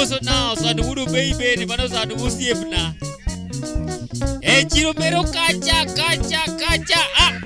uso now so adu baby ni bano so adu usiepna. Chiro pero kacha ah.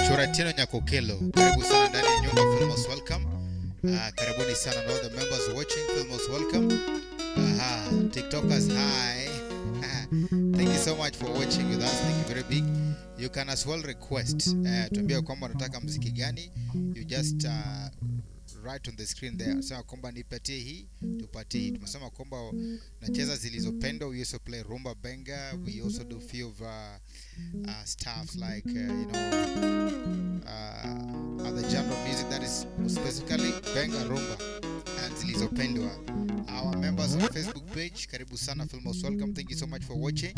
Choratino Nyakokelo, karibu sana ndani ya nyumba Filmos welcome. Karibuni sana all the members watching Filmos welcome. TikTokers hi. Thank you so much for watching with us. Thank you very big. You can as well request tuambie kwamba unataka muziki gani. You just right on the screen there. Sema kwamba nipatie hii, tupatie hii. Tumesema kwamba nacheza zilizopendwa. We also play rumba benga. We also do few of stuff like other genre of music that is specifically benga, rumba and zilizopendwa. Our members on Facebook page, karibu sana Filmos welcome. Thank you so much for watching.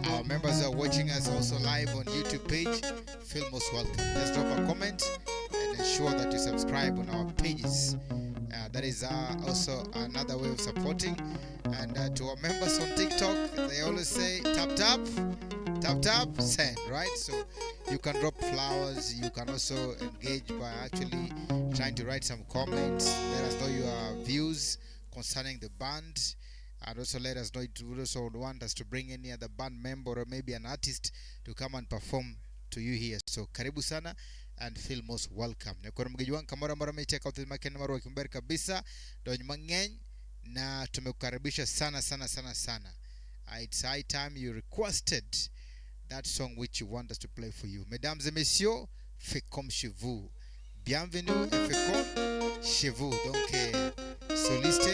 Our members are watching us also live on YouTube page, Filmos welcome. Just drop a comment and ensure that you subscribe on our pages. That is also another way of supporting. And to our members on TikTok, they always say tap tap send, right? So you can drop flowers. You can also engage by actually trying to write some comments. Let us know your views concerning the band, and also let us know if you also want us to bring any other band member or maybe an artist to come and perform to you here. So karibu sana and feel most welcome. Nekoro mgejuan kamara mara mecheck out makene maro kimberi kabisa donyo mangeny na tumekukaribisha sana. It's high time you requested that song which you want us to play for you. Mesdames et messieurs, fait comme chez vous. Bienvenue et fait comme chez vous. Donc soliste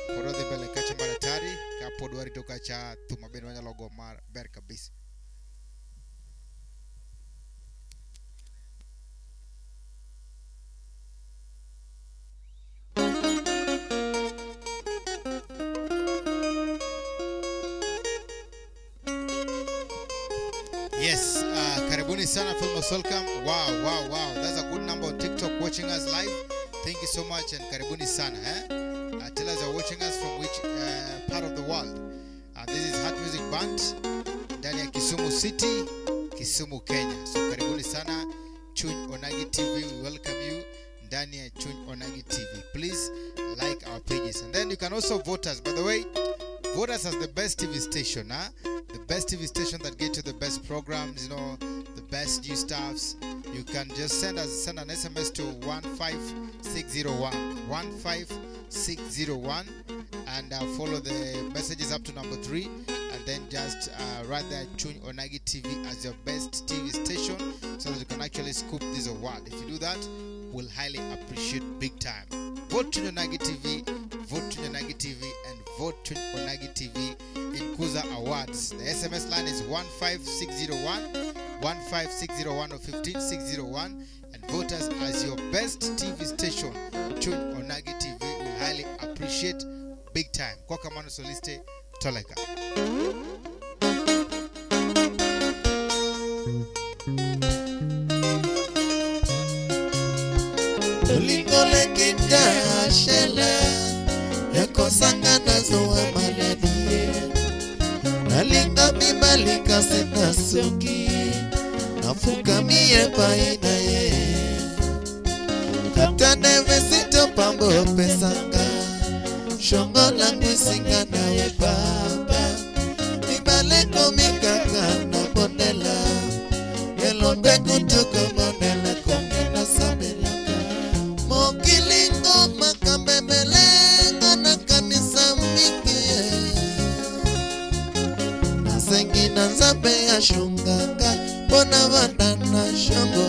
poro de bele kacha maratari kapo duari toka cha tumabeni wanya logo mar ber kabisa. Yes, karibuni sana Filmos welcome. Wow. That's a good number on TikTok watching us live. Thank you so much and karibuni sana. Tell us you're watching us from which part of the world. This is Heart Music Band ndani ya Kisumu City, Kisumu, Kenya. So karibuni sana Chuny Onagi TV. We welcome you ndani ya Chuny Onagi TV. Please like our pages and then you can also vote us. By the way, vote us as the best TV station, the best TV station that gets you the best programs, the best new stuffs. You can just send an SMS to 15601 and follow the messages up to number 3 and then just write there Chuny Onagi TV as your best TV station so that you can actually scoop this award. If you do that, we'll highly appreciate big time. Vote Chuny Onagi TV, vote Chuny Onagi TV and vote Chuny Onagi TV in Kuza Awards. The SMS line is 15601 or 15601 and vote us as your best TV station. Chuny Onagi TV will highly appreciate big time. Kwa kamano soliste Toleka. Lingole kinja shela yako sangana zoa maladie nalinga mimalika sina suki nafuka mie paina ye katane vesito pambo pesanga shongo langu singa nawe baba ibaleko mikaka na bonela yelombe kutuka bonela kongina sabelaka mokilingo shunganga bona bandana shongo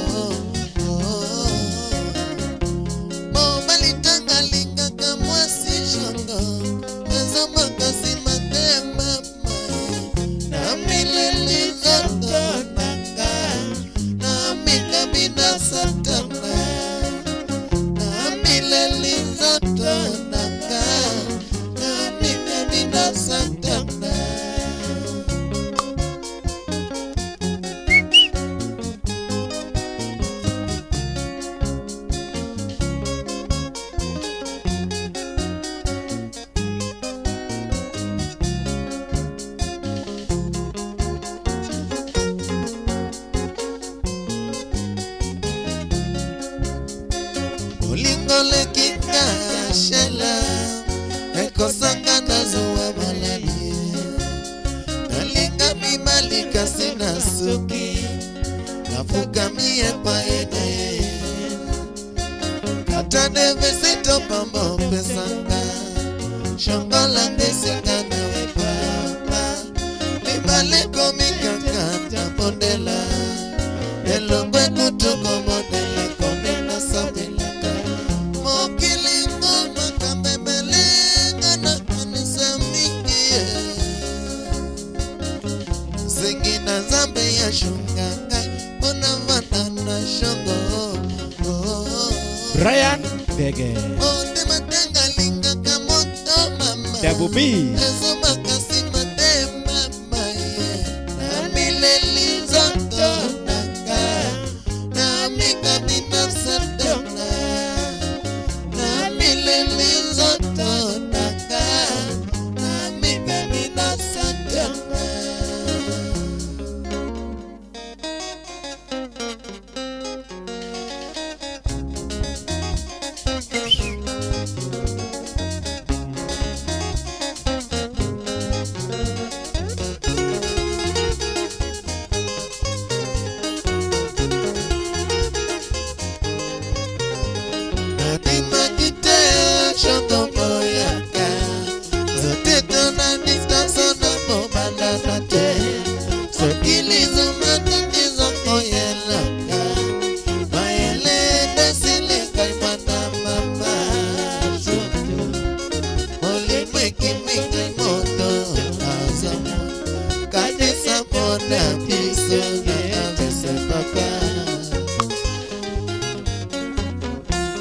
Mobalitanga linga kamwasi shongo Ezoma kasi matema Na mileli zoto nanga Na mika bina satana Na mileli zoto nanga Na mika bina satana Olingole kika shela Ekosanga nazuwa malali Nalinga mimalika sina suki Nafuka mie paene Katane vesito pambo pesanga Shongola ndesinga nawe papa Mimaleko mikakata pondela Elongwe kutuko modele komena sabela Zingina zambe ya shunganga Bona vandana shongo Brian Dege Onde matanga linga kamoto mama Debu B Ezoma kasi mate mama Na mileli zoto nanga Na mika bina satana Na mileli zoto nanga Na mika bina satana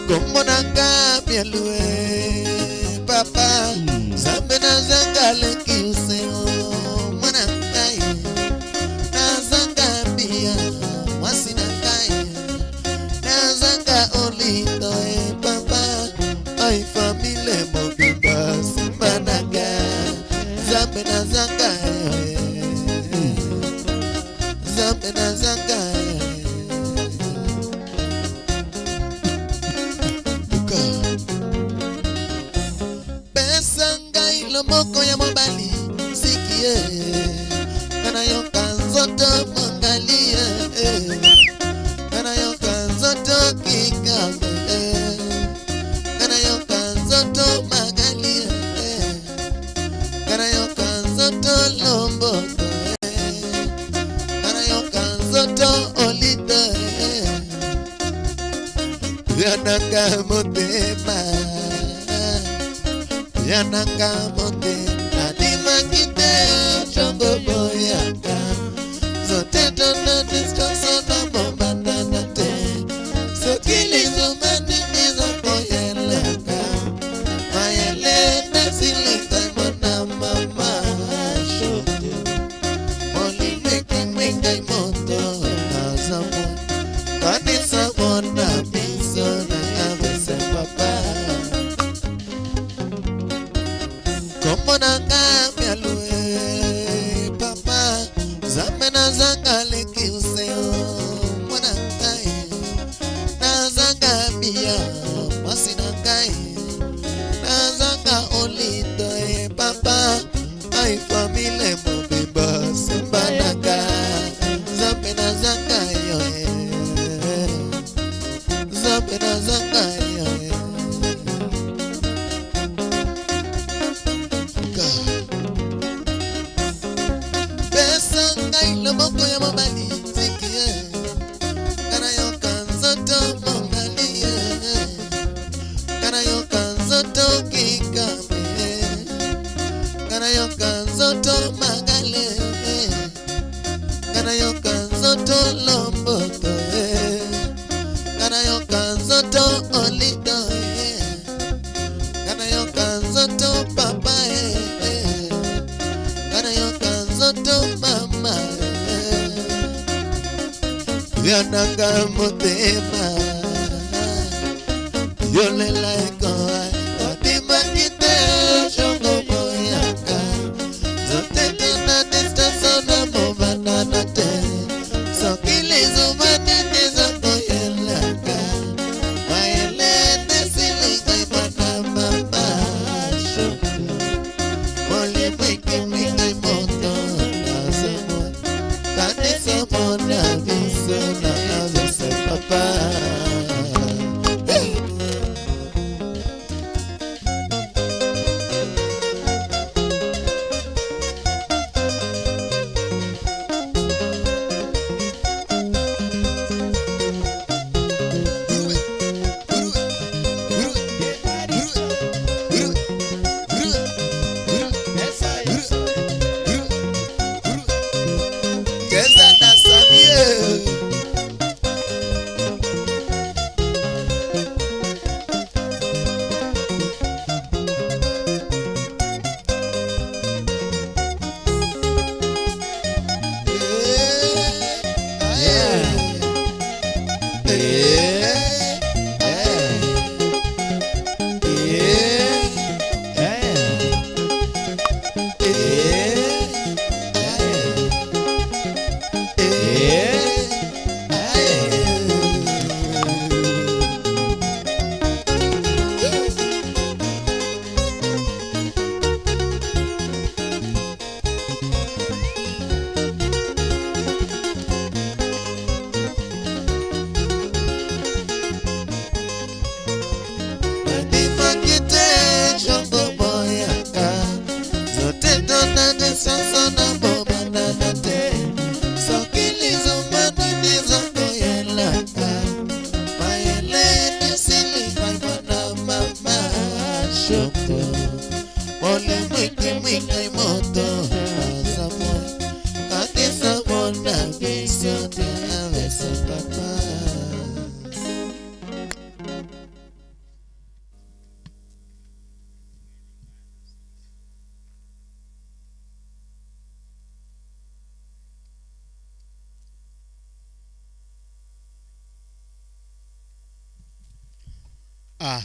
Como nanga mielue papa Zambe na zanga leki useo Mwanangai Na zanga bia Wasinangai Na zanga olito papa Ay famile mobimba Simbanaga Zambe na zanga Zambe na zanga Moko ya mobali sikie Kana yoka nzoto mangalia Kana yoka nzoto kikabe Kana yoka nzoto magalia Kana yoka nzoto lomboto Kana yoka nzoto olito Yanaka motema Yanaka mote Nadima kite Chongo boyaka Zote tona diskoso na bombanda nate So kilizo manimiza koyelaka Mayele nesilika imona mama Shote Moli meki mwinga imoto Nazamo Kanisa mona miso na avese papa Como nanga mialue papa Zambe na zanga leki useo Mwanangai Na zanga bia Masinangai Na zanga olito papa Ay famile mobimba Simbanaga Zambe na zanga yoe Zambe na zanga yoe God. moko ya mobali sikie kana yoka nzoto mobali kana yoka nzoto kikame kana yoka nzoto magale kana yoka nzoto lomboto kana yoka nzoto olido kana yoka nzoto papa kana yoka nzoto mama yananga motema yolela eko otima kite shongo boyaka zote tena distance na mobana na te sokili zumane nizako yelaka mayele nesili koi mana mama shongo moli mwiki mwiki moto nazemo kanisa mona viso na avese papa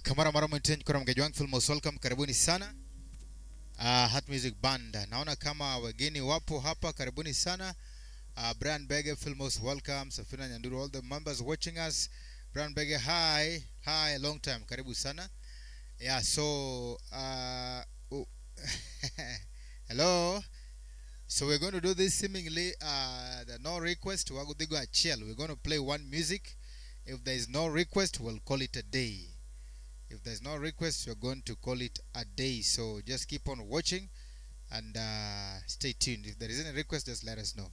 Kamara mara mtenji kwa mgeji wangu Film Most Welcome, karibuni sana. Heart Music Band. Naona kama wageni wapo hapa, karibuni sana. Brian Bege, Film Most Welcome. Safina Nyanduru, all the members watching us. Brian Bege, hi. Hi, long time. Karibu sana. Yeah, so hello. So we're going to do this seemingly the no request. We're going to play one music. If there is no request, we'll call it a day. If there's no request, we're going to call it a day. So just keep on watching and stay tuned. If there is any request, just let us know.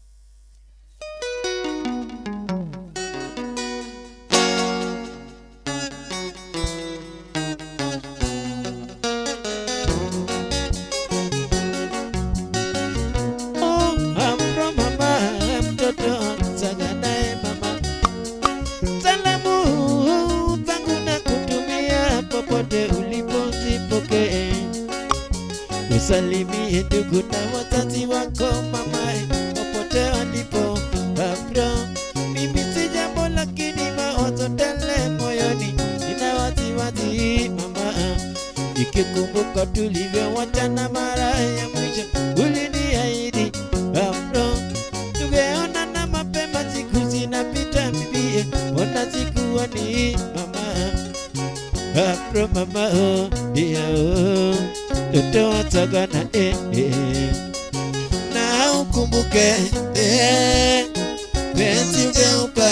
Salimie ndugu na wazazi wako mama popote walipo afro. Mimi si jambo lakini mawazo tele moyoni nina wasiwasi mama, nikikumbuka tulivyowachana mara ya mwisho uliniahidi afro tungeonana mapema, siku zinapita bibie, mbona sikuoni mama afro mama yeah toto watagana na ukumbuke penzi ugeuka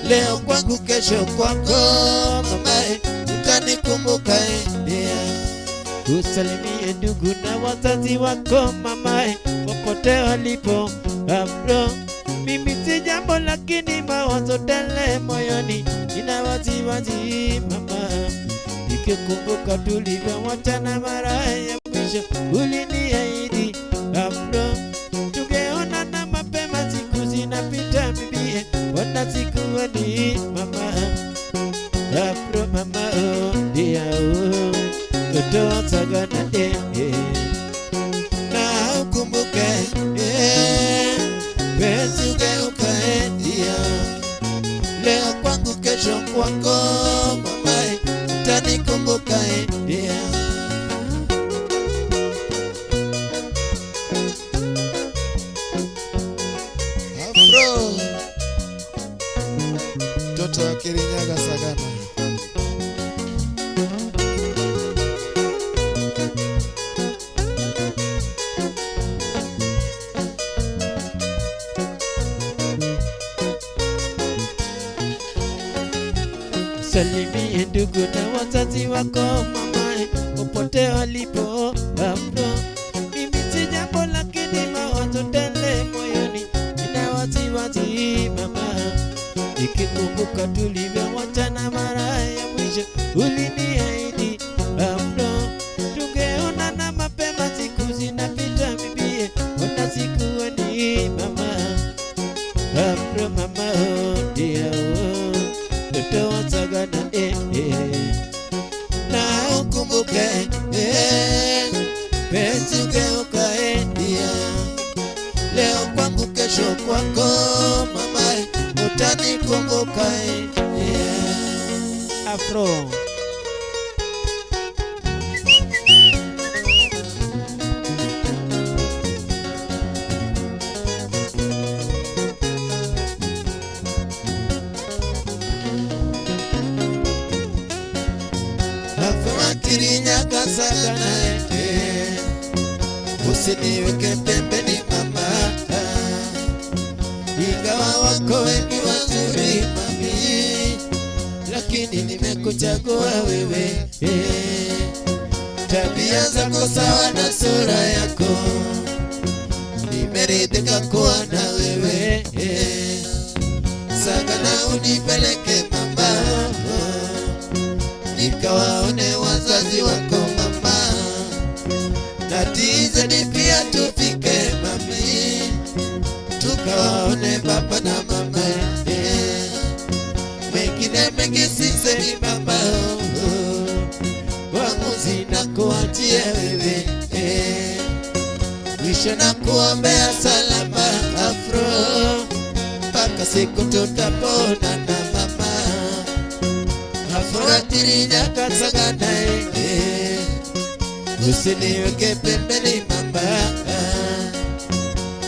leo kwangu kesho kwako mama ukanikumbuka usalimie ndugu na wazazi wako mama popote walipo Afro, mimi si jambo lakini mawazo tele moyoni, ina wasiwasi mama, nikikumbuka tulivyowachana mara ya mwisho, uliniahidi Afro, tungeonana mapema, siku zinapita bibie, wana sikuoni mama. Afro mama oh dia oh, utoa sagana na ukumbuke penzi ugeuke dia, leo kwangu kesho kwako mama, utanikumbuka dia. Afro mtoto wa Kirinyaga Sagana. Salimie ndugu na wazazi wako mama, popote walipo Afro, mimi si jambo lakini mawazo tele moyoni, ina wasiwasi mama, nikikumbuka tulivyowachana mara ya mwisho, uliniahidi Afro, tungeonana mapema, siku zinapita bibie, wana sikuoni mama. Afro mama oh dia oh, utoa sagana na ukumbuke penzi ugeuka dia, leo kwangu kesho kwako mama, utanikumbuka Afro. Kirinyaga Sagana, usiniweke pembeni mama, ingawa wako wengi wazuri mami, lakini nimekuchagua wewe. Tabia zako sawa na sura yako, nimeridhika kuwa na wewe. Sagana unipeleke mama, nikawaone wazazi wako mama, na tizeni pia tufike mami, tukawaone baba na mama. Mengine mengi sisemi baba, waamuzi na kuachia wewe. Mwisho na kuombea salama Afro, mpaka siku tutaponana mama. Afro Kirinyaga Sagana, usiniweke pembeni mama,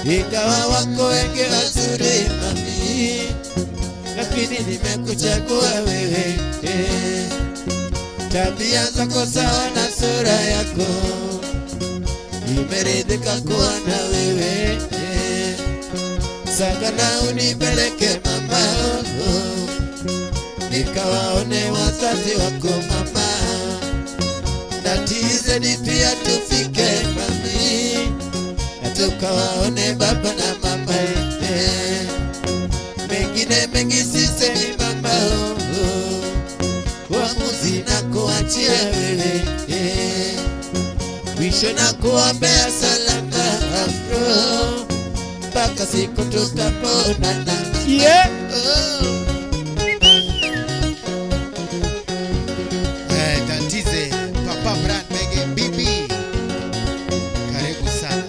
ingawa wako wengi wazuri mami, lakini nimekuchagua wewe. Tabia zako sawa na sura yako, nimeridhika kuwa na wewe. Sagana unipeleke mama, nikawaone wazazi wako mama, na tizeni pia tufike mami, na tukawaone baba na mama. Mengine mengi sisemi mama, waamuzi na kuachia wewe. Mwisho na kuombea salama Afro, mpaka siku tutaponana. Yeah. Tatize Papa Brand Mege Bibi, karibu sana.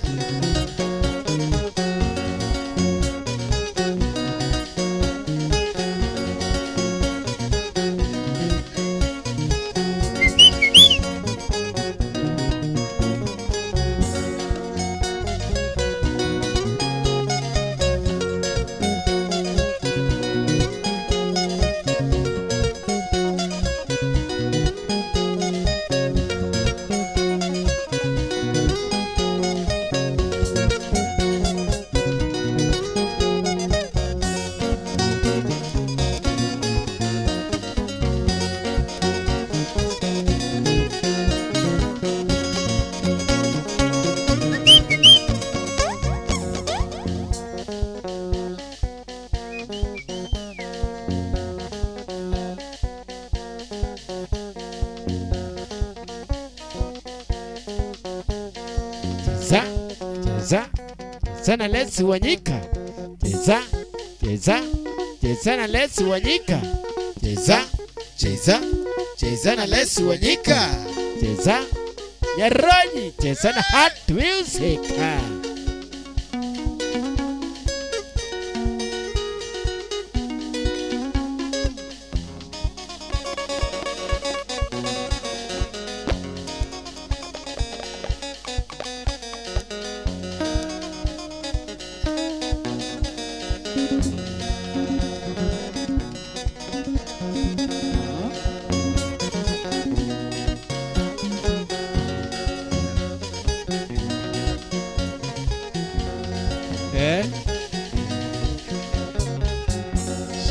cheza cheza cheza na Lesi Wanyika, cheza cheza cheza na Lesi Wanyika, cheza Cheza, cheza na Lesi Wanyika. cheza Nyaronyi, cheza na Hot Music.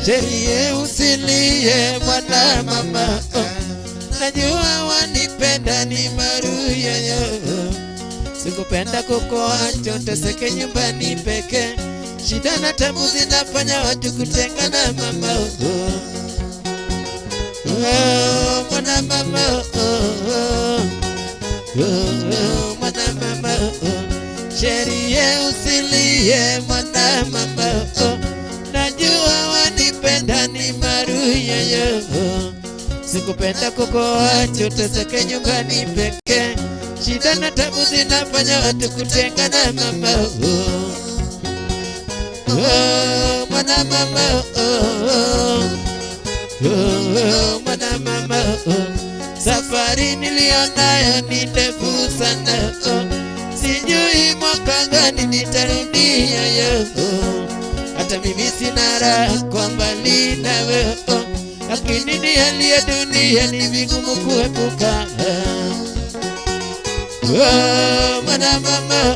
Sherie usilie mwana mama, najua wanipenda ni maruya yo. Sikupenda kukuacha uteseke nyumbani peke, shida na tabu zinafanya watu kutengana mama. Mwana mama, mwana mama, sherie usilie mwana mama, najua wanipenda ni maruya yo. Sikupenda kukuacha uteseke nyumbani peke, shida na tabu zinafanya watu kutengana mama. Mwana mama, mwana mama, safari nilionayo ni ndefu sana. Sijui mwaka gani nitarudia yo. Hata mimi sina raha kwa mbali nawe, lakini ni hali ya dunia ni vigumu kuepuka. Mwana mama,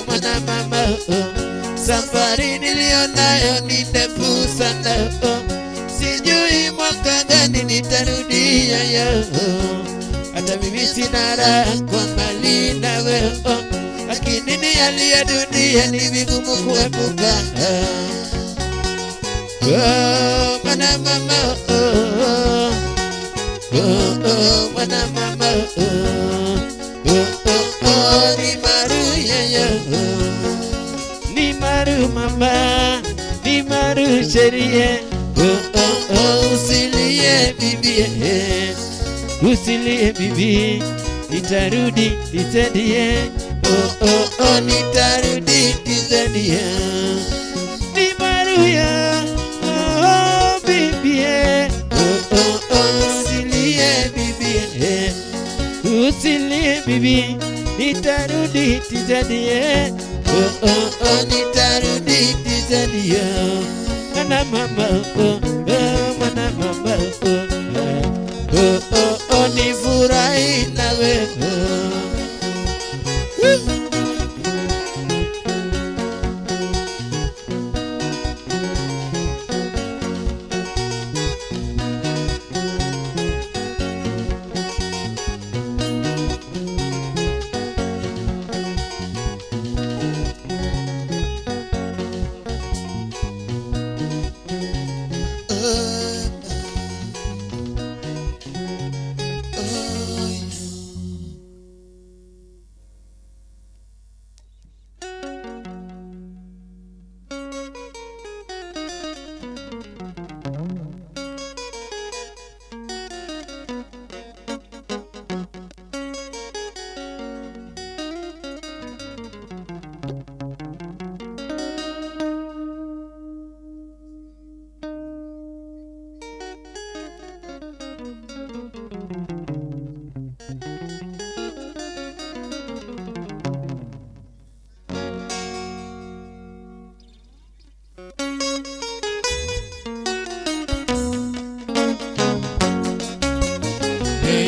mwana mama, safari nilionayo ni ndefu sana. Sijui mwaka gani nitarudia yo. Hata mimi sina raha kwa mbali nawe, lakini ni hali ya dunia ni vigumu kuepuka. Mwana mama, mwana mama, ni maruya yo. Ni maru mama, ni maru sherie. Usilie bibi, usilie bibi, nitarudi nitendie. Nitarudi nitendie. Ni maruya bibi, usilie bibi, usilie bibi, nitarudi nitendie. Nitarudi nitendie. Mwana mama, mwana mama, nifurahi nawe.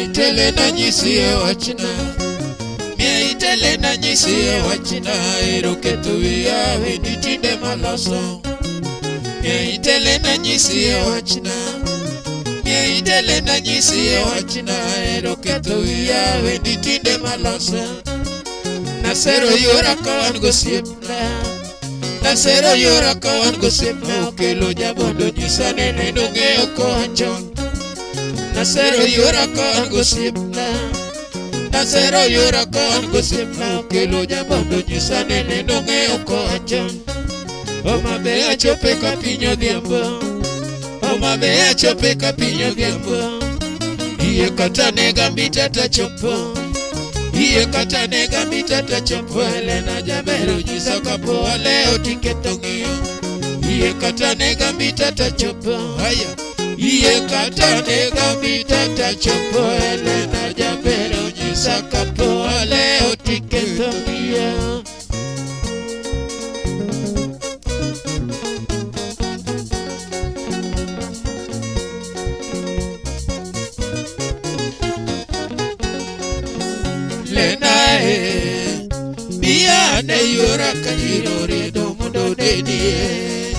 Itele na nyisiye wachina, mie itele na nyisiye wachina, iruke tuya viditinde malaso. Mie itele na nyisiye wachina, mie itele na nyisiye wachina, iruke tuya viditinde malaso. Nasero yora kawan gosipna, nasero yora kawan gosipna, okelo jabondo nyisane nenunge okonchon. Nasero yora kawan gosipna, Nasero yura kon kusimna kelo jamondo nyisa nene nonge okocha. Oma be achope kapinyo dhiambo. Oma be achope kapinyo dhiambo. Iye kata nega mitata chopo. Iye kata nega mitata chopo. Elena Jamero nyisa kapo leo tiketo ng'iyo. Iye kata nega mitata chopo. Haya. Iye kata nega mitata chopo. Elena Jamero nyisa kapo leo tiketo ng'iyo. Biane yura kajiro redo mundo dedie.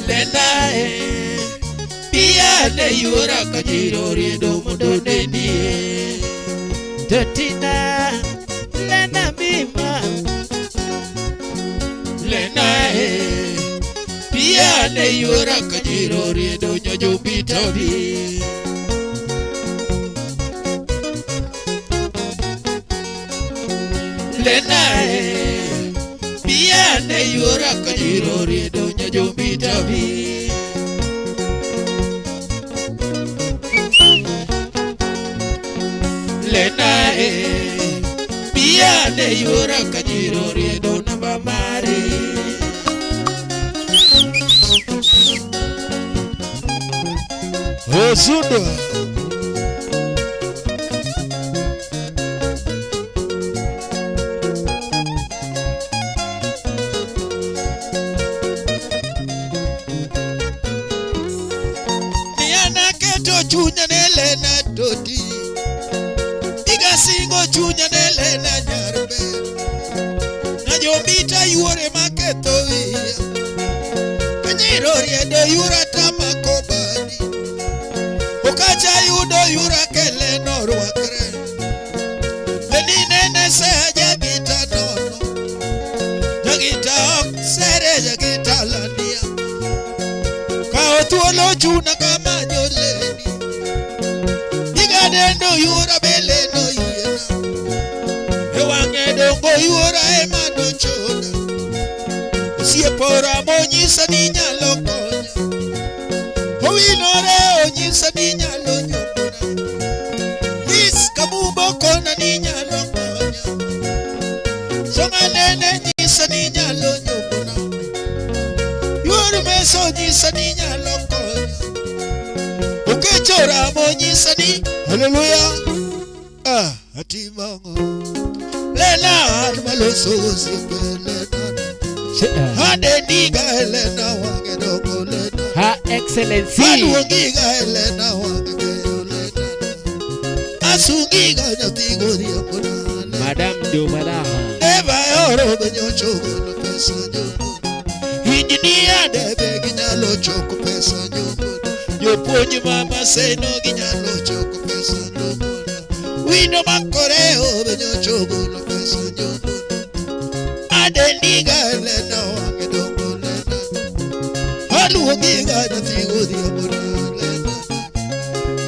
Lenae biane yura kajiro redo mundo dedie. Totina lena mima. Lenae biane yura kajiro redo nyojo bitobi. Lenae biane yura kajiro redo nyojo bitobi. Lenae biane yura kajiro redo namba mari. Osundo Niana keto chunya nelena toti. Iga singo chunya nelena nyarbe. Najombita yuore maketo via. Kanyiro riedo yura tamakobani. Okacha yudo yura kele norwakre. Lenine se jagita nono. Jagita ok sere jagita lania. Kao tuolo chuna kama nyoleni. Igadendo yura beleno yena. Ewange dongo yura emado chona. Siepora monyisa ninya lokonya. Owinore onyisa ninyalo nyopona. Nis kabubo kona ninyalo konya. Songa nene nyisa ninyalo nyopona. Yuoro meso nyisa ninyalo konya. Okechora mo nyisa ni hallelujah. Atimango Lena maloso sibele Hade niga Helena wange dogo Lena. Her Excellency Aduongiga Helena wange beyo Lena. Asungiga nyatigo diapona Lena. Madame Domalaha Eva oro benyo choko no pesa nyomo. Injinia debe ginyalo choko pesa nyomo. Yoponyi mama seno ginyalo choko pesa nyomo. Wino makoreo benyo choko no pesa nyomo. Adeniga Helena wange dogo Lena. Aduongiga nyatigo diapona Lena.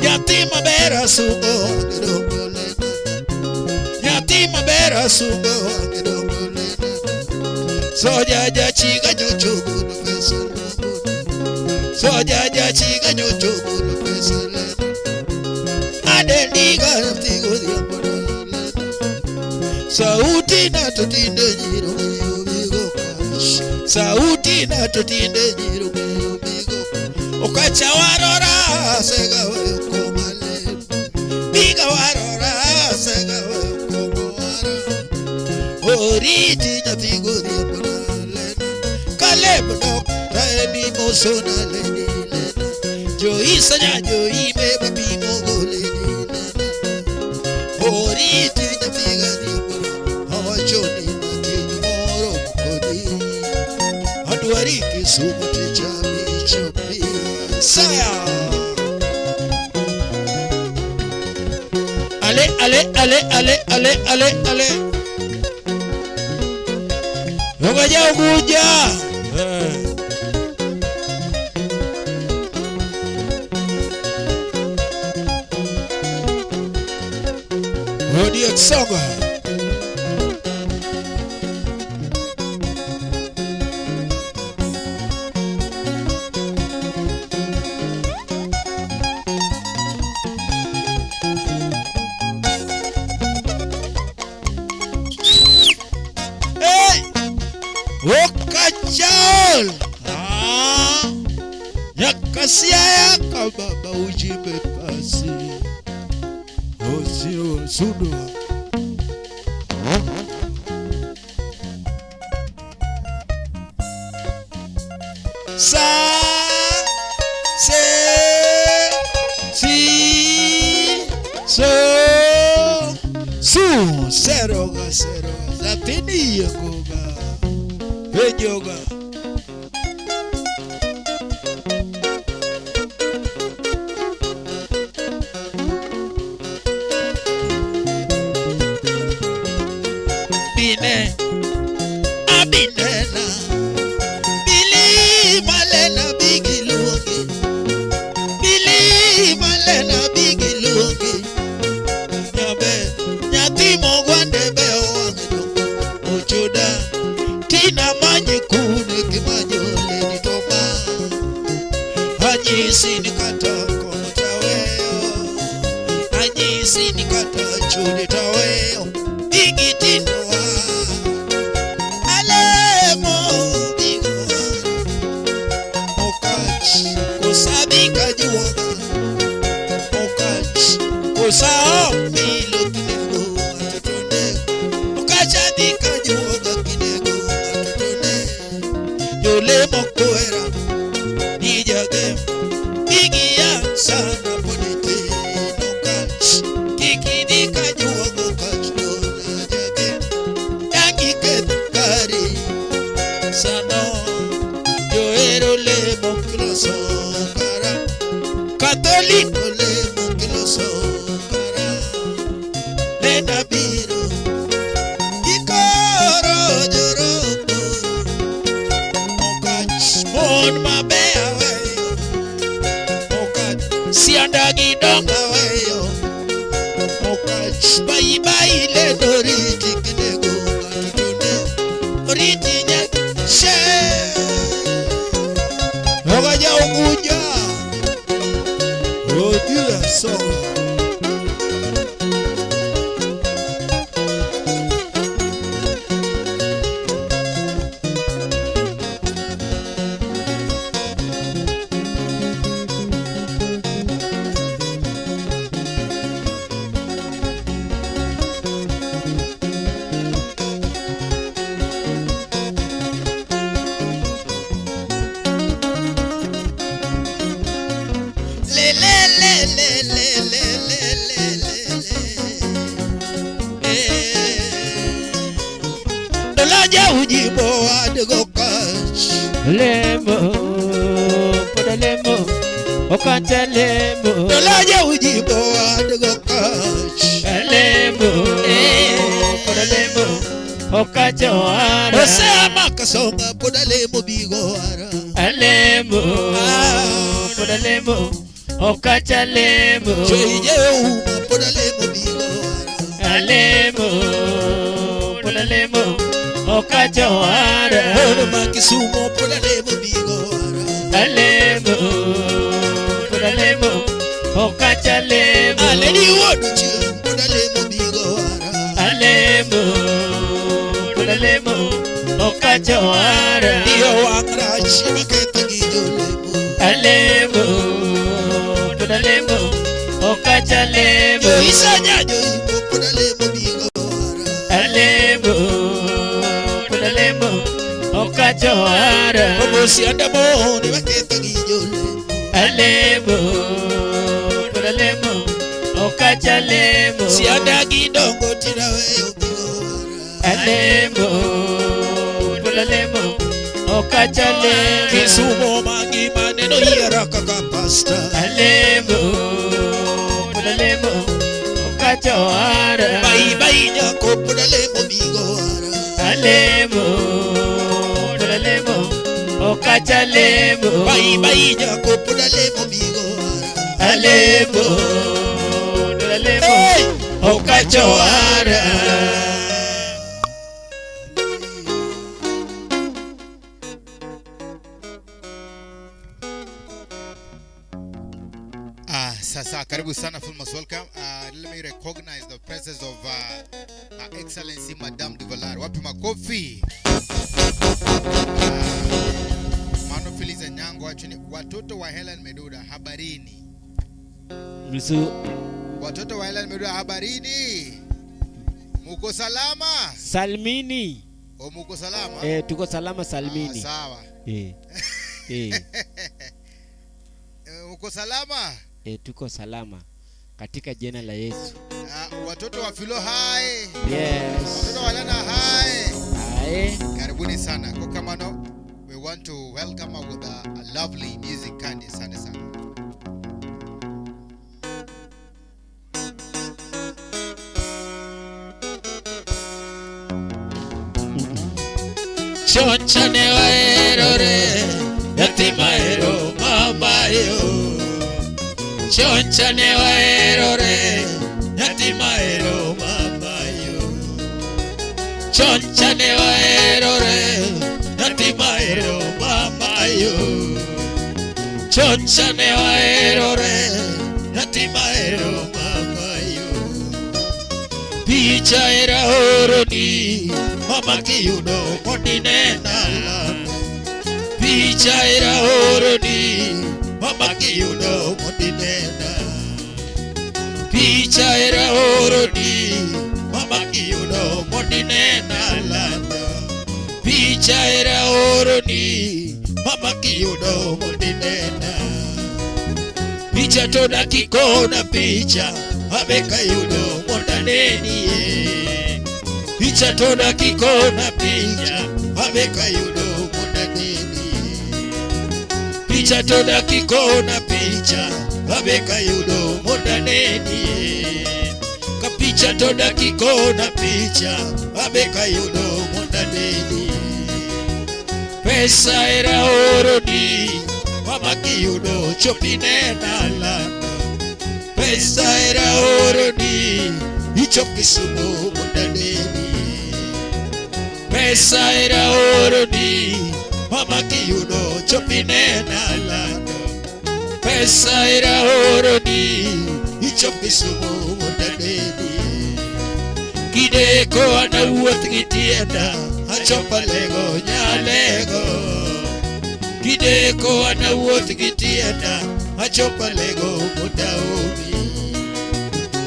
Yatima bera sungo wange dogo Lena. Yatima bera sungo wange dogo Lena. Soja chiga nyochogo no pesa nyomo. Soja chiga nyochogo no pesa Lena. Adeniga nyatigo diapona Lena. Sauti na tutinde nyiro bigo kash. Sauti na tutinde nyiro bigo. Okacha warora sega we komale. Biga warora sega we komara. Oriti nyatigo diapona Lena. Kaleb dok taemi mosona leni Lena. Joisa nyanyo ime babi mogo leni Lena. Oriti nyatiga diapona. Hawachoni matini moro mkodi. Aduariki sumuti chami chopi. Saya Ale Ngoja ukuja songa. Hey! Okachal! Nyakasia kababa ujimbe pasi. Osio sudo. Sa se si so su seroga zatini yoga yoga. Bine abinena Bili malena bigilugi Bili malena bigilugi Nyabe nyatimo gwande beo wangido Ochoda tina manye kune kimanyole nitoma Anyisi nikata kono taweo Anyisi nikata chudi taweo Bigitino Sao milo kinego atutone Okachadi kajuoga kinego atutone Yole mokoera Nijage Bigia sana ponete Nokach Kikidi kajuoga kachdona jage Yangi ketkari Sano Yoero le mokiloso kara Katoliko le mokiloso Nabiro Ikoro joroko Okach Mon mabea weyo Okach Siandagi donga weyo Okach Bayi bayi le doriti kinego Atutone Oriti nyek She Okaja ukuja Odila songa Ujibo adego kach Lemo, poda lemo, okacha lemo. Dolaja ujibo adego kach Lemo, poda lemo, okacha ara. Osea makasonga poda lemo bigo ara Lemo, poda lemo, okacha lemo. Cheije uma poda lemo bigo ara Lemo, poda lemo, okacha ara. Ono makisumo poda lemo bigo ara Lemo, poda lemo, okacha lemo. Aleni wodu chi poda lemo bigo ara Lemo, poda lemo, okacha ara. Dio wangra chiba keta gido lemo Lemo, poda lemo, okacha lemo. Yo isanya yo ibo poda lemo bigo ara Lemo, poda lemo, okacha ara. Como si andamo ni baketa gido lemo Lemo, poda lemo, okacha lemo. Si andagi dongo tirawe bigo ara Lemo, poda lemo, okacha lemo. Kisumo mangi maneno hiera kaka pasta Lemo, poda lemo, okacha ara. Bai bai nyako poda lemo bigo ara Lemo, poda lemo, okacha lemo. Bai bai nyako poda lemo bigo ara Lemo, poda lemo, okachoara. Sasa karibu sana Filmos welcome. Let me recognize the presence of Her Excellency Madame Duvalar. Wapi makofi? Mano Feliza Nyango achini watoto wa Helen Meduda habarini. Watoto wa Helen Meduda habarini. Muko salama? Salmini. O muko salama? Tuko salama salmini. Sawa. Muko salama? Tuko salama katika jina la Yesu. Watoto wa Filo hai. Yes. Watoto wa Lana hai. Hai. Karibuni sana. Kwa kamano, we want to welcome her with a lovely music candy. Asante sana. Chonchane waerore, yatimaero mamayo. Chonchane waerore, yatimaero mamayo. Chonchane waerore, yatimaero mamayo. Chonchane waerore, yatimaero mamayo. Picha era oroni, mama kiyudo modinena. Picha era oroni, mama kiyudo modinena. Picha era oroni, mama kiyudo modinena landa. Picha era oroni, mama kiyudo modinena. Picha toda kikona picha, abeka yudo modaneni. Picha toda kikona picha, abeka yudo modaneni. Picha toda kikona picha, abeka yudo modaneni. Kapicha toda kikona picha, abeka yudo modaneni. Pesa era oroni, mama kiyudo chopinena landa. Pesa era oroni, ichokisumo modaneni. Pesa era oroni, mama kiyudo chopinena landa. Pesa era oroni, ichokisumo modaneni. Kideko anawuoth gitienda, achopa lego nyalego. Kideko anawuoth gitienda, achopa lego modaomi.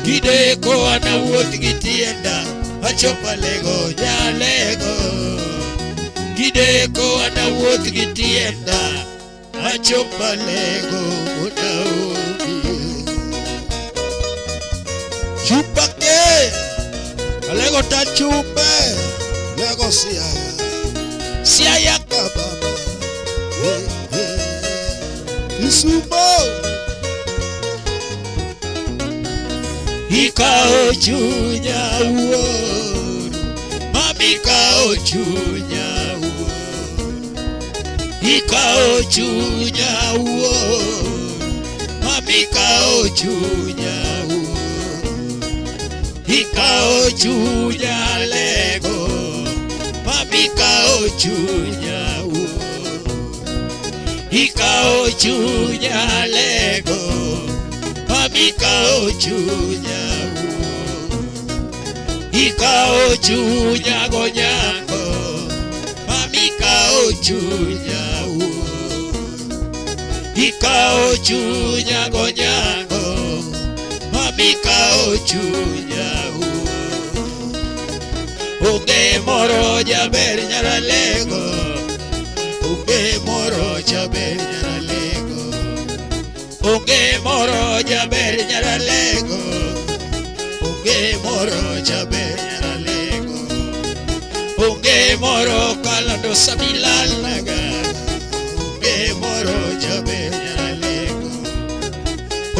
Kideko anawuoth gitienda, achopa lego nyalego. Kideko anawuoth gitienda, achopa lego modaomi. Chupa ke, lego ta chupe, lego siaya, siaya kababa. Kisumo ikao chunya uoru, mami ikao chunya uoru. Ikao chunya uoru, mami ikao chunya uoru. Ikao chunya lego, mami ikao chunya uoru. Ikao chunya lego, mami ikao chunya uoru. Ikao chunya gonyango, mami ikao chunya uoru. Ikao chunya gonyango, mami ikao chunya uoru. Onge moro jaber nyaralego, onge moro jaber nyaralego. Onge moro jaber nyaralego, onge moro jaber nyaralego. Onge moro kalando samilal naga, onge moro jaber nyaralego.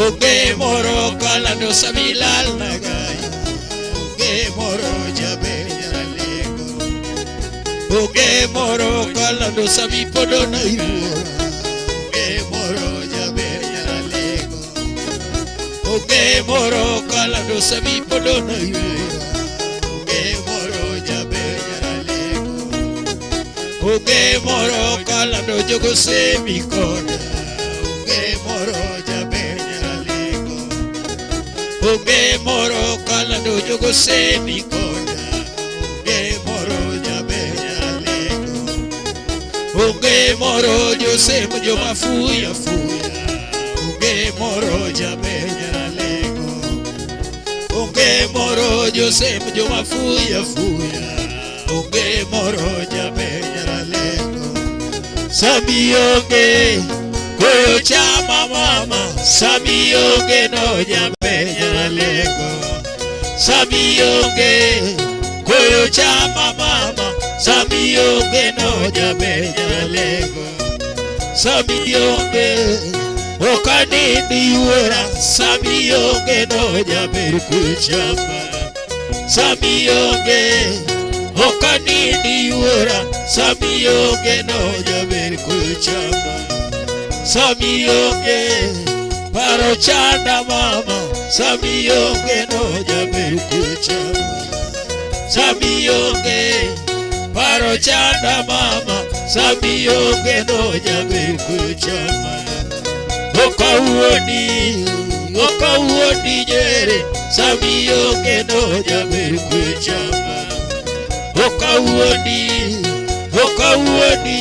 Onge moro kalando samilal naga, onge moro jaber nyaralego. Onge moro kalando samipodo na iwuora, onge moro jaber nyaralego. Onge moro kalando sami podono yuera. Onge moro jaber nyaralego. Onge moro kalando jogo semi koda. Onge moro jaber nyaralego. Onge moro kalando jogo semi koda. Onge moro jaber nyaralego. Onge moro josemo joma fuya fuya. Onge moro jaber nyaralego. Onge moro josemo joma fuya fuya. Onge moro jaber nyaralego. Sami onge koyo chama mama. Sami onge no jaber nyaralego. Sami onge koyo chama mama. Sami onge no jaber nyaralego. Sami onge okanindi yuera. Sami onge no jaber kuchama. Sami onge okanindi yuera. Sami onge no jaber kuchama. Sami onge paro chanda mama. Sami onge no jaber kuchama. Sami onge paro chanda mama. Sami onge no jaber kuchama. Okawuoni nyere. Sami onge no jaber kuchama. Okawuoni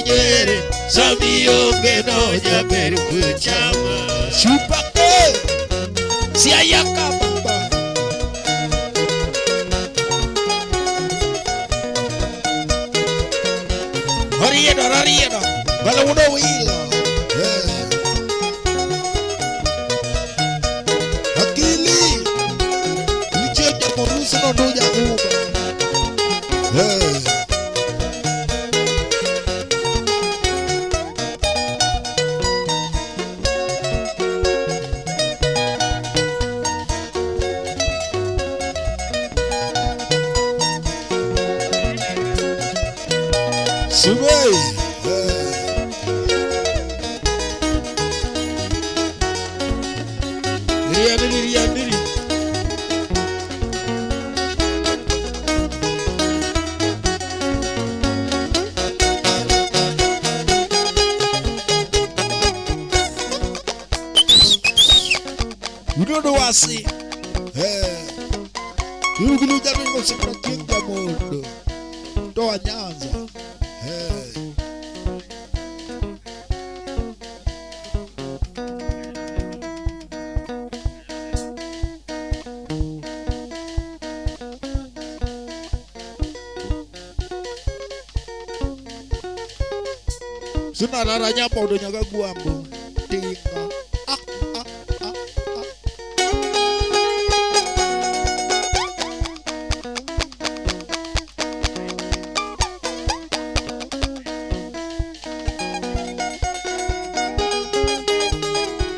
nyere. Sami onge no jaber kuchama. Chupake siayaka baba. Rarieda bala uno wila. Akili lijeja morusi no doja uba. Subay. Rianiri. You don't know what I see. You can get me some protein mondo. Do a nyanza. Suna laranya podo nyaga guambo. Tinga.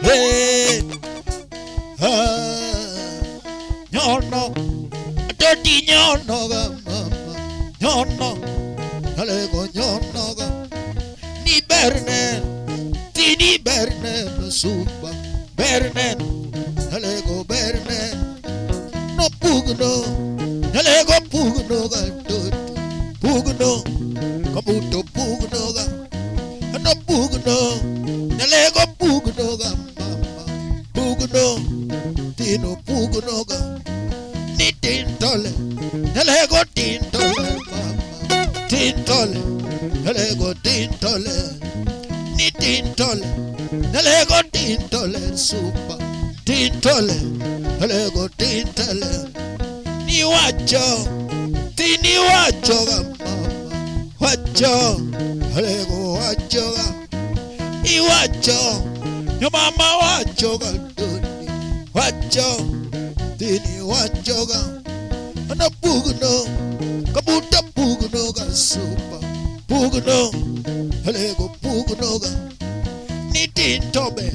Hey, nyono, doti nyono ga mama, nyono, alego nyono ga. Ni bernen, tini bernen suba, bernen, alego bernen. No pugno, alego pugno ga doti, pugno, kabuto pugno ga. No pugno, alego pugno ga. Pugno, tino pugno ga. Ni tintole, alego tintole mama. Tintole, alego tintole. Ni tintole, alego tintole supa. Tintole, alego tintole. Ni wacho, tini wacho ga mama. Wacho, alego wacho ga. Ni wacho. Yo mama wachoga doni, wacho, tini wachoga. Ana pugno, kabuta pugno ga supa, pugno, halego pugno ga. Ni tintobe,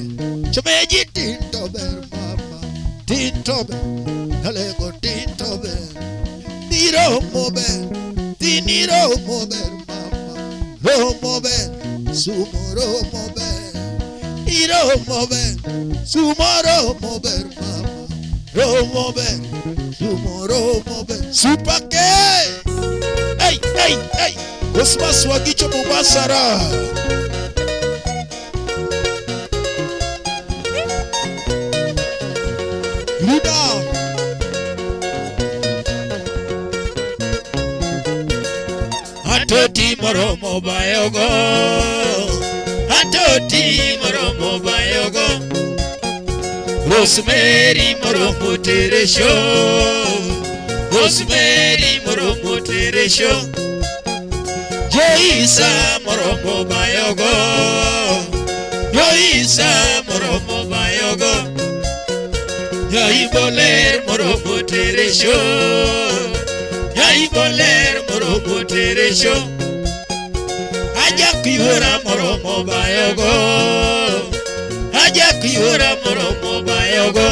chameji tintobe mama, tintobe, halego tintobe. Niro mobe, tiniro mobe mama, romobe, sumo romobe. Iro mobe, sumaro mober mama. romo ben, romo ben. Super K. Hey. Cosmas Wagicho Mubasara. Luna. Atoti moromo bayogo. Atoti moromo bayogo. Rosemary moromo teresho. Rosemary moromo teresho. Yoisa moromo bayogo. Yoisa moromo bayogo. Yaiboler moromo teresho. Yaiboler moromo teresho. Ajakiura moromo bayogo. Ajakiura moromo bayogo.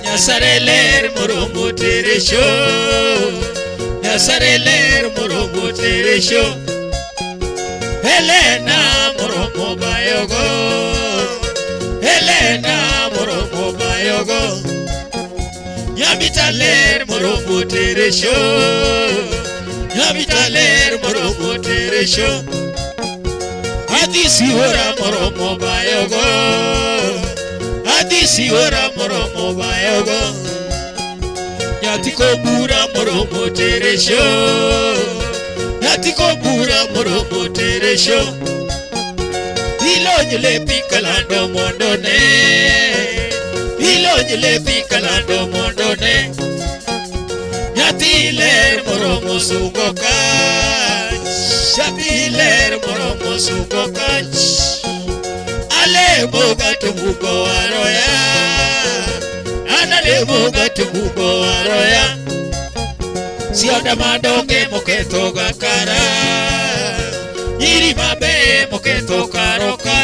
Yasareler moromo teresho. Yasareler moromo teresho. Helena moromo bayogo. Helena moromo bayogo. Yabitaler moromo teresho. Yabitaler moromo teresho. Adisi ora moromo bayogo. Adisi ora moromo bayogo. Yatiko bura moromo teresho. Yatiko bura moromo teresho. Ilonyele pikalando mondone. Ilonyele pikalando mondone. Yatiler moromo sugoka. Yatiler moromo sugoka. Ale boga tumugo aroya. Ale boga tumugo aroya. Sionda madoke moketo gakara. Yiri mabe moketo karoka.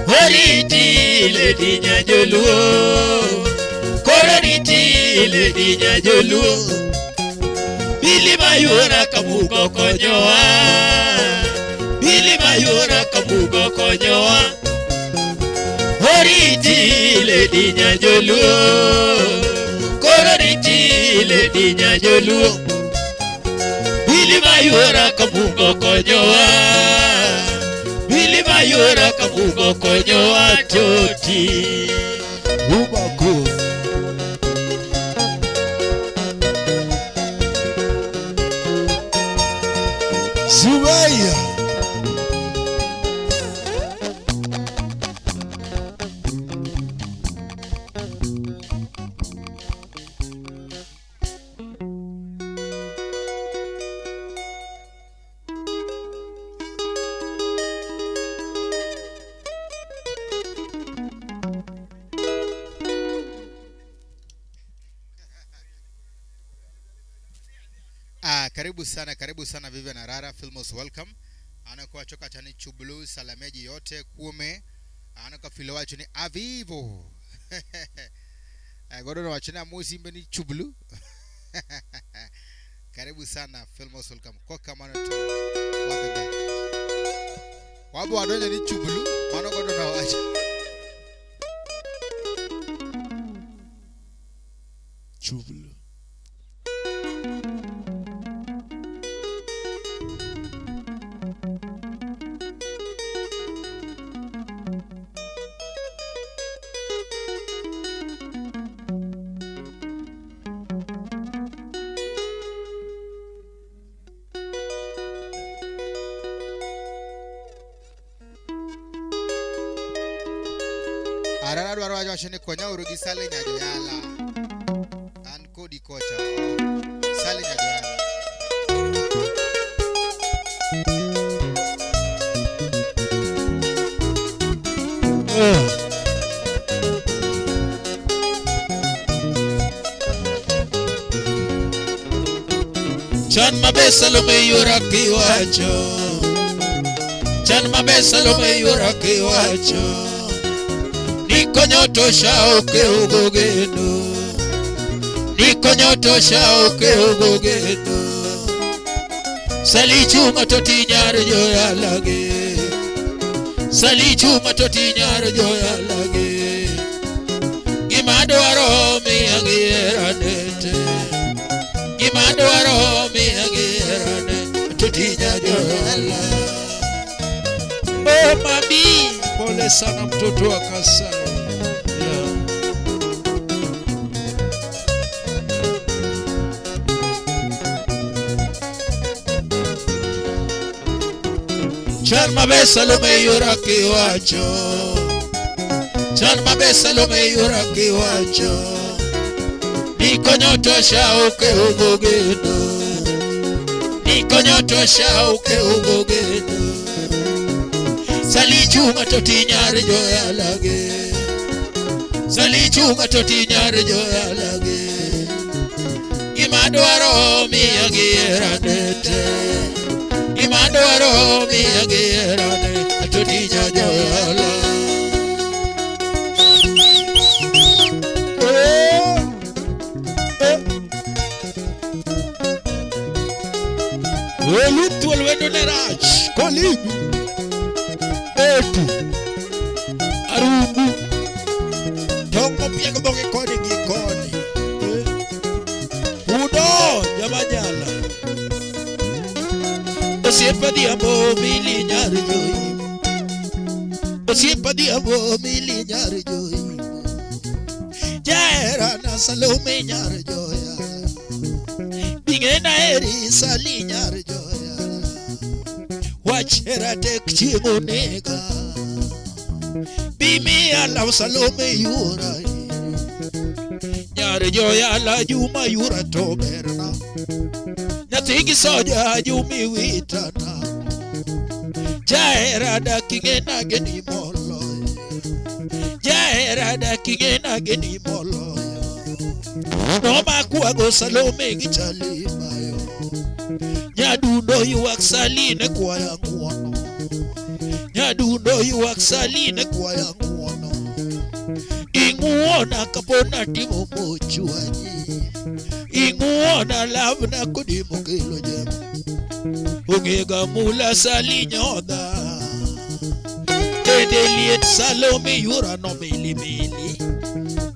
Horiti ledi nyajoluo. Kororiti ledi nyajoluo. Bili mayura kabugo konyoa. Bili mayura kabugo konyoa. Horiti ledi nyajoluo. Kororiti ledi nyajoluo. Bili mayura kabugo konyoa. Bili mayura kabugo konyoa toti. Ubako. Zubaya. Karibu sana Vivian Arara, Filmos welcome. Anakuwa choka chani chublu salameji yote kume. Anakuwa filowa chuni avivo. Godono wachina musi mbeni chublu. Karibu sana Filmos welcome. Kwa kamano tu wadenda. Wabu wadonja ni chublu. Mano godono wacha. Chublu. Arara dwaro wacho wachone konya urugi sale nyajoyala. An kodi kocha. Sale nyajoyala. Chan mabesa lo me yura kiwacho. Chan mabesa lo me yura kiwacho. Nikonyoto shaoke ugogeno. Nikonyoto shaoke ugogeno. Salichu matoti nyar joyalage. Salichu matoti nyar joyalage. Gimadwaro miya gierane, gimadwaro miya gierane, tutinya joyala. Oh mami, pole sana mtoto wa Kasai. Chan mabesa lo me yura kiwacho, chan mabesa lo me yura kiwacho. Niko nyoto shauke ugogeno, niko nyoto shauke ugogeno. Sali chunga toti nyare joyalage, sali chunga toti nyare joyalage. Gimadwaro miya gierane, gimadwaro miya gierane, toti joyala. Lutu alwendo ne rach, koligu, etu, arungu, tongo piego boge koni gikoni, udo, jamanyala, osiepa diamo mili nyari joimo, osiepa diamo mili nyari joimo, jaera na Salome nyari joya, bingena eri sali nyari joya. Wachera tek chiemo nega, bimi ala Salome yura, nyare joya la Juma yura to berna, nyathigi soja Jumi witana, jaera da kingena geni molo, jaera da kingena geni molo, no makwago Salome gichalima yo. Nyadundo yuwak saline kwa ya nguono, nyadundo yuwak saline kwa ya nguono. Inguona kapona timo mochuanyi, inguona lavna kudimo kilo jem. Ungega mula sali nyoda, Dedeliet Salome yura no mili mili,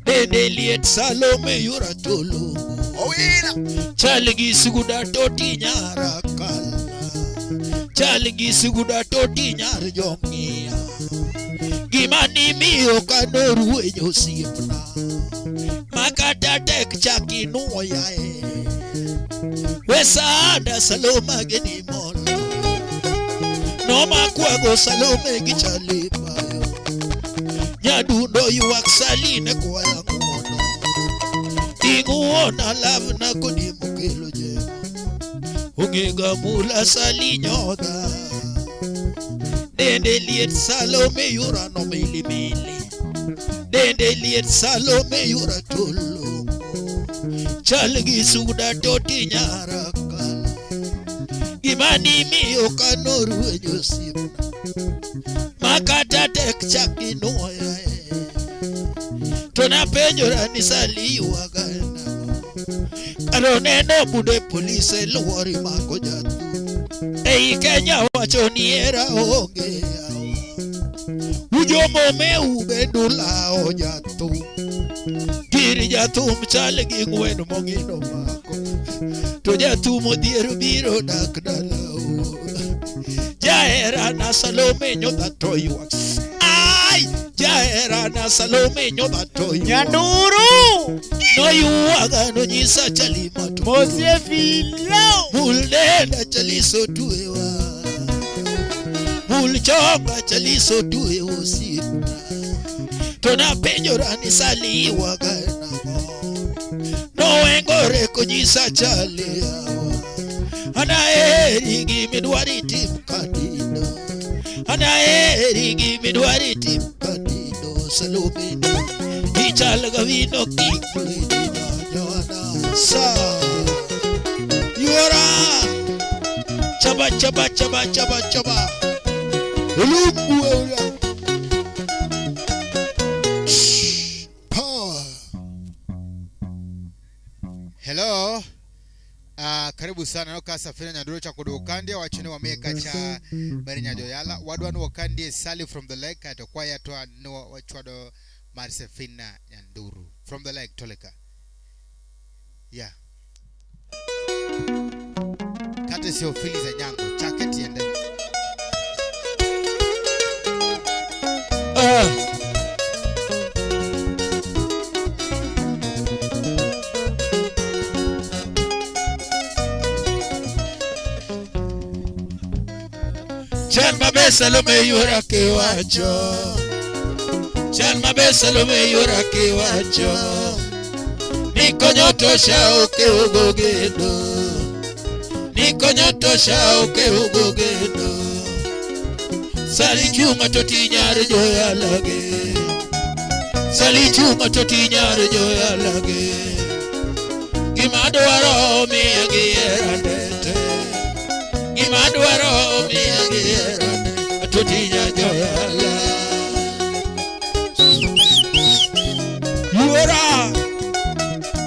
Dedeliet Salome yura tolu. Chaligi siguda toti nyara kala, chaligi siguda toti nyara jongia. Gimani miyo kanoru enyo sipna, makata tek chaki nuoya e. Wesada Saloma geni molo, no makwago Salome gichalipa yo. Nyadundo yuwak saline kwa ya nguono, inguona lavna kudimo kilo jemo. Ungega mula sali nyoda, Dedeliet Salome yura no mili mili, Dedeliet Salome yura tulu. Chalgi suda toti nyara kala, Imani miyo kanoru enyo sipna, makata tek chaki nuoya e. Tona penjora ni sali wagana, karoneno bude police luwari mako jatu. Ei Kenya wachoni era onge yawa, ujomo me ubedula o jatu. Kiri jatu mchalegi ngweno mongino mako, to jatu modhiero biro dak dalao. Jaera na Salome nyoda to yuak, ai jaera na Salome nyoda to yuak. Nyanduru No yuaga no nyisa chalima tu Mosie Filo Mulenda chaliso tuewa, mulchonga chaliso tuewa sipna. Tona penjora ni sali wagana mo, no engore konyisa chale yawa. Ana eri midwari tim kandido, ana eri midwari tim kandido. Salome Ichalaga vino kikuli dina Johanna sa Yura Chaba chaba chaba chaba chaba Ulumbu eula Power. Hello. Karibu sana noka safina nyanduro cha kudukandia wachini wa meka cha bari nyajoyala wadwanu wakandie Sally from the lake atokwaya toa no wachwado mar Safina Nyanduru from the leg Toleka. Yeah. Kate sio fili za nyango chaketi ende. Chan mabesa lo me yura ke wacho. Chan mabesa lo me yura ke wacho. Nikonyoto shao ke ugogedo. Nikonyoto shao ke ugogedo. Sali chuma toti nyare joya lage. Sali chuma toti nyare joya lage. Gimadwaro mi agierandete. Gimadwaro mi agierandete. Toti nyare joya lage. Yura.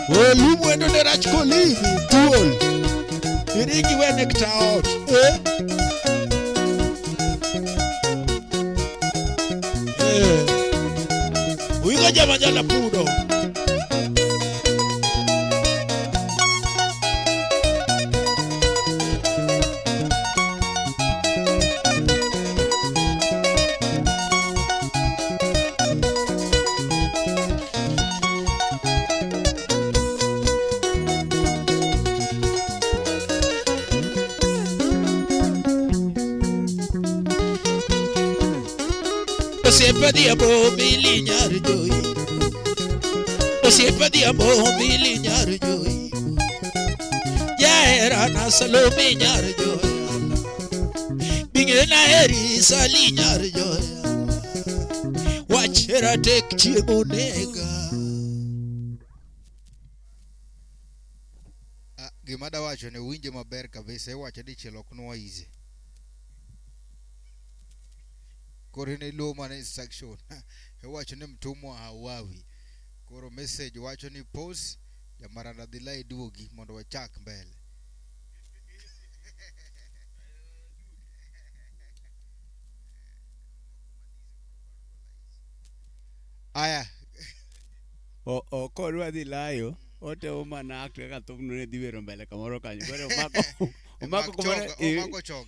Olu mwendo de rach kolivi. Tuol. Irigi we nekta out. Uiga jama jala pudo. Siempre diamo mi liñar yo. Siempre diamo mi liñar yo. Ya era nasalo mi liñar yo. Bingena erisa liñar yo. Wachera tek chiemo nega. Gimada wacho ne winje maber kabisa wacho dichielo ok nwa easy. Koro ne low man instruction. Wacho ne mtumwa hawawi. Koro message wacho ni pause ya maranda dhilai duogi mondo wachak mbele. Aya. Korwa dhilayo. Ote umanak ka thumno ne dhiwero mbele kamoro kanyo. Koro omako omako chog.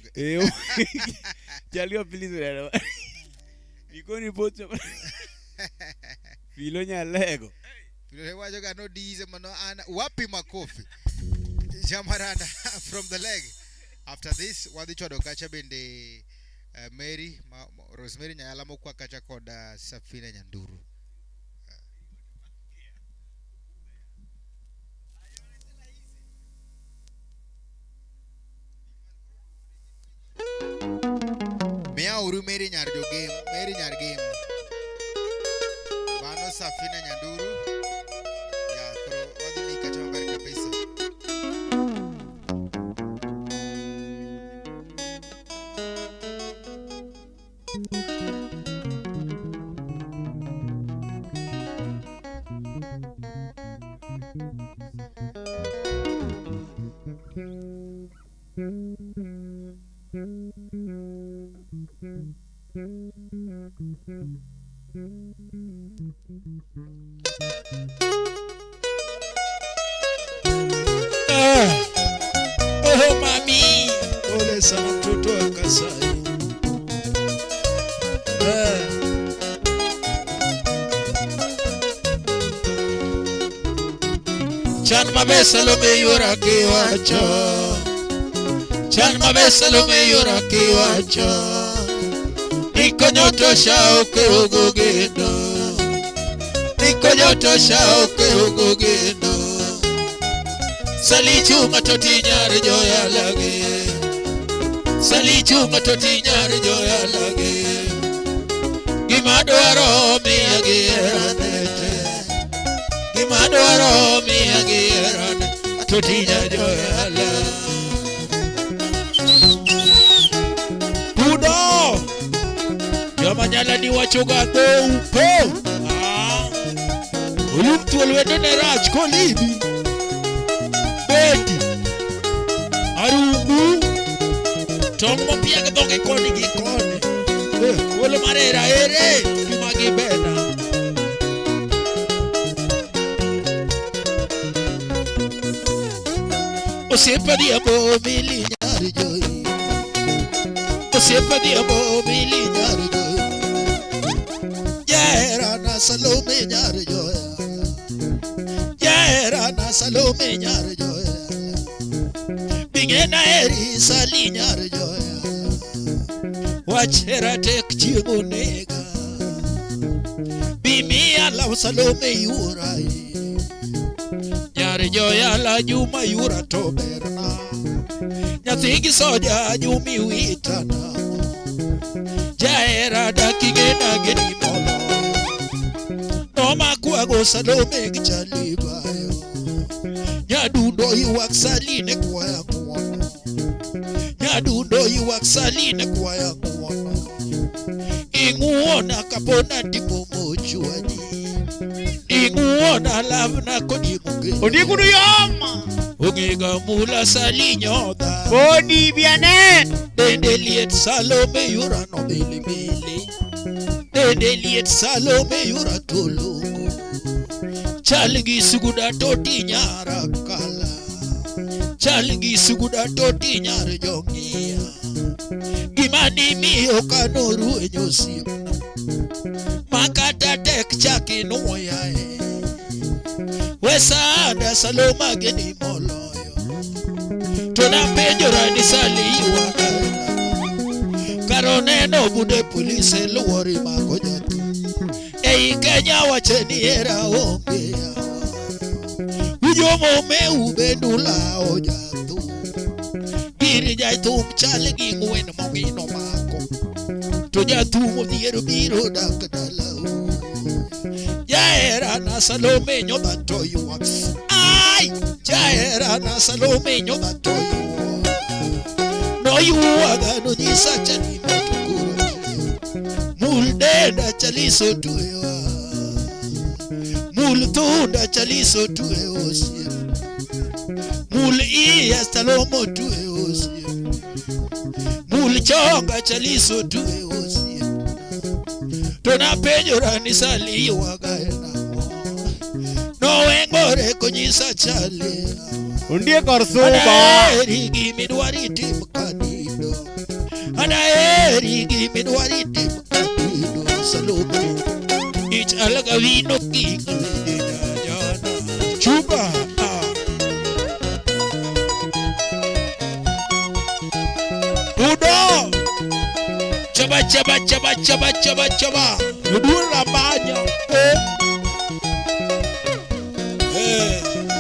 Jalio please. Ikoni pocho. Filo nyalego. Filo wacho ga no dize mano ana wapi makofi. Jamaranda from the leg. After this wadhi chodo kacha bende Mary Rosemary Nyala mokwa kacha kod Safina Nyanduru. Mia uru Mary Nyar game. Bano Safina Nyanduru. Ya koro wadhi ni kacha maber kabisa. Oh mami, ole sana mtoto wa Kasai. Chan mabesa lo me yura ke wacho. Chan mabesa lo me yura ke wacho. Nikonyoto shao ke ugogendo. Nikonyoto shao ke ugogendo. Sali chuma toti nyare joya lage. Sali chuma toti nyare joya lage. Gimadwaro mi agierandete. Gimadwaro mi agierandete. Toti nyare joya lage. Pudo Joma nyala ni wachoga go upo Ulumtu walwedo ne rach kolibi Beti Arubu Tongo pia gedonge koni gikone Wolo marera ere Kimagi bena Osiepa diamo mili nyari joy. Osiepa diamo mili nyari joy. Yaera na Salome nyari joy. Yaera na Salome nyari joy. Bingena eri sali nyari joy. Wachera tek chiemo nega. Bimi ala Salome yurai. Nyari joy ala Juma yura toberna. Nyathigi soja Jumi witana. Jaera dakigena geni molo. Noma kuago Salome gichalibayo. Nyadundo iwak saline kwaya mwono. Nyadundo iwak saline kwaya mwono. Inguona kapona tipo mojuani. Inguona lavna kodi muge. Odikunu yoma. Ongega mula salinyoda. Boni bianet. Dendeliet Salome yura no mili mili. Dendeliet Salome yura tulugu. Chalgi suguda toti nyara kala. Chalgi suguda toti nyara jongia. Gimani miyo kanuru enyosipna. Makata tek chaki nuoyae. Wesada Saloma geni moloyo. Tuna penjora ni sali yuwagana. Karoneno bude polise luwari magojatu. Ei Kenya wacheni era ongea. Ujomo me ubendula ojatu. Giri jaitu mchale gingwen mongino mako. Tojatu mothiero biro dakdalau. Jaera na Salome nyoda toyo. Ai! Jaera na Salome nyoda toyo. No yuwaga no nyisa chani matukuro. Muldenda chaliso tuyo. Multunda chaliso tuyo osie. Mul iya Salomo tuyo osie. Mul chonga chaliso tuyo osie. Tona penjora ni sali wagaena. No wengore konyisa chale. Undie korsuba. Anaeri gimidwari tim kanido. Anaeri gimidwari tim kanido. Salome ich alaga vino kingale jana. Chuba Udo Chaba chaba chaba chaba chaba chaba. Udura banya.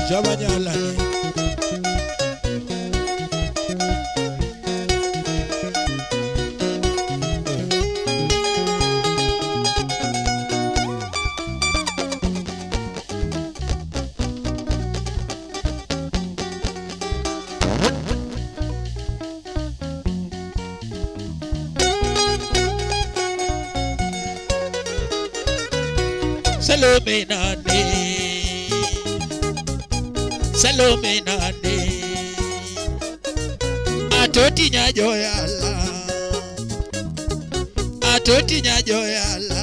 Chaba nyala ni. Salome nane. Salome nane. Atoti nyajoyala. Atoti nyajoyala.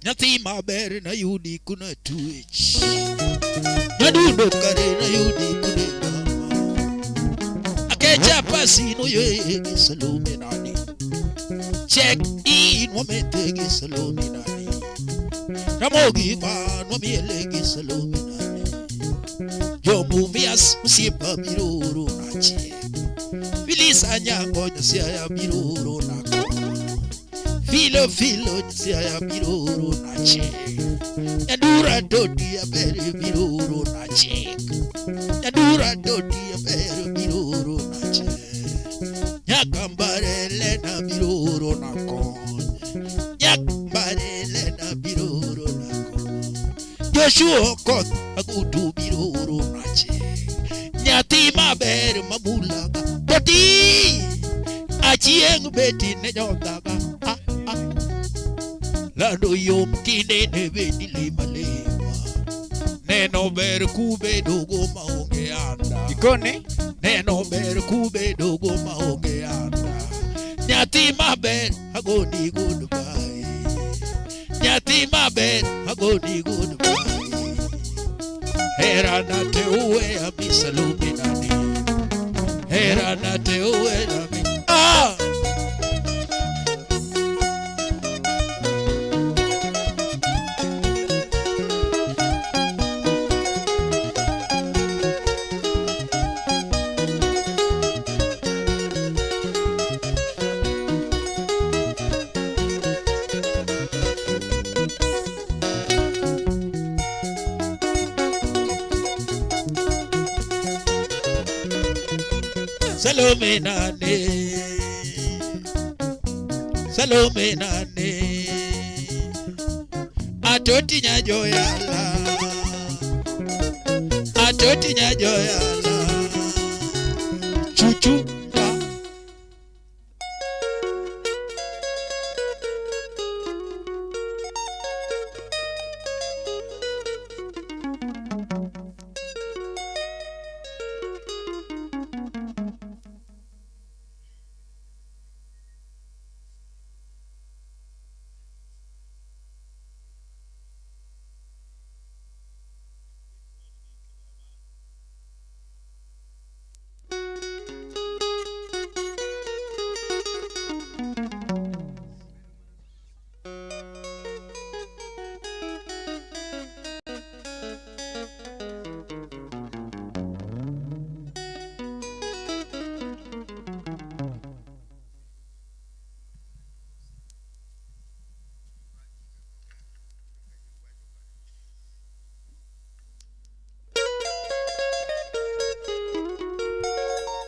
Nyathi maber na yudi kuna twitch. Nyadundo kare na yudi kuna mama. Akecha pasino yegi Salome nane. Check in wametegi Salome nane. Ramogi man wamielegi Salome nane. Jomumias musipa miruru nache. Filisa nyango nyasiaya miruru nako. Filo nyasiaya miruru nache. Nyadura dodi ya bere miruru nache. Nyadura dodi ya bere miruru nache. Nyakambare na miruru nako. Nyakambare na miruru nako. Joshua kot agudu miruru nache. Nyati maber mabulaga. Boti achieng beti ne nyodaga. Lando yom kine ne beti lima. Neno ber kube dogo maonge anda. Ikone? Neno ber kube dogo maonge anda. Nyati maber agoni goodbye. Nyati maber agoni goodbye. Hera na teue Abisalumi nani. Hera na teue nami. Salome nane, Salome nane, atoti nyajoyala, atoti nyajoyala, chuchu.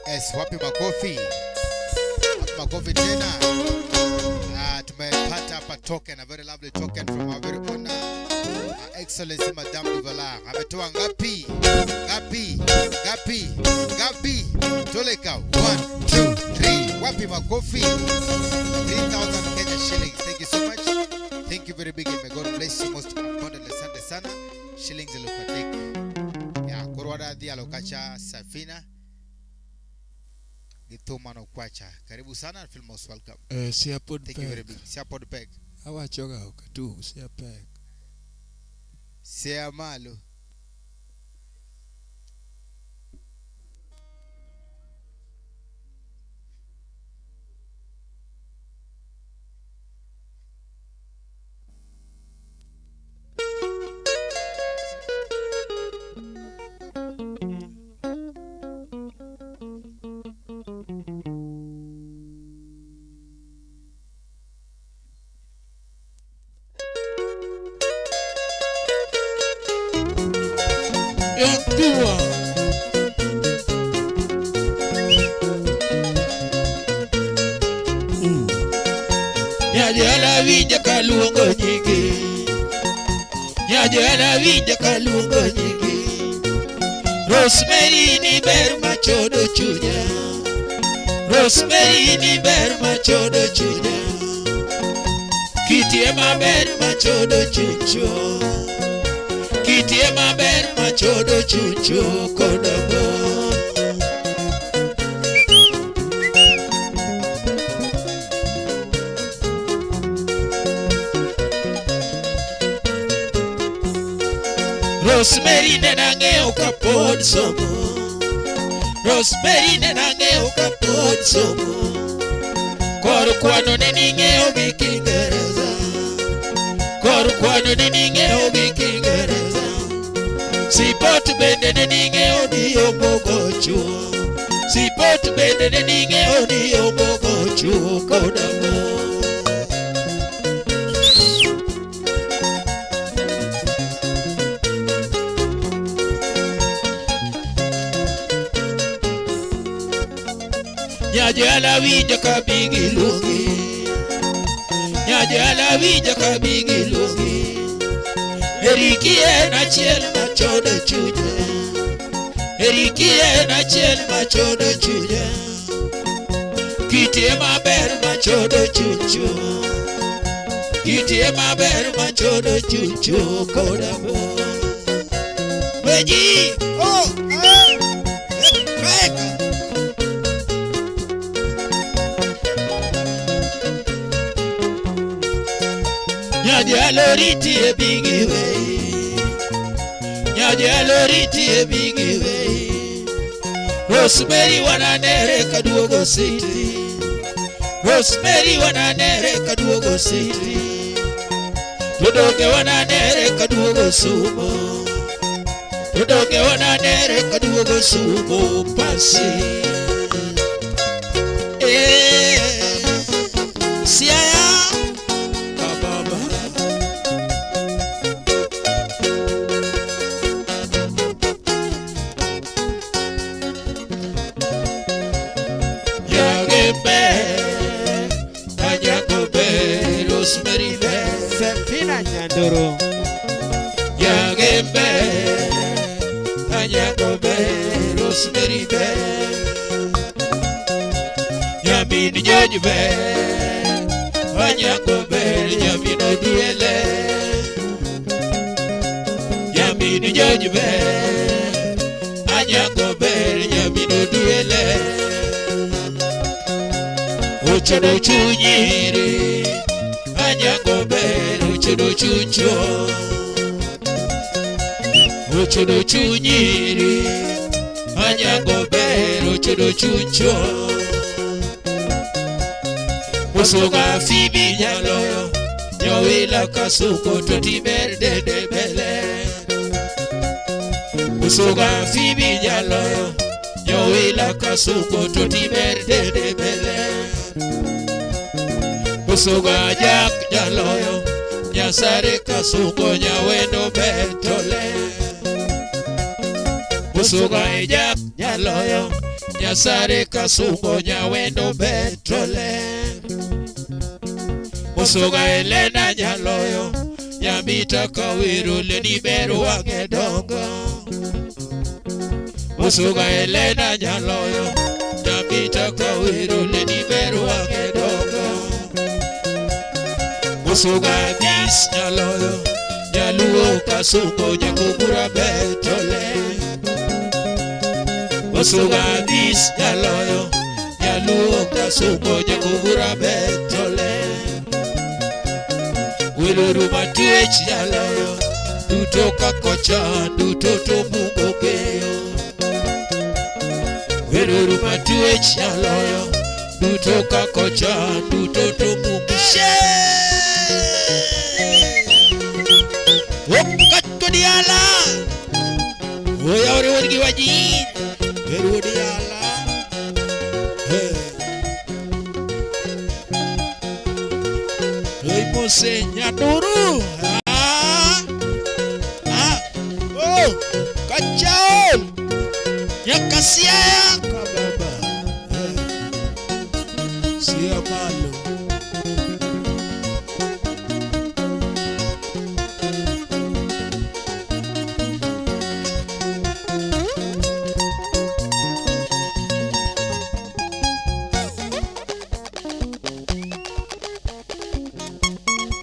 Yes, wapi makofi? Wapi makofi tena? Tumepata hapa token, a very lovely token from our very own Excellency Madame Duvala. Ametoa ngapi? Ngapi? Ngapi? Ngapi? Toleka. 1, 2, 3. Wapi makofi? 3,000 Kenya shillings. Thank you so much. Thank you very big. May God bless you most abundantly. Asante sana. Shillings ilopatik. Ya, korwada dia lokacha safina. Gitoma no kwacha. Karibu sana, feel most welcome. Siapod Thank you very big. Siapod peg. Awachoga ukatu, siapeg. Siamalo. Nyajala vija kalungo nyigi, nyajala vija kalungo nyigi. Rosemary ni ber machodo chunya, Rosemary ni ber machodo chunya. Kitie maber machodo chucho, kitie maber machodo chucho kodabo. Rosemary nenang'eyo kapod somo, Rosemary nenang'eyo kapod somo. Kor kwano nening'eyo gi Kiingereza, kor kwano nening'eyo gi Kiingereza. Sipot bende nening'eyo ni omogo chuo, sipot bende nening'eyo ni omogo chuo kodamo. Nyajala vija kabigi lungi, nyajala vija kabigi lungi. Erikie na chiel machodo chunya, erikie na chiel machodo chunya. Kitie maber machodo chucho, kitie maber machodo chucho kodamo. Beji, Nyajala riti e bigi way, nyajala riti nitie mingi wei. Rosemary wananere kaduogo city. Rosemary wananere kaduogo city. Tudoge wananere kaduogo sumo. Tudoge wananere kaduogo sumo pasi. Siaya kababa. Yagembe Anyagobe Rosemary be Sefina Nyandoro. Yagembe Anyagobe Rosemary be Yamini George be Anyagobe Yamino Duele Yamini George be Anyagobe Yamino Duele Uchodo chunyiri Anyagobe Uchodo chuncho Uchodo chunyiri Anyagobe Uchodo chuncho Musoga fibi nyaloyo Nyowila kasuko totimer dede bele Musoga fibi nyaloyo Nyowila kasuko totimer dede bele Musoga jak nyaloyo Nyasare kasuko nyawendo betole Musoga jak nyaloyo Nyasare kasuko nyawendo betole Musoga elena nyaloyo Nyamita kawiru leni beru wange dongo Musoga elena nyaloyo Nyamita kawiru leni beru wange dongo Musoga bis nyaloyo Nyaluo kasuko nyakubura betole Musoga bis nyaloyo Nyaluo kasuko nyakubura betole Wiluru matuech nyaloyo Duto kakocha duto to mungo keyo Wiluru matuech nyaloyo Duto kakocha duto to mungo Wakatu diala Oya ore wadi wajid Weru diala Hei Mose Nyandoro Oh Kacau Nyakasiaya Kababa Siapalo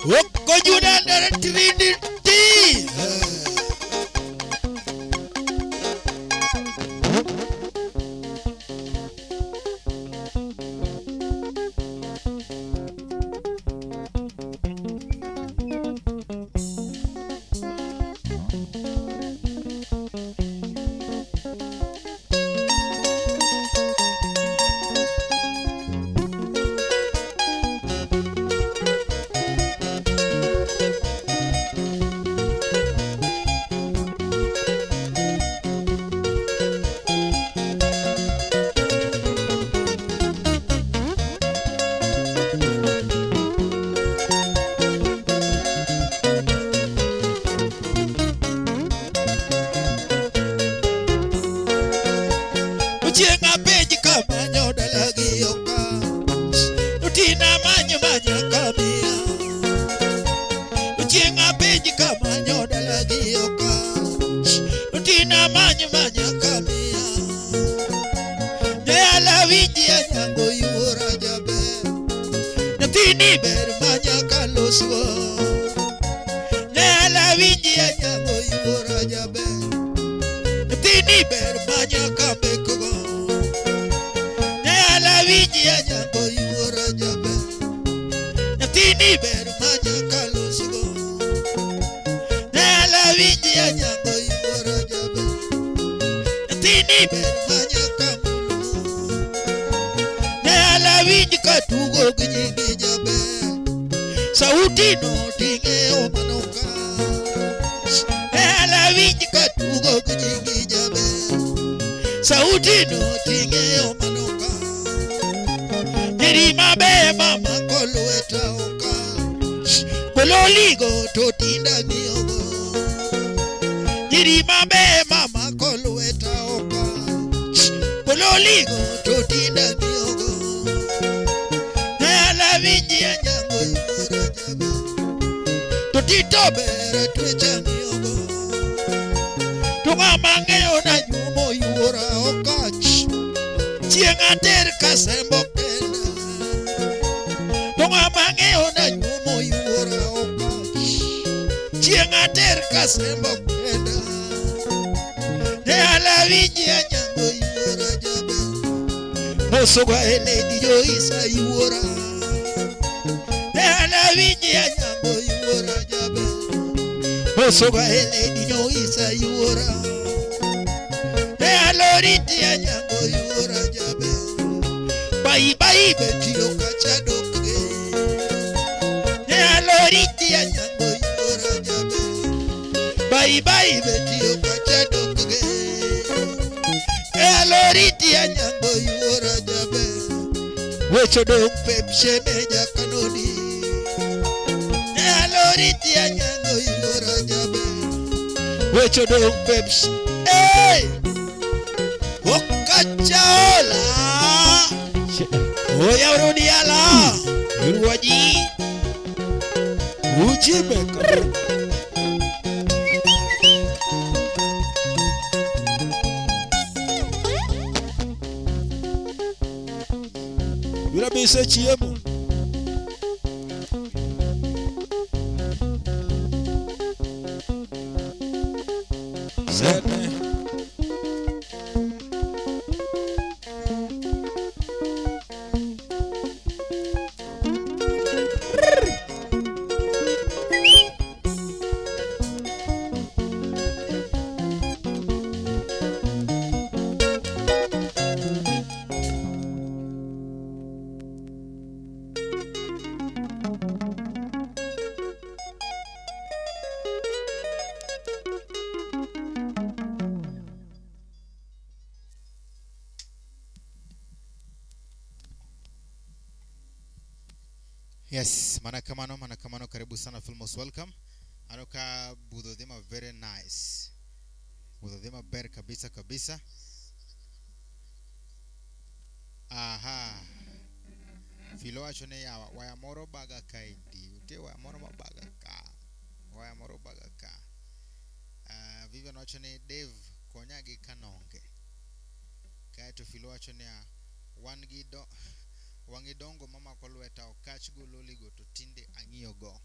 Woko juda dari Trinity. Ujenga peji kama nyoda lagi yoka Utina manyo kamia Ujenga peji kama nyoda lagi yoka Utina manyo kamia Nyala winji ya nyango yura jabe Natini ber manya kalosgo Nyala winji ya nyango yura jabe Natini ber manya kambe kogo Winji ya nyango yura jabe Natini ber manya kalusugo Nala winji ya nyango yura jabe ni ber manyaka mulu nyala winj katugo ginyingi jaber sauti no tinge omanoka nyala winj katugo ginyingi jaber sauti no tinge omanoka nyeri mabe mama kolweta oka bololigo to tinda ngiogo nyeri mabe mama kolweta oka bololigo to tinda ngiogo nyala winji anyango yura jabe to titobere twecha ngiogo to ng'amang'eyo na nyumo yura okach chieng' ater kasembo kenda to ng'amang'eyo na nyumo yura okach chieng' ater kasembo kenda nyala winji anyango yura jabe mosoga eledi Joisa yura nyala winji anyango yura jabe mosoga eledi Joisa yura nyaloriti anyango yura jabe bai bai betio kachadokge nyaloriti anyango yura jabe bai bai betio kachadokge nyaloriti anyango yura jabe wecho dong pepse meja kanoni nyaloriti anyango yura jabe wecho dong pepse Okachaola Oya urodiala Uruwaji Ujibeka Urabise chiemo Zene Yes, manakamano karibu sana Filmos welcome. Anoka budodhima very nice. Budodhima ber kabisa. Aha. Filo achone ya wayamoro baga kaidi. Ute wayamoro mabaga ka. Wayamoro baga ka. Vivian achone Dave konyagi kanonge. Kaya to filo achone ya Wangidongo mama kolweta okach gololigo to tinde ang'iyogo.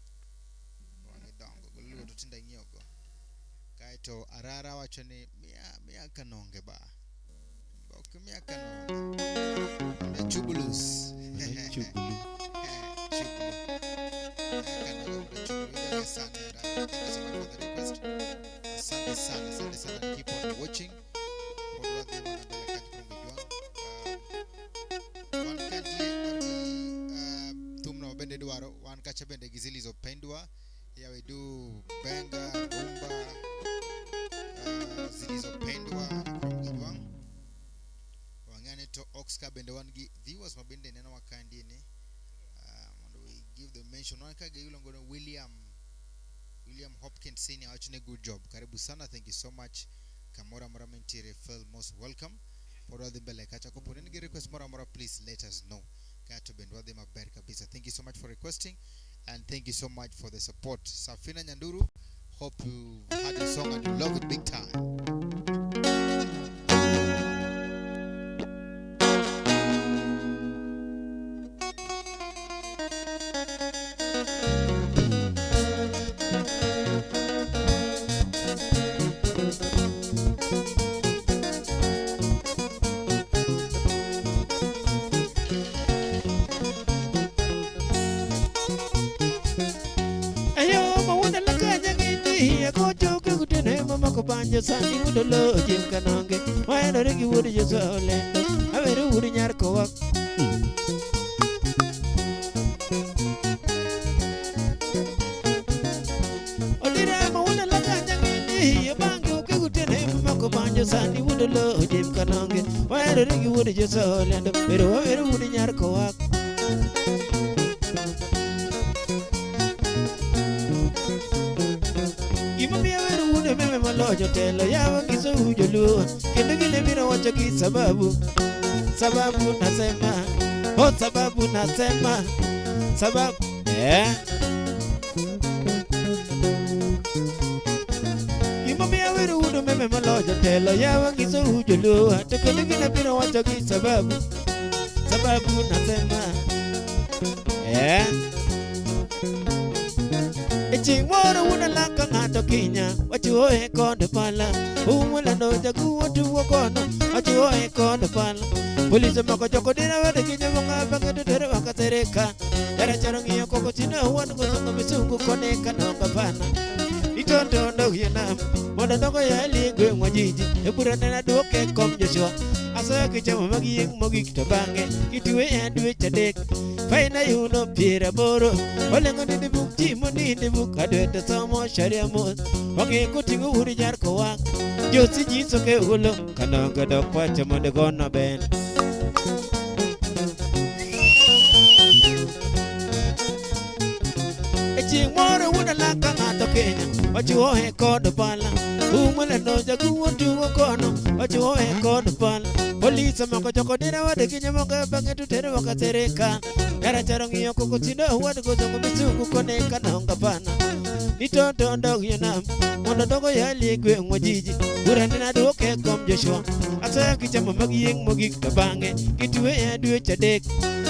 Wangidongo gololigo to tinde ang'iyogo. Kaito arara wachone mia kanonge ba. Ok mia kanonge. Mia chubulus. Chubulu. Thank you so much for the request. Asante sana. Keep on watching. One catch bende zilizopendwa. Here we do benga rumba zilizopendwa from Gidwang. Wangane to Oxka bende wangi viewers mabende nena wakandi ni. And we give the mention wakage yulongo William Hopkins Senior actually good job. Karibu sana, thank you so much. Kamora Muramentire Phil most welcome. For all the belle kacha ko put request mora please let us know. Thank you so much for requesting and thank you so much for the support. Safina Nyanduru, hope you had the song and you love it big time. mako banjo sani wudo lo jim kanonge waero regi wudo Yesu olendo awero wudo nyar kowak odira ma wudo la kanya ngini bangi uke gutene mako banjo sani wudo lo jim kanonge waero regi wudo Yesu olendo awero wudo nyar kowak meme malojo telo yawa kiso ujolu kendo gile mira wacho ki sababu nasema sababu nasema sababu Imamia weru udo meme malojo telo yawa kiso ujolu kendo gile mira wacho ki sababu nasema Ching moro una laka ngato kinya wachuo e konde pala umula no jaguo tuwo kono wachuo e konde pala polisi mako joko dina wade kinya monga bangedo tere waka tereka Yara charangi koko tina wanu kusongo misungu kone kanonga pana Itondo ndo yenam Moda ndoko ya ligwe mwajiji Ebura nena duoke kom Joshua Asa kichama magiyeng mogi kitabange Kituwe ya duwe chadek Faina yuno pira boro Olengo nini buk jimo nini buk Adweta somo sharia mo Wange kutingu uri jar kowak Josi jiso ke ulo Kanonga dokwa chamande gona ben Ching moro una laka ngato Kenya wachuo e kod pala umule no jaguo tuwo kono wachuo e kod pala polisi mako joko dina wade kinya moko bangedo tere waka tereka Yara charangi koko tina wade kusongo misungu kone kanonga pana Itondo ndo yenam Mondo dogo ya ligwe mwajiji Ura nina duoke kom Joshua Asa kichama magiyeng mogik tabange Kituwe ya duwe chadek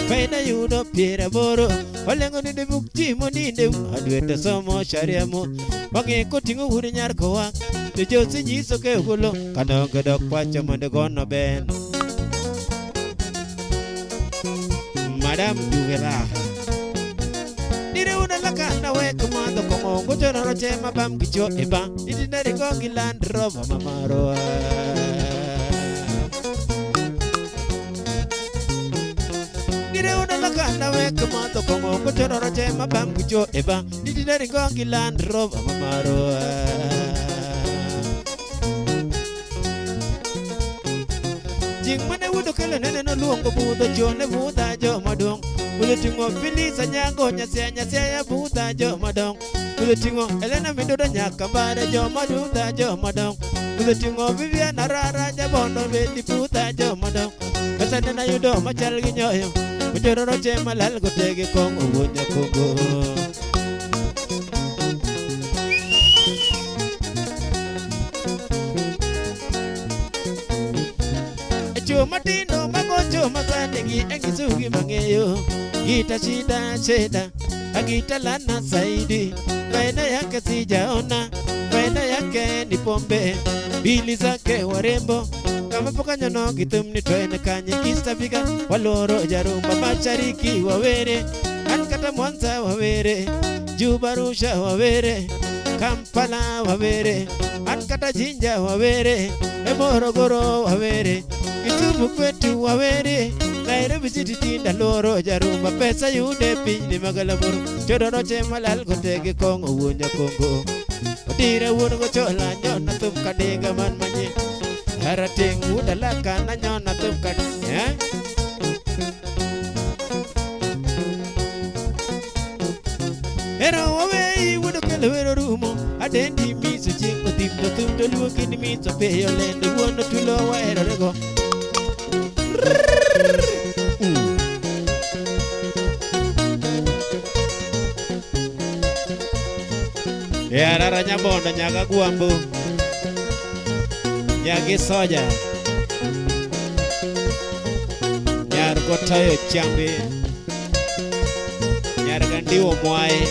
Faina yuno pira boro Olengo ninde buk jimo ninde Adweta somo sharia mo Wange kutingu uri nyar kowak Jojosi nyiso ke ulo Kanonga dok pacha mwende gono ben Madam Duvera Nire una laka na weka mwando kongo Kuchoro roche mabam kicho eba Niti nari kongi land rover mamaro Nire una laka na weka mwando kongo Kuchoro roche mabam kicho eba Niti nari kongi land rover mamaro Jing mane wudo kele nene no luongo budho chone budha jo madong Ulo tingo Filisa nyango nyasya ya budha jo madong Ulo tingo Elena Mindoda nyaka mbare jo madudha jo madong Ulo tingo Vivian Arara jabondo bedi budha jo madong Kasa nena yudo machal ginyoyo Mujoro roche malal gotege kongo wonya kongo Matino magocho masanegi engisugi mangeyo Gita shida Agita lana saidi Faida yake sijaona Faida yake ni pombe Bili zake warembo Kama poka nyono gitumni toene kanye Kistabika waloro jarumba Machariki wawere Ankata Mwanza wawere Jubarusha wawere Kampala wawere Ankata Jinja wawere Morogoro wawere Kisumu kwetu wawere Nairobi city tinda loro jarumba Pesa yude pinyi magalaburu Chodoro che malal kotege kongo wunya kongo Odira wuno gochola nyona tum kadega man manye Harateng wuda laka na nyona tum kadega Ero wawe wudo kele wero rumo Adendi miso chingo timdo tumdo luo kini miso peyo lende Wuno tulo wa ero rego Arara nyabondo nyaga guambo Nyagi soja Nyar gotayo chambi Nyar gandiwo mwae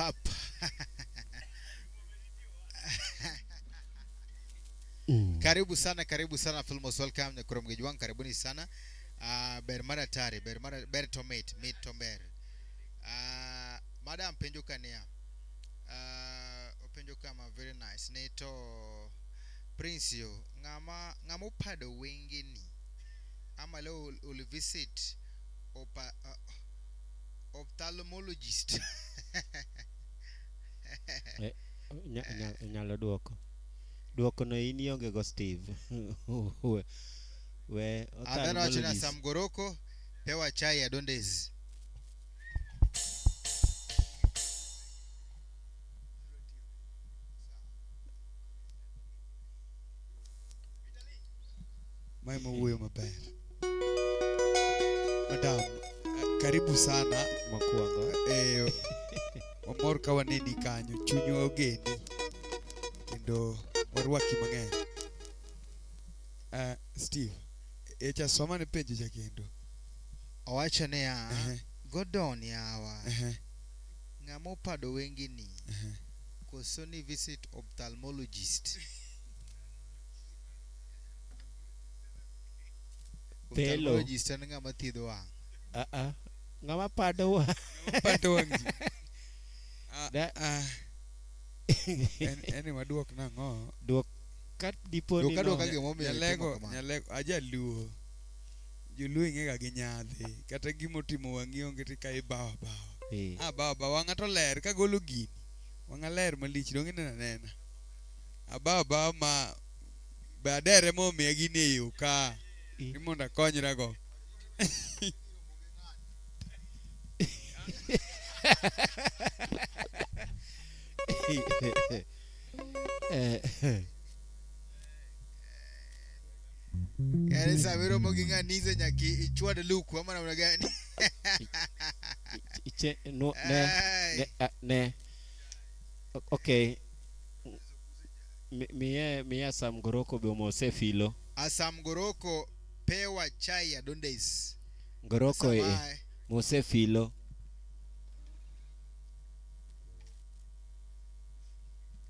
pap. Karibu sana Filmos welcome na kuromgeji wangu, karibuni sana. Bermara tari, ber tomate, meat tomber. Madam penjuka niya. Penjuka ma very nice. Neto Princio, ngamo pado wengi ni. Ama leo uli visit ophthalmologist. Nyalo duoko no ini onge go Steve. We Adana wachina Samgoroko pewa chai ya Dondezi. Maimo uwe mabaya. Madam, karibu sana Makuanga. Wamor ka waneni kanyo chunyo ogeni. Kendo warwaki mang'eny. Steve, echa soma ne penjo cha kendo. Owacho ne ya Godon yawa. Ngamo pado wengi ni. Kosoni visit ophthalmologist. Pelo. Ophthalmologist ane ngama thiedho wang'. Ngama pado wa. Pado wangi. Eni maduok na ngo. Duok kat dipo ni Duok kage momiyo nyalego aja luo. Joluo ing'ega gi nyadhi kata gimotimo wangi onge tika ibawa. Bawa wanga to ler ka golo gini. Wanga ler malich dong nena. Bawa ma badere mo miya gini eyo ka imonda konyra go. Yani sabiro moginga nize nyaki ichwade luku ama namna gani? No ne. Okay. Mia Samgoroko be mose filo. Asamgoroko pewa chai ya Dondezi. Goroko mose filo.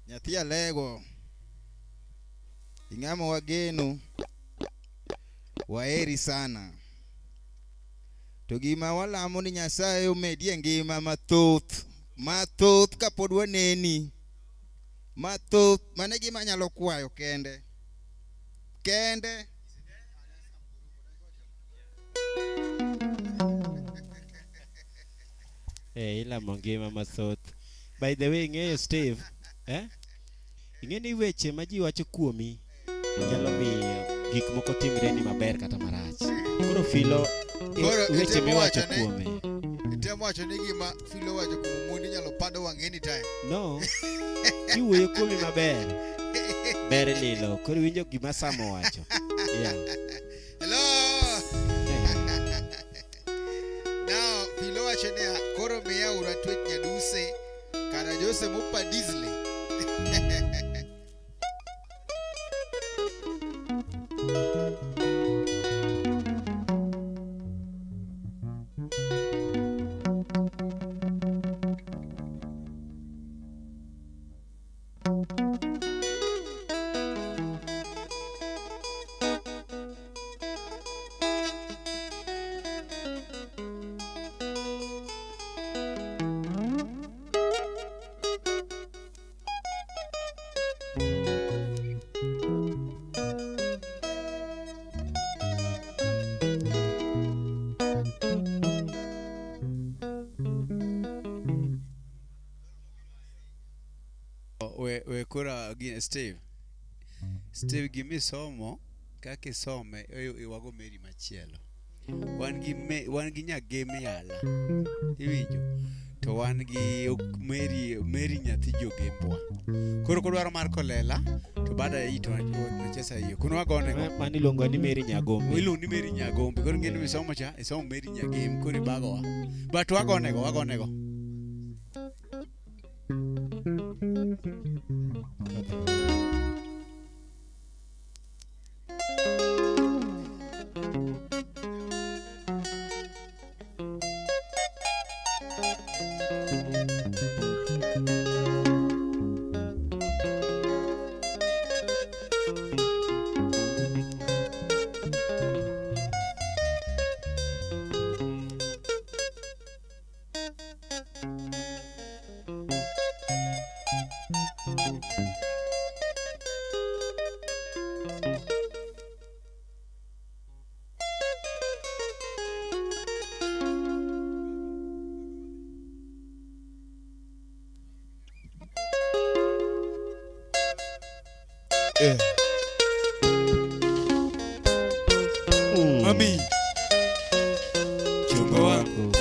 Nyathi alego ing'ama wageno waeri sana to gima walamo ni Nyasaye omedie ngima mathoth kapod waneni mathoth mane gima nyalo kwayo kende ila ngima mathoth. By the way, ng'eyo Steve, ing'eni weche ma ji wacho kuomi nyalo miyo gik moko timre ni maber kata marach. Koro filo weche miwacho kuome. Itemo wacho ni gima filo wacho kuom mundi nyalo pado wang' anytime. No. Iwuoyo kuomi maber. Ber lilo. Koro winjo gima Samo wacho. Yeah. Hello. Now filo wacho ni koro miya uratwet nyaduse kana Jose mupa Disney. We kura again Steve gimi somo kake some iwago meri machielo wan gi nyageme yala iwinjo to wan gi meri nyathi jogembwa koro kodwaro mar kolela to bada ito nachesa hiyo kuno wagone mani luongo ni Meri Nyagombe. Iluongo ni Meri Nyagombe koro ngene misomo cha isomo Meri Nyagem koro bagowa but wagonego Mami, chumba wangu.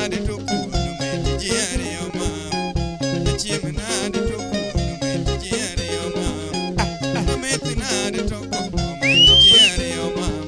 nade to kuno me jiare yo mam chieme nade to kuno me jiare yo mam na me nade to kuno me jiare yo mam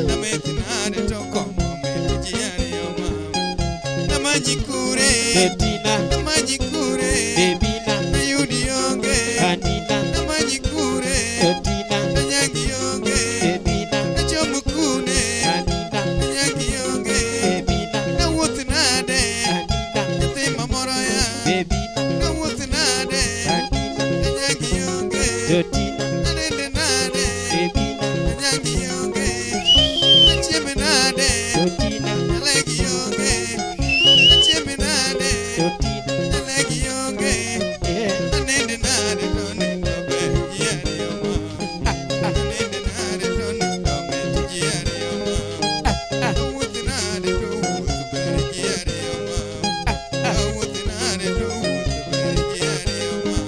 na me nade to kuno me jiare yo mam na majikure Betina, na majikure Bebina, na yudi yonge Anina, na majikure Betina, na nyangi yonge Bebina, na chomukune Anina, na nyangi yonge Bebina, na wuth nade Anina, nyathi mamoro ya Bebina, na wuth nade Anina, na nyangi yonge Betina, na nende nade Bebina, na nyangi yonge na chieme nade Betina, na legi yonge na chieme nade Betina, na legi yonge yeah. na nende nade to nindo ber jiare yo mam na nende nade to nindo ber jiare yo mam na wuth nade to wuth ber jiare yo mam na wuth nade to wuth ber jiare yo mam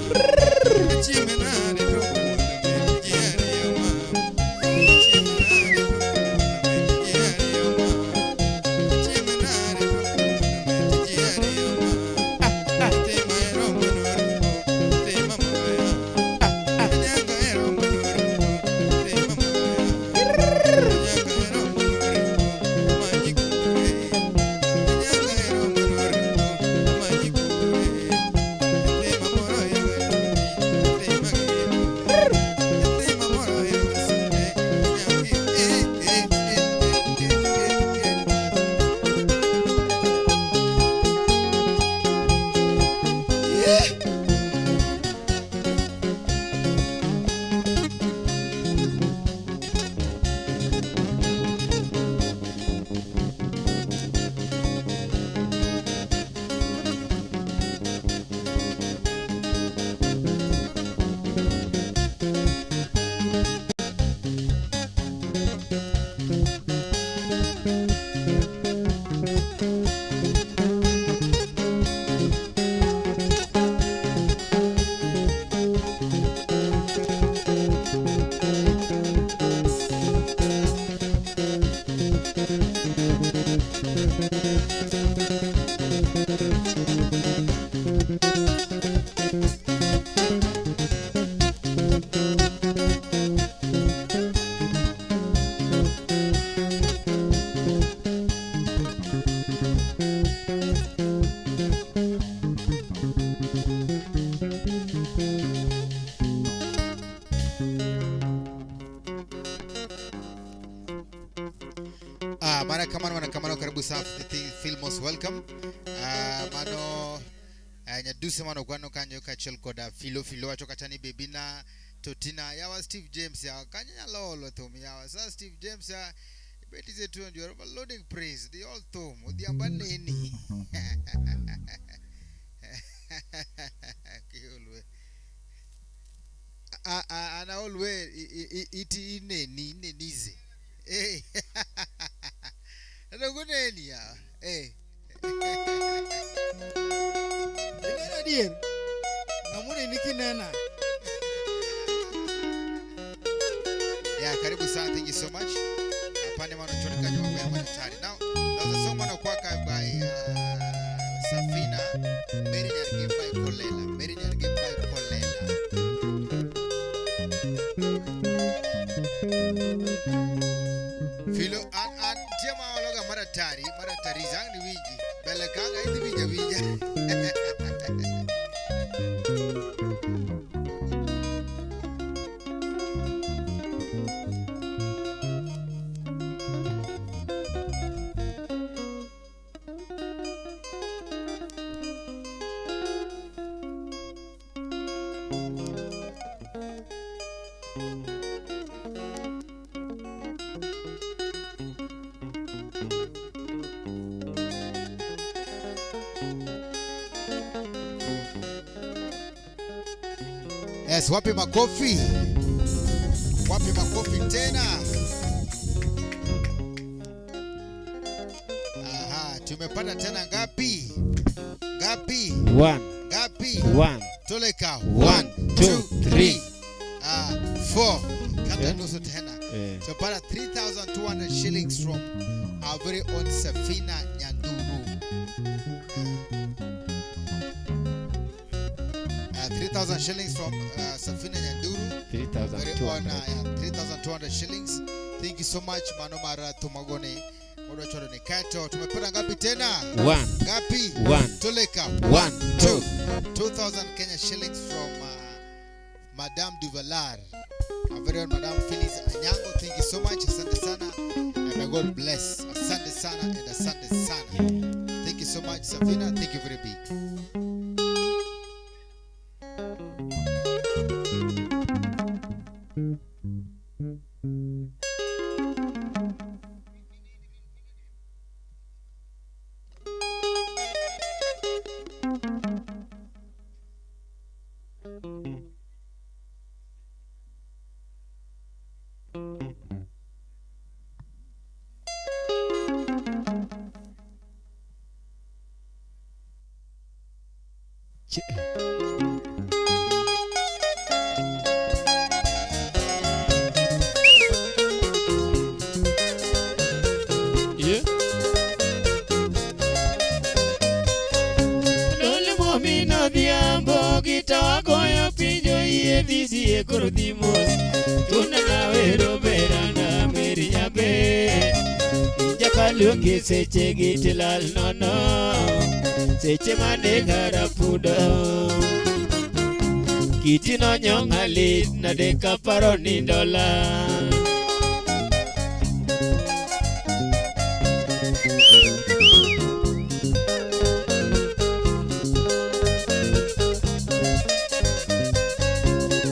na chieme nade to wuth ber jiare yo mam na chieme nade to wuth ber jiare yo mam na chieme nade to wuth ber jiare yo mam tema ero monorumo tema moya nyaka ero monorumo tema moya nyaka ero monorumo majikure nyaka ero monorumo majikure tema moro ya watuti tema gero tema moro ya wasune nyaki Manakamano karibu sana feel most welcome. Mano nyaduse mano kwano kanyo kachel koda filo achoka tani Bebina Totina yawa Steve James ya kanya lolo tomi yawa sa Steve James ya beti zetu ndio loading praise the all tom odiamba neni kiolwe ana always iti nenize eh ndio neni ya eh Nena dien. Ngamune nikinena. Yeah, karibu sana, thank you so much. Apande mano choni kanyo kwa ya manitari. Now, there was a song mano kwaka by Safina, Meri Nyarge by Kolela. Meri Nyarge by Kolela. Filo, and tema waloga maratari zangi wiji. Bele kanga iti wija. Yes, wapi makofi? Wapi makofi tena? Aha, tumepata tena ngapi? Ngapi? 1, Ngapi? 1, Toleka. 1, 2, 3. 4. Kata Yeah. nusu tena. Yeah. Tumepata 3,200 shillings from our very own Safina Nyanduru. 3,000 shillings from Safina Nyanduru. 3,200. 3,200 shillings. Thank you so much Manomara Tumagone. Modo choro ni kato. Tumepata ngapi tena? 1. Ngapi? 1. Tuleka. 1, 2. 2,000 Kenya shillings from Madame Duvalar. Our very own Madame Phyllis Anyango. Thank you so much. Asante sana. And may God bless. Asante sana and asante sana. Thank you so much Safina. Thank you very big. Yeah. Dole momino diambo gitawagoyo pinjo iye disi e korodimos. Tuna na wero berana meri nyabe. Injakalu ke seche gitilal nono. Seche mane garapudo. Kitino nyongalit na deka paroni dola.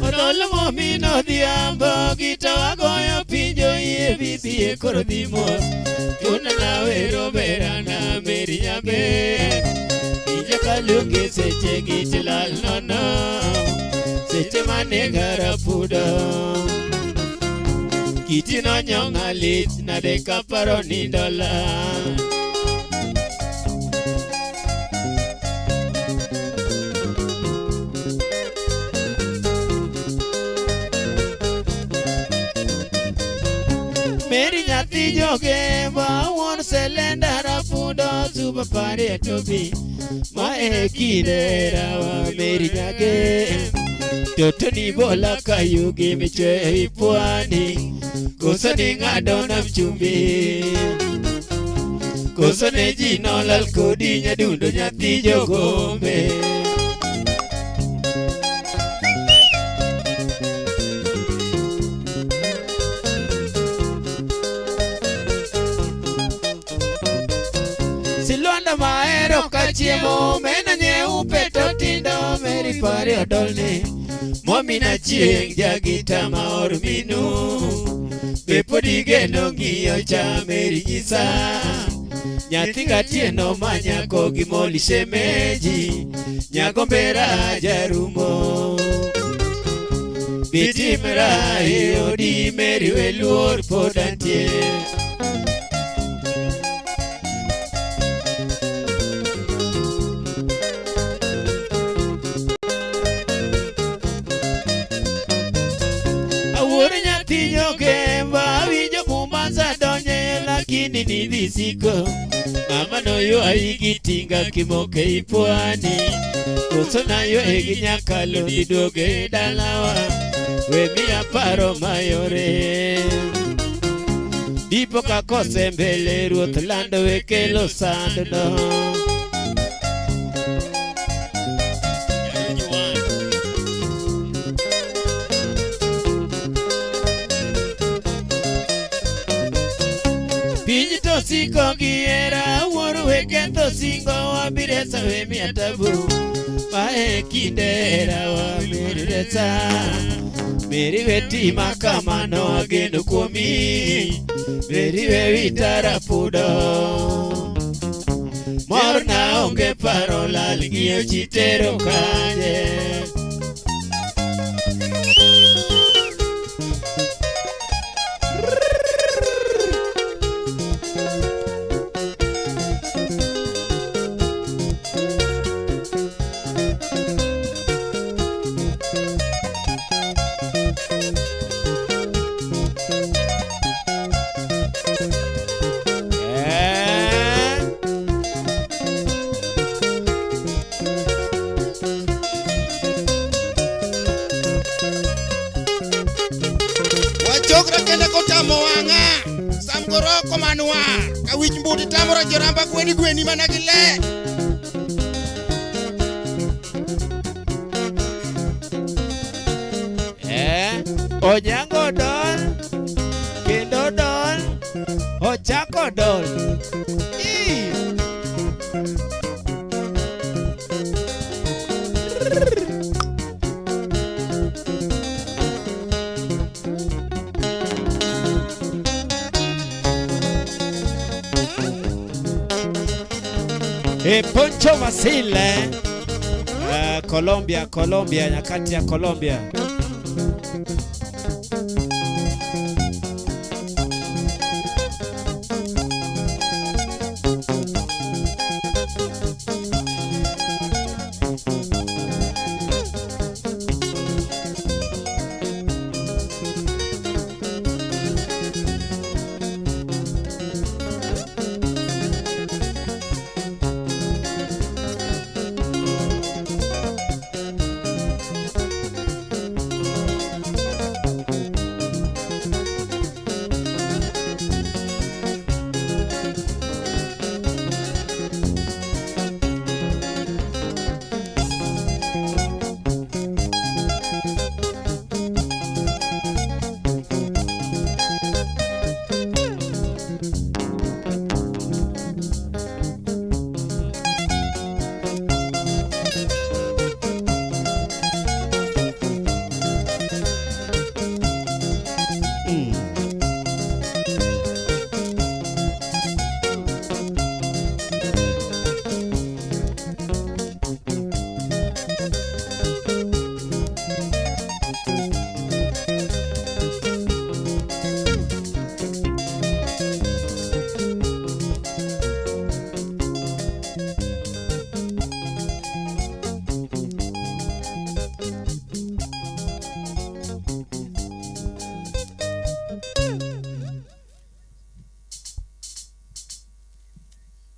Odolo momino diambo gitawagoyo pinjo iye visi e korodimos. Tuna na wero berana meri nyabe. Injakaluke seche gitilal nono. Seche mane garapudo. Kitino nyongalit na deka paroni dola. Meri nyati joge ba won selenda rapudo super party tobi. Ma ekidera wa meri nyage. Toto ni bola kayugi miche ipwani. Koso ni ngado na mchumbi. Koso ne jino lal kodi nyadundo nyati jogombe. Silwanda maero kachiemo mena nyeupe totindo meri pari odolne. Momina chieng jagita maor minu. Bepodi geno ng'iyo cha meri nyisa. Nyathi gatieno manyako gimoli shemeji. Nyagombera jarumo. Bitimra e odi meri weluor podantie. Lakini nidhisiko mama noyo aigitinga kimoke ipwani. Koso nayo eginyakalo nidoge dalawa. Wemi aparo mayore. Dipo kakose mbele ruoth lando wekelo sando no. Pinjito siko giera woro wekento singo wabiresa wemi atabu. Mae kindera wabiresa. Meri weti makamano ageno kuomi. Meri wewi tarapudo. Morna onge parola lingio chitero kanye. Ojende kotamo wanga Sam goroko manwa Kawich mbuti tamora joramba gweni managile Onyango dol Kendo dol Ochako dol Poncho Vasile Colombia nyakati ya Colombia.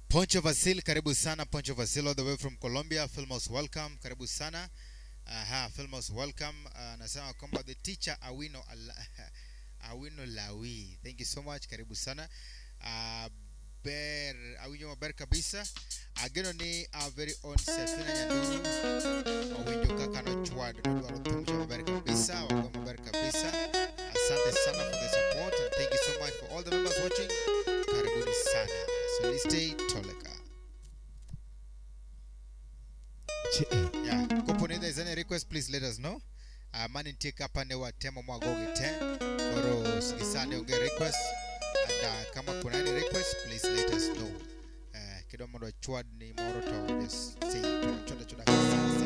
Poncho Vasil, karibu sana. Poncho Vasil all the way from Colombia. Filmos welcome, karibu sana. Filmos welcome. Nasema kwamba the teacher Awino Lawi. Thank you so much, karibu sana. Awinyo maber kabisa. Ageno ni our very own Safina Nyanduru. Awinyo kakano chwad. Nduwa rotumcha maber kabisa. Wagwa maber kabisa. Asante sana for the support and thank you so much for all the members watching. Karibuni sana. So let's stay Toleka. Yeah, Kopone, if there's any request, please let us know. Mani take up and wa temo mwa goge 10. Oro sikisane unge request. And kama kuna any request, please let us know. Kidomo ndo chwad ni moro to just say choda sana.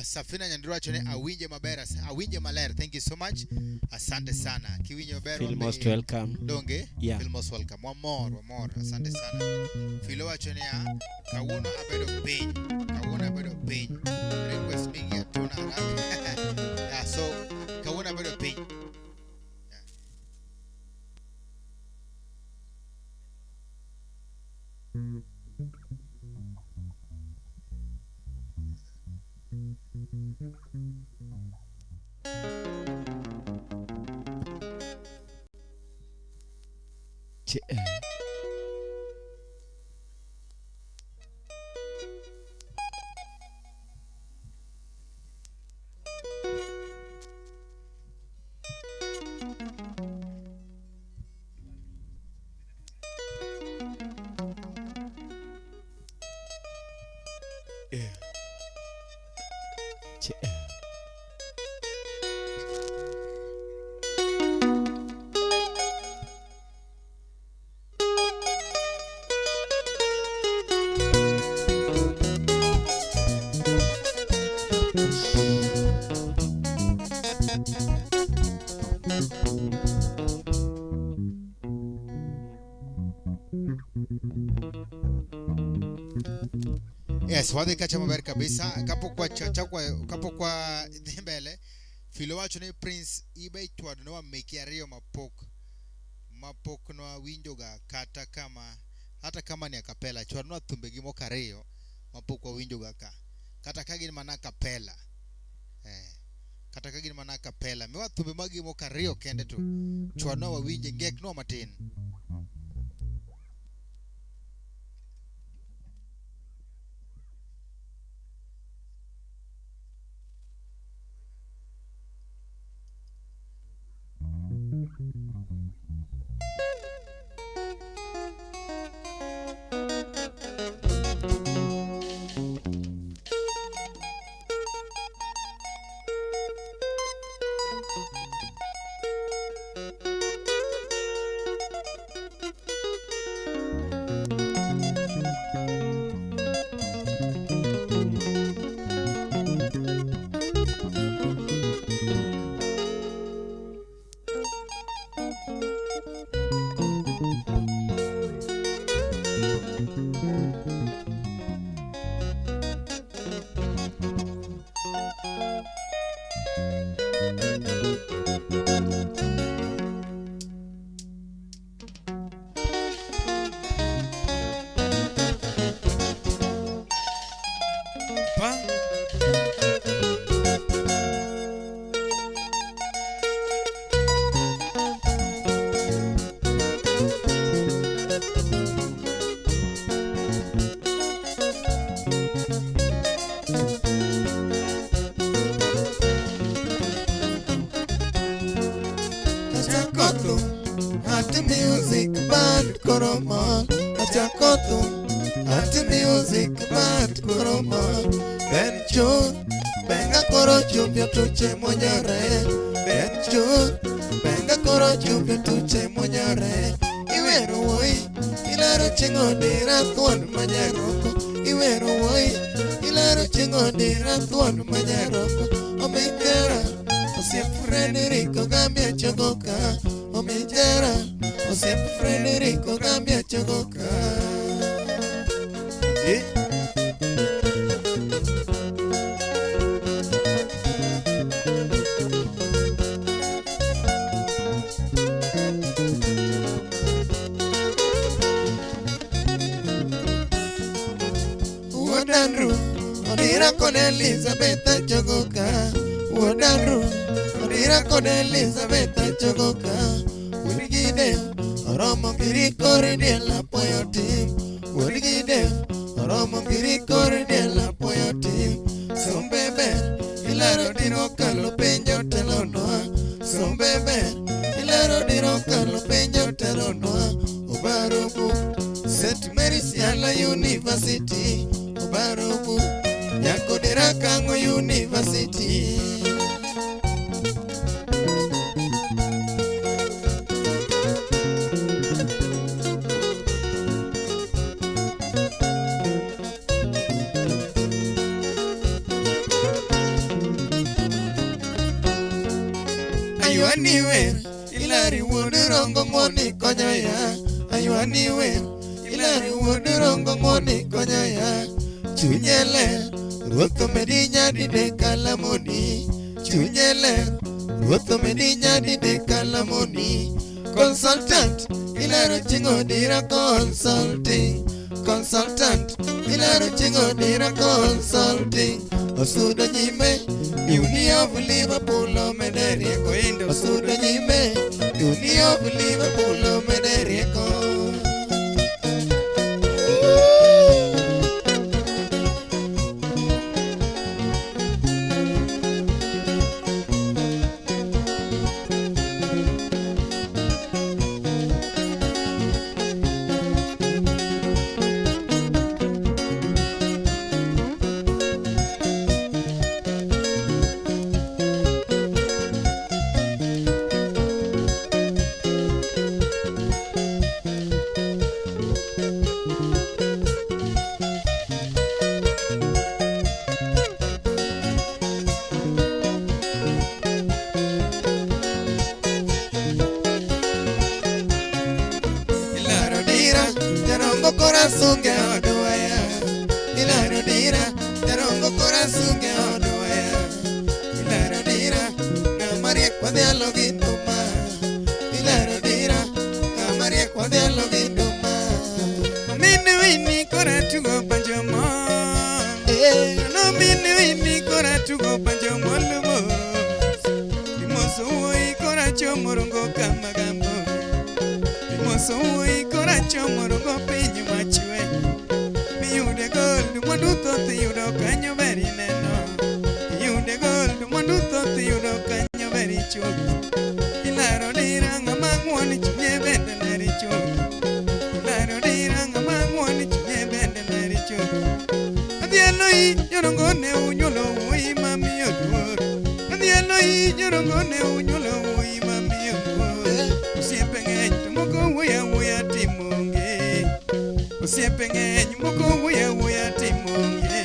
Safina Nyanduru achone awinje mabera awinje maler. Thank you so much. Asante sana. Kiwinje mabera. Feel most welcome. Donge? Yeah. Feel most welcome. One more. Asante sana. Filo achone ya kawuono abedo piny. Request mingi atuna haraka. Yeah, so kawuono abedo piny. weche. Yes, wadhi kacha maber kabisa. Kapo kwa dhi mbele. Filo wacho ni Prince ibe chwad no meki ariyo mapok no winjo ga hata kama ni akapela chwad no thumbe gi moko ariyo mapok winjo ga ka. Kata ka gin mana kapela. Kata ka gin mana kapela. Miwa thumbe magi moko ariyo kende to chwad no winje ngek no matin. Tuche muonyore benchur benga koro chupe tuche muonyore iwero woi ilaro chingo dira thuon manyaroko iwero woi ilaro chingo dira thuon manyaroko omijera osiep Frederico Gambia chogoka omijera osiep Frederico Gambia chogoka Odira con Elizabeth Chogoka Wodanru Odira con Elizabeth Chogoka Wurigide Oromo Birikori de la Poyotim Wurigide Oromo Birikori de la Poyotim Sumbebe Ilaro diro Carlo Peño Telonoa Sumbebe Ilaro diro Carlo Peño Telonoa Obarubu St. Mary's Yala University Obarubu Nyakodera Kango University Ayuaniwe Ilari Wudurongo Moni Konyoya Ayuaniwe Ilari Wudurongo Moni Konyoya Chunyele Ruotho medinya dide kalamoni Chunyele Ruotho medinya dide kalamoni Consultant Ilaro chingo dira consulting Consultant Ilaro chingo dira consulting Osudo nyime Uni of Liverpool Omederieko Indo Osudo nyime Uni of Liverpool Omederieko korasunge odwaya ilaro dira jarongo korasunge odwaya ilaro dira ngamarie kwadhialo gi nduma ilaro dira ngamarie kwadhialo gi nduma mini wini kora tugo banjo mo no mini wini kora tugo banjo mo lumo imoso woi kora chomorongo kamagambo imoso woi kora chomorongo pinyu machwe miyude gold mwanduto tiyudo kanyo beri neno miyude gold mwanduto tiyudo kanyo beri chuki ilaro dira ngama ngwoni chunye bende neri chuki ilaro dira ngama ngwoni chunye bende neri chuki adhielo yi nyorongo ne unyolo woi mamiyo duor adhielo yi nyorongo ne unyolo woi mamiyo duor usiepe ng'eny to moko wuya wuya timonge osiepe ng'eny moko wuya wuya timonge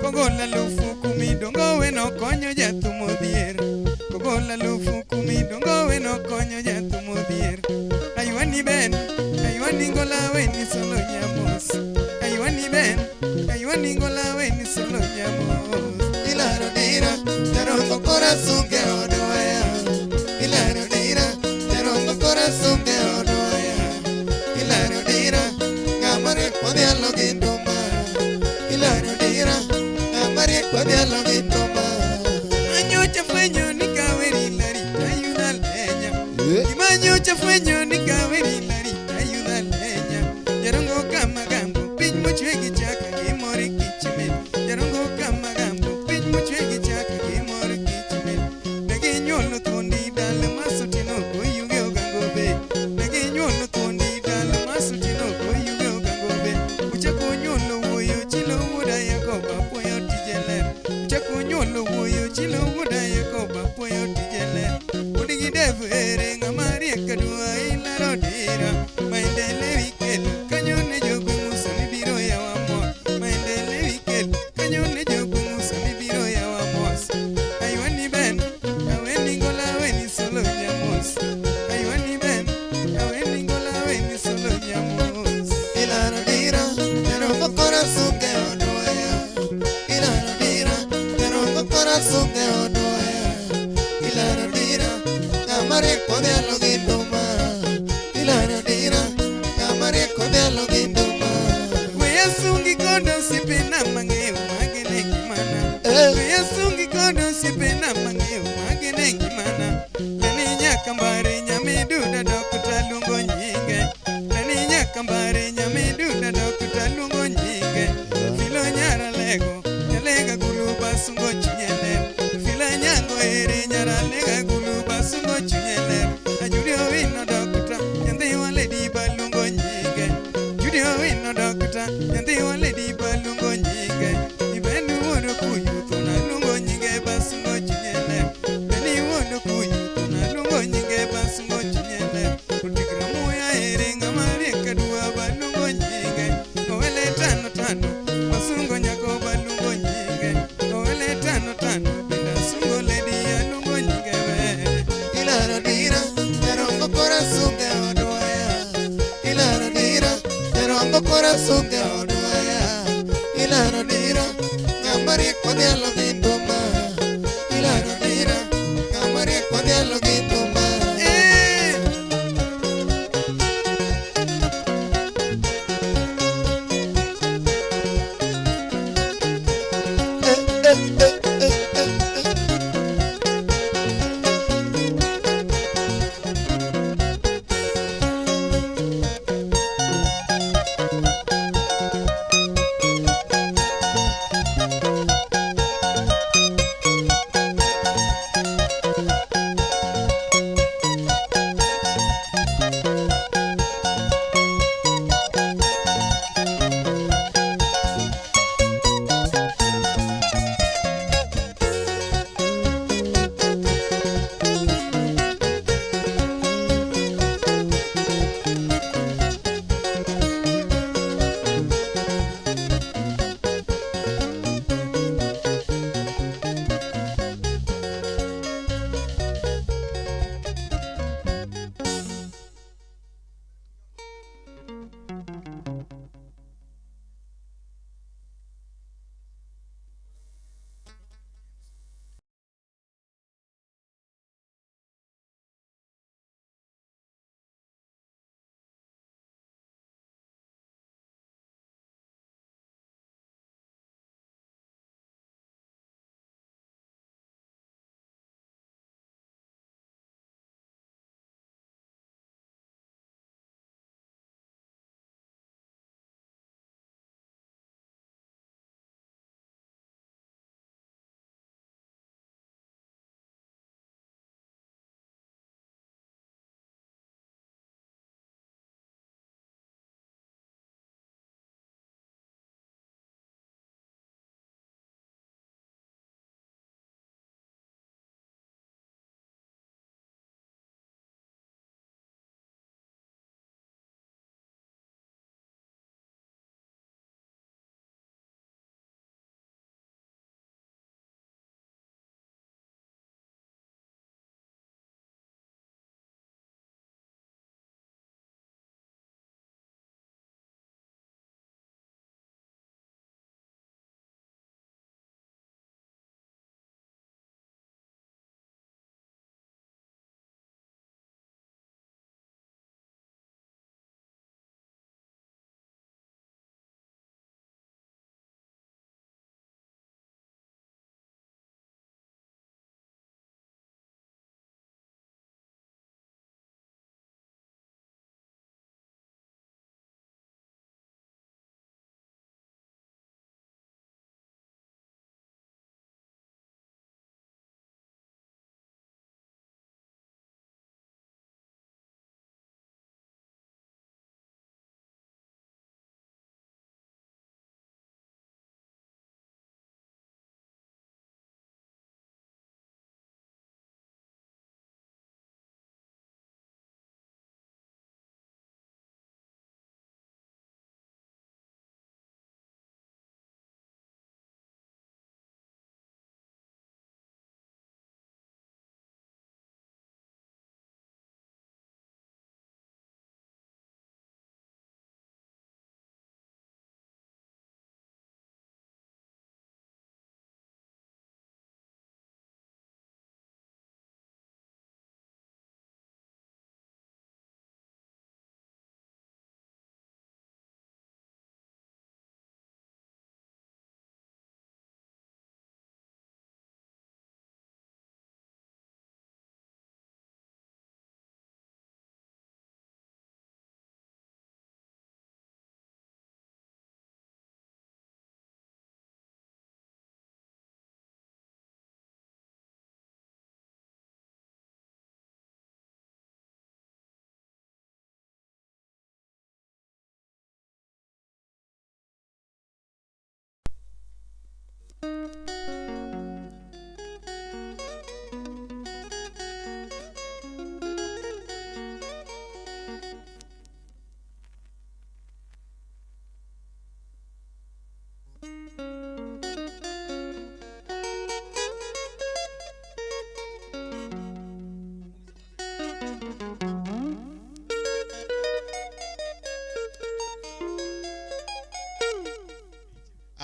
kogola lufu kumidongowe no konyo jathumo dhier kogola lufu kumidongowe no konyo jathumo dhier aywani ben aywani ngolawe ni solo nyamos aywani ben aywani ngolawe ni solo nyamos ilaro dira jarongo korasunge odwaya ilaro dira jarongo korasunge odwaya ilaro dira ngamarie kwadhialo gi nduma ilaro dira ngamarie kwadhialo gi nduma anyocha fwenyo ni kaweri lari ayuda lenya imanyocha fwenyo ni kaweri lari ayuda lenya jarongo kamagambo piny mochwe gi chaka gi mor kichme jarongo kamagambo piny mochwe gi chaka gi mor kichme negi nyuolo thuondi dala masutino koyuge ogangobe negi nyuolo thuondi dala masutino koyuge ogangobe uchako nyuolo wuoyo chilo wuoda yakoba puoyo tije ler uchako nyuolo wuoyo chilo wuoda yakoba puoyo tije ler udigi dev ere ng'ama riek kadua ilaro dira maendele wikelo kanyo ne jogweng'uso mibiro yawa mor maendele wikelo kanyo ne jogweng'uso mibiro yawa mos aywani ben aweni ngolawe ni solo nyamos aywani ben aweni ngolawe ni solo nyamos ilaro dira jarongo korasunge odwaya ilaro dira jarongo korasunge odwaya ilaro dira ngamarie kodhialo gi nduma ilaro dira ngamarie kodhialo gi nduma weya sungi kodo sipena mang'eyo magene ngimana weya sungi kodo sipena mang'eyo magene ngimana lani nyaka mbare nyamiduda dokta luongo nyinge lani nyaka mbare nyamiduda dokta luongo nyinge filo nyara lego nyalega guluba sungo chunyele filo nyango ere nyara lega guluba sungo chunyele ajudio wino dokta nyanthi waledi balungo nyinge judio wino dokta nyanthi waledi balungo nyinge ibeni wono kuyuthu na lungo nyinge basungo chunyele beni wono kuyuthu na lungo nyinge basungo chunyele utikra muya ere ng'amarie kadua balungo nyinge owele tano tano basungo nyako balungo nyinge owele tano tano bila sungo ledi alungo nyinge we ilaro dira jarongo korasunge odwaya ilaro dira jarongo korasunge odwaya ilaro dira ng'amarie kodhialo gi nduma ilaro dira ng'amarie kodhialo gi nduma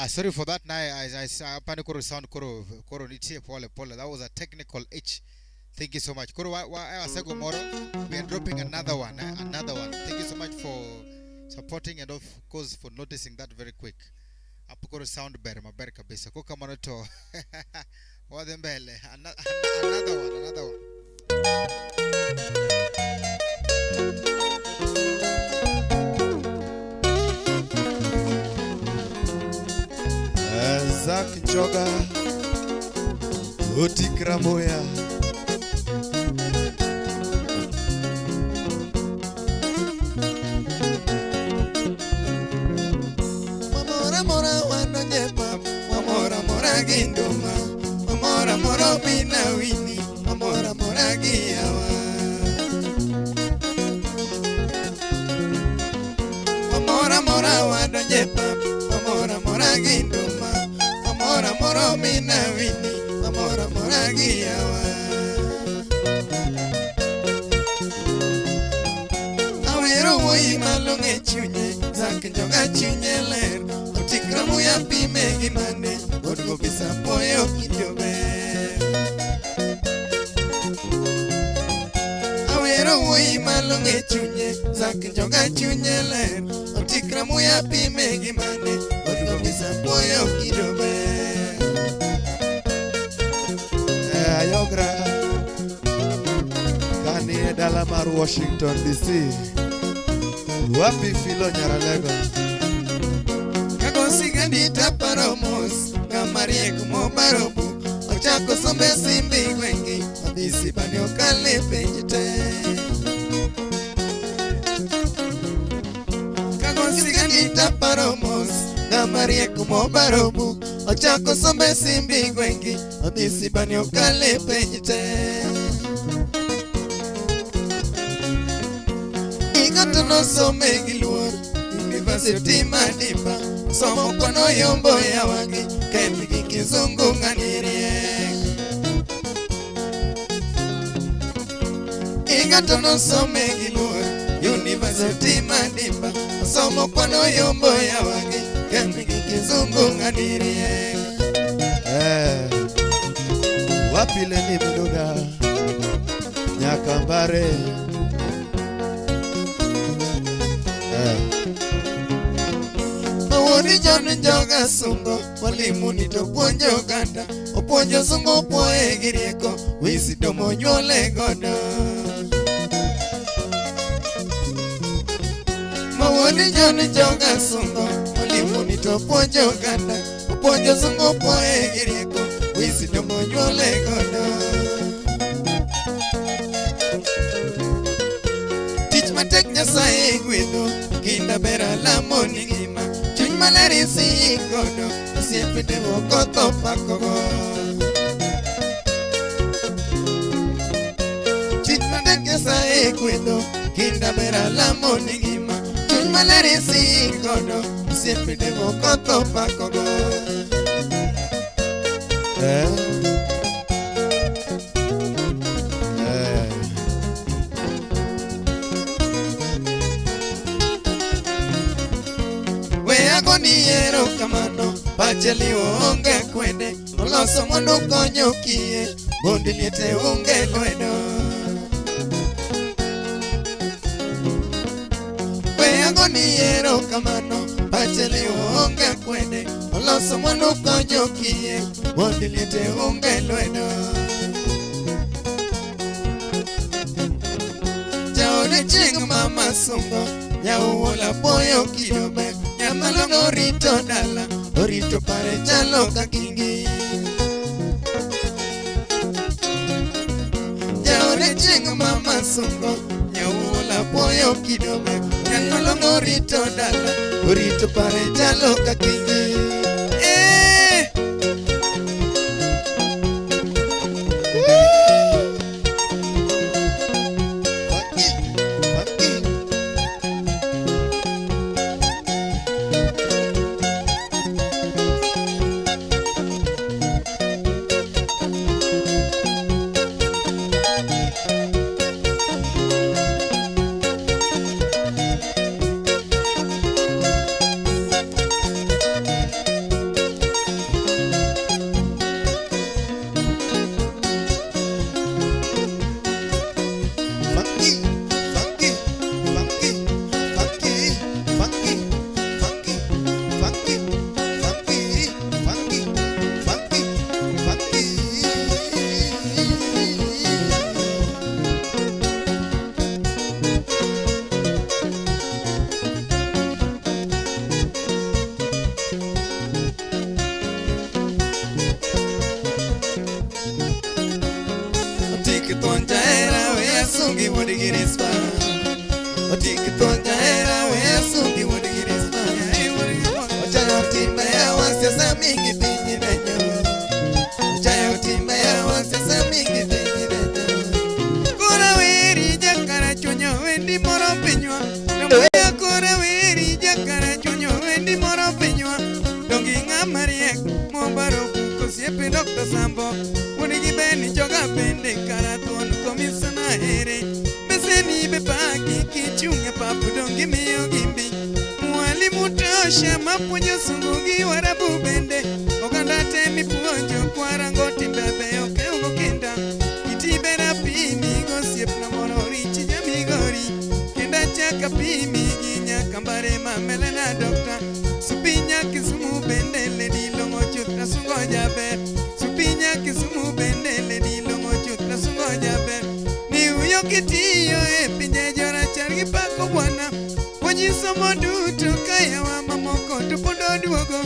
Sorry for that. I panikoro sound koro nitie pole. That was a technical itch. Thank you so much. Koro wa sego moro. We are dropping another one. Thank you so much for supporting and of course for noticing that very quick. Apo koro sound maber kabisa. Ko kamano to. Wadhe mbele. Another one. Zak Njoga Otikra Moya Mamora mora wano nyepa Mamora mora gindoma Mamora mora bina wini Mamora mora giyawa Mamora mora wano nyepa Mamora mora gindoma Amora mora mina wini Amora mora giyawa Awero woi malonge chunye Zak Njoga chunye ler Otikra muya pime gimane Odgo bisa poyo kijobe Awero woi malonge chunye Zak Njoga chunye ler Otikra muya pime gimane Odgo bisa poyo kijobe Ayogra Kani dala mar Washington DC Wapi filo nyaralego Kako sigandi taparomos Ngamarie kumo barobu Ochako sombe simbi wengi Abisi bani okale penjite Kako sigandi taparomos Ngamarie kumo barobu Ochako sombe simbi wengi Abisi bani okale penjite Ingato no some giluor University Madiba Somo kono yombo ya wangi Kemiki kizungu nganirie Ingato no some giluor University Madiba Somo kono yombo ya wangi Kemiki kizungu nganirie Wapile ni mdoga Nyakambare Mawoni John Njoga sungo Walimu nito puonjo ganda Opuonjo sungo poe girieko Wisi domo nyole godo Mawoni John Njoga sungo Walimu nito puonjo ganda Opuonjo sungo poe girieko Wisi domo nyole godo Tich matek Nyasaye gwedho Kinda bera lamo ni ngima Chuny maler isi godo Osiepene wokotho pakogo Tich matek Nyasaye gwedho Kinda bera lamo ni ngima Chuny maler isi godo Osiepene wokotho pakogo Niero kamano Pacheli onge kwende Oloso mondo konyo kie Bondi liete unge lwedo Weago niero kamano Pacheli onge kwende Oloso mondo konyo kie Bondi liete unge lwedo Jaode ching mama sungo Nyauola poyo kidobe Nyamalo orito dala Orito pare chalo kakingi Jaode ching mama sungo Nyauola poyo kidobe Nyamalo orito dala Orito pare chalo kakingi sungi wodi girispa Otiki tonja era we sungi wodi girispa Ochayo timba ya wasiasa mingi pinyi renyo Ochayo timba ya wasiasa mingi pinyi renyo Kura weri jakara chonyo wendi moro pinywa Nambuya kura weri jakara chonyo wendi moro pinywa Dongi nga mariek Mombaro kuko siepe Dr. Sambo Wodi gibeni joga bende karatuon komisana here Beseni bepaki kichunge papu dongi miyo gimbi Mwalimu tosha mapunyo sungugi warabu bende Oganda temi puonjo kwarango timbebe oke ugo kenda Kitibera pimi gosiep na moro richi jamigori Kenda chaka pimi ginya kambare mamele na dokta Supinya kisumu bende ledi longo chut na sungo jabe Supinya kisumu bende ledi longo chut na sungo jabe Ni uyo kitiyo pinje jora chargi pako bwana Wajisomo duto kaya wa mamoko tupondo duogo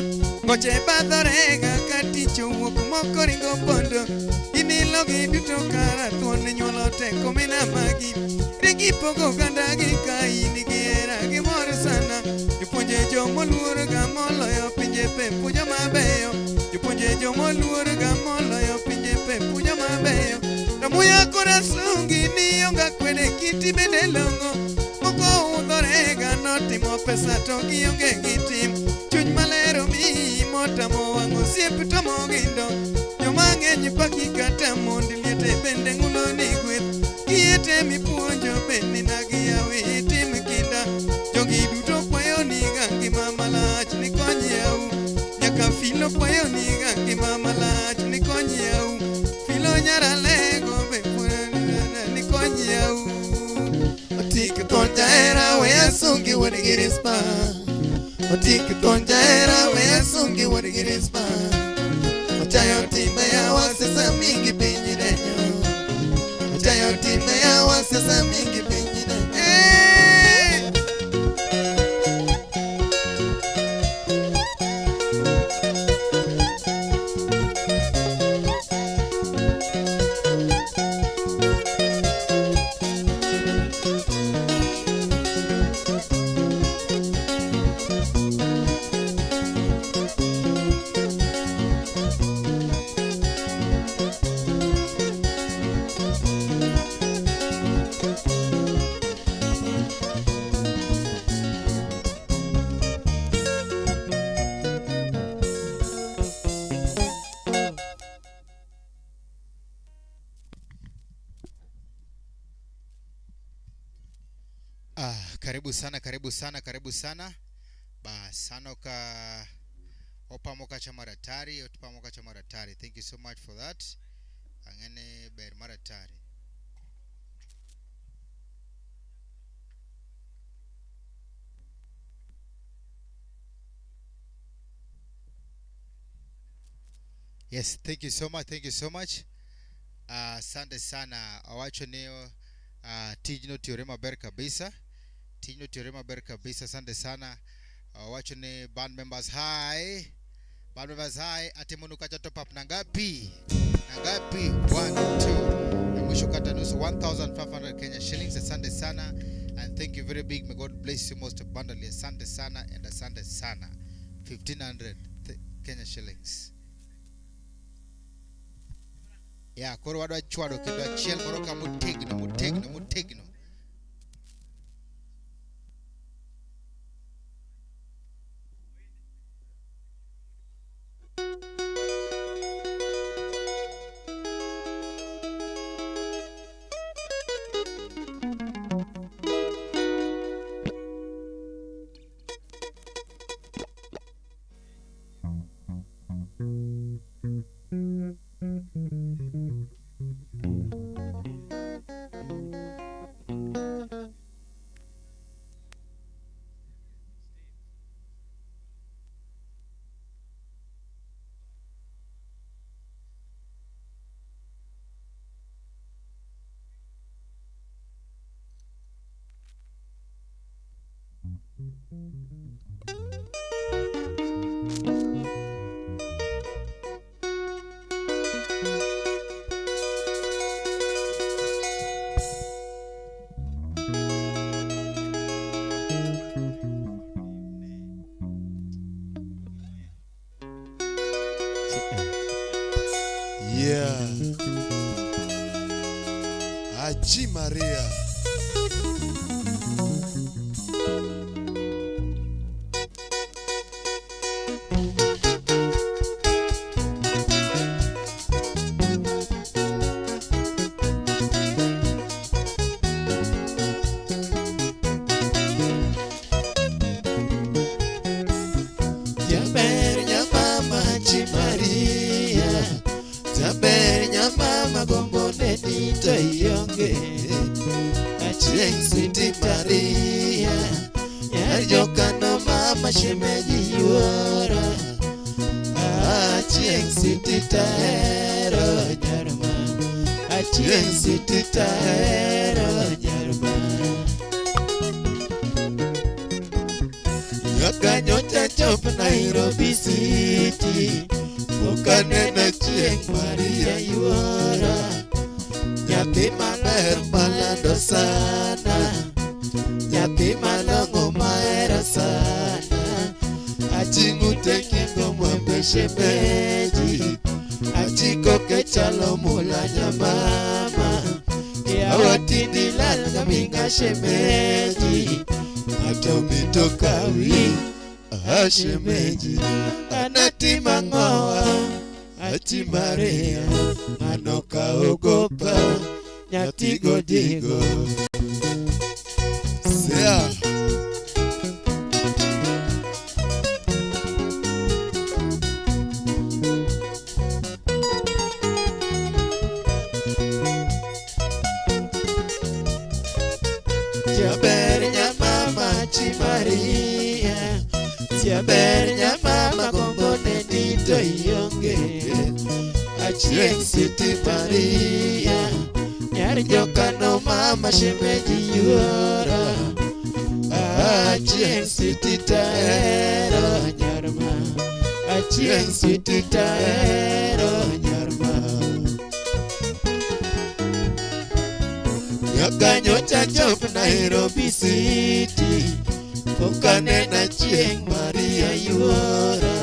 Ngoche badhorega katicho wuok moko ringo pondo Inilogi duto kara thuone nyuolo teko mina magi Rigi pogo gandagi ka inigi era gimoro sana Jopuonje jomoluor ga moloyo pinje pe pujo mabeyo Jopuonje jomoluor ga moloyo pinje pe pujo mabeyo Namuya kora sungi niyonga kwede kiti bende longo Moko udhorega notimo pesa to gionge gitim Chuny malero mi motamo wango siep to mogindo Jomang'eny paki kata mondi liete bende ng'ulo ni gweth Kiete mi puonjo bende nagi yawi tim kinda Jogi duto kwayo ni gangi mamalach ni konyi yau Nyaka filo kwayo ni gangi mamalach ni konyi yau Filo nyara lego be ni konyi yau Otiki tonja era we asungi wadi girispa Otiki tonja era we asungi wadi girispa Ochayo timbe ya wasiasa mingi pinyi renyo Ochayo timbe ya wasiasa mingi pinyi renyo Karibu sana basano ka opamoka cha maratari otupamoka cha maratari. Thank you so much for that. Angene ber maratari. Yes, thank you so much. Asante sana awacho neo tijno teorema ber kabisa. Asante sana. Wacho ni band members hi. Atimunu kacha top up nangapi 1 2 na mwisho kata nusu 1500 Kenya shillings. Asante sana and thank you very big. May God bless you most abundantly. Asante sana and asante sana. 1500 Kenya shillings. Yeah, koro wadu chwado kendo achiel moro ka mutegno. Jaber nyamama Chimaria, jaber nyamama gombo ne dito ionge. Achieng Sweetie Maria, yar jokano mama shemeji yuora. Achieng Sweetie tahero nyarma, achieng Sweetie tahero nyarma. Kanyocha chop Nairobi City, ukanena chieng Maria yuora. Nyathi maber malando sana, nyathi malong'o mahero sana. Aching'u tekingo mwambe shemeji, achiko kechalo mula nyamama. Awatindi lal gaminga shemeji, atomito kawi shemeji. Anati mang'oa Achi Maria, anoka ogopa nyathi godigo. Sea jaber nyamama Achi Maria, jaber nyamama gombo ne dito ionge. Achieng Sweetie Maria, yar jokano mama shemeji yuora. Achieng Sweetie tahero nyarma, achieng Sweetie tahero nyarma. Nyakanyocha chop Nairobi City, ukanena chieng Maria yuora.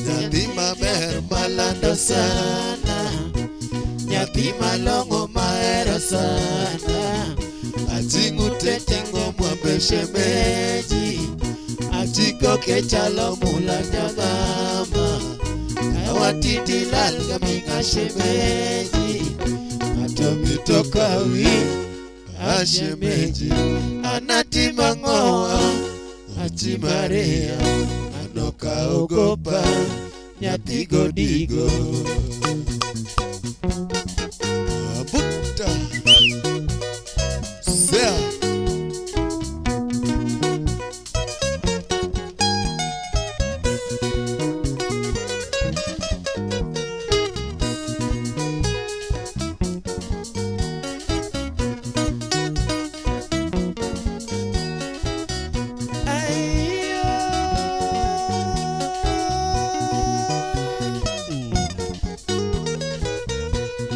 Nyathi maber malando sana, nyathi malong'o mahero sana. Aching'u tekingo mwambe shemeji, achiko kechalo mula nyamama. Awatindi lal gaminga shemeji, atomito kawi shemeji. Anati mang'oa Achi Maria, anoka ogopa nyathi godigo. Abuta Sea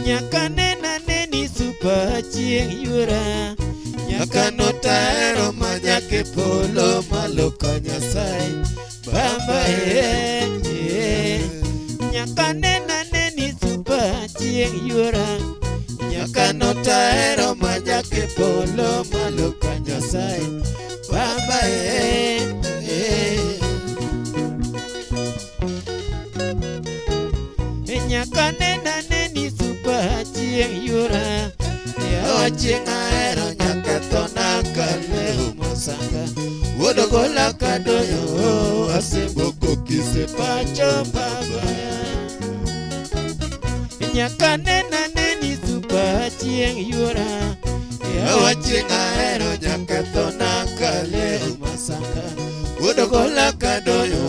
nyaka nena neni super chieng yuora. Nyaka no tahero manyake polo malo ka Nyasaye Baba nyaka nena neni super chieng yuora. Nyaka no tahero manyake polo malo ka Nyasaye Baba nyaka nena neni super chieng yuora. Chieng ahero nyaka thona kaleo masanga. Wuodo gola kadoyo asemboko kise pacho baba. Nyaka nena neni super chieng yuora. Chieng ahero nyaka thona kaleo masanga. Wuodo gola kadoyo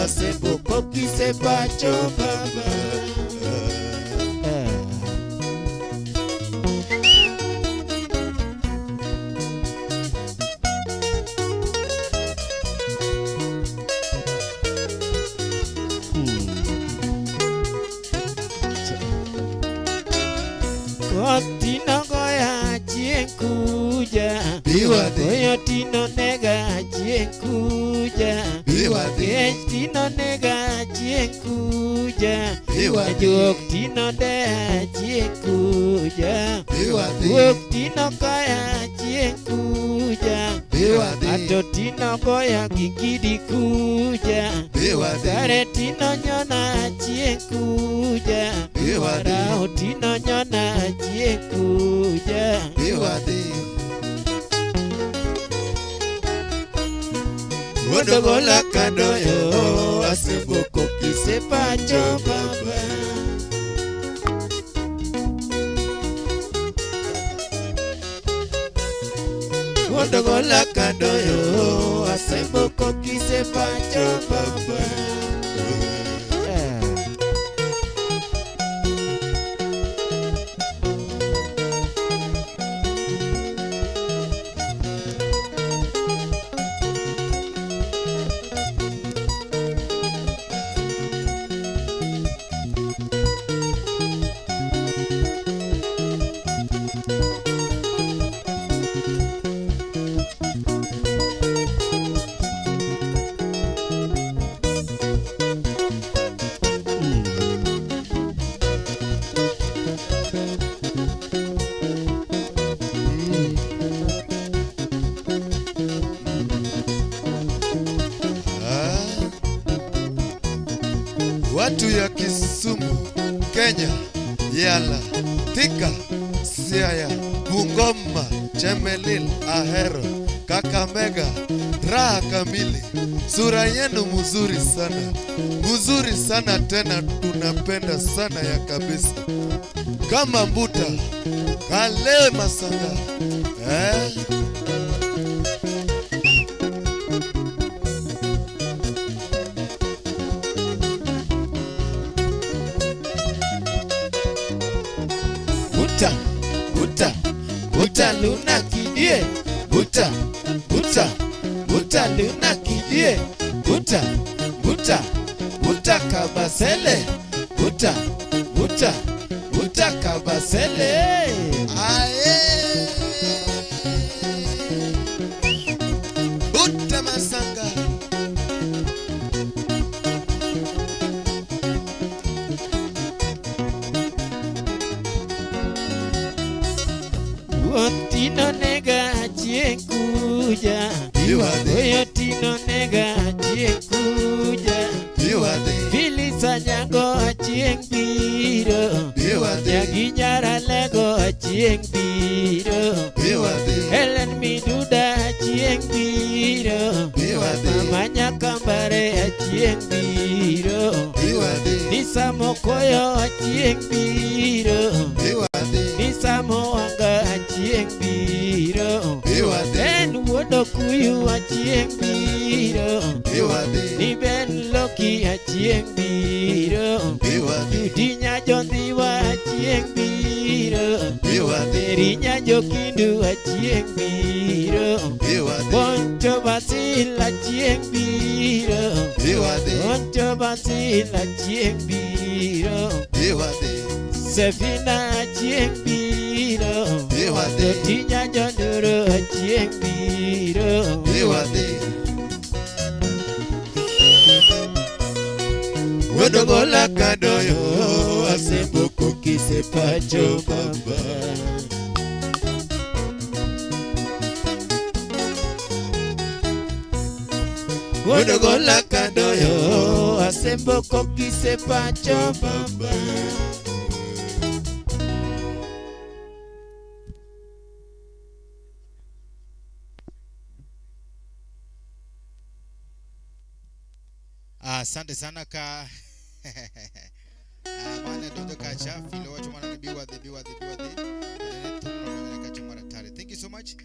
asemboko kise pacho baba. Tino goya chieng kuja, goyo tino nega chieng kuja, tino nega chieng kuja, jok tino dea chieng kuja, tino kaya Totino goya gikidi kuja Kare tino nyona chie kuja Rao tino nyona chie kuja Wodogola kadoyo aseboko kisepacho baba Wodogola kadoyo aseboko kisepacho baba Watu ya Kisumu, Kenya, Yala, Thika, Siaya, Bungoma, Chemelil, Ahero, Kakamega, raha kamili. Sura yenu mzuri sana tena, tunapenda sana ya kabisa. Kama Mbuta, Kale Masanga, Buta luna kidie Buta luna kidie Buta kabasele Buta kabasele ae. Buta Masanga. Tino nega chie kuja Oyo tino nega chie kuja Pili sanyango chie biro Nyaginyara lego chie biro Helen Miduda chie biro Mama Nyakambare chie biro Nisa Mokoyo chie biro Nisa Moanga chie biro Ben Wodo Kuyu chie biro Ni Ben Loki chie biro Judinya Jondiwa chie biro Terinya Jokindu chie biro Poncho Basila chie biro Poncho Basila chie biro Sefina chie biro Totinya Jonduro chie biro Wodogola kadoyo aseboko kisepacho baba Wodogola kadoyo aseboko kisepacho baba Asante sana ka Mana dodo kacha filo wacho mana ni biwa the Thank you so much.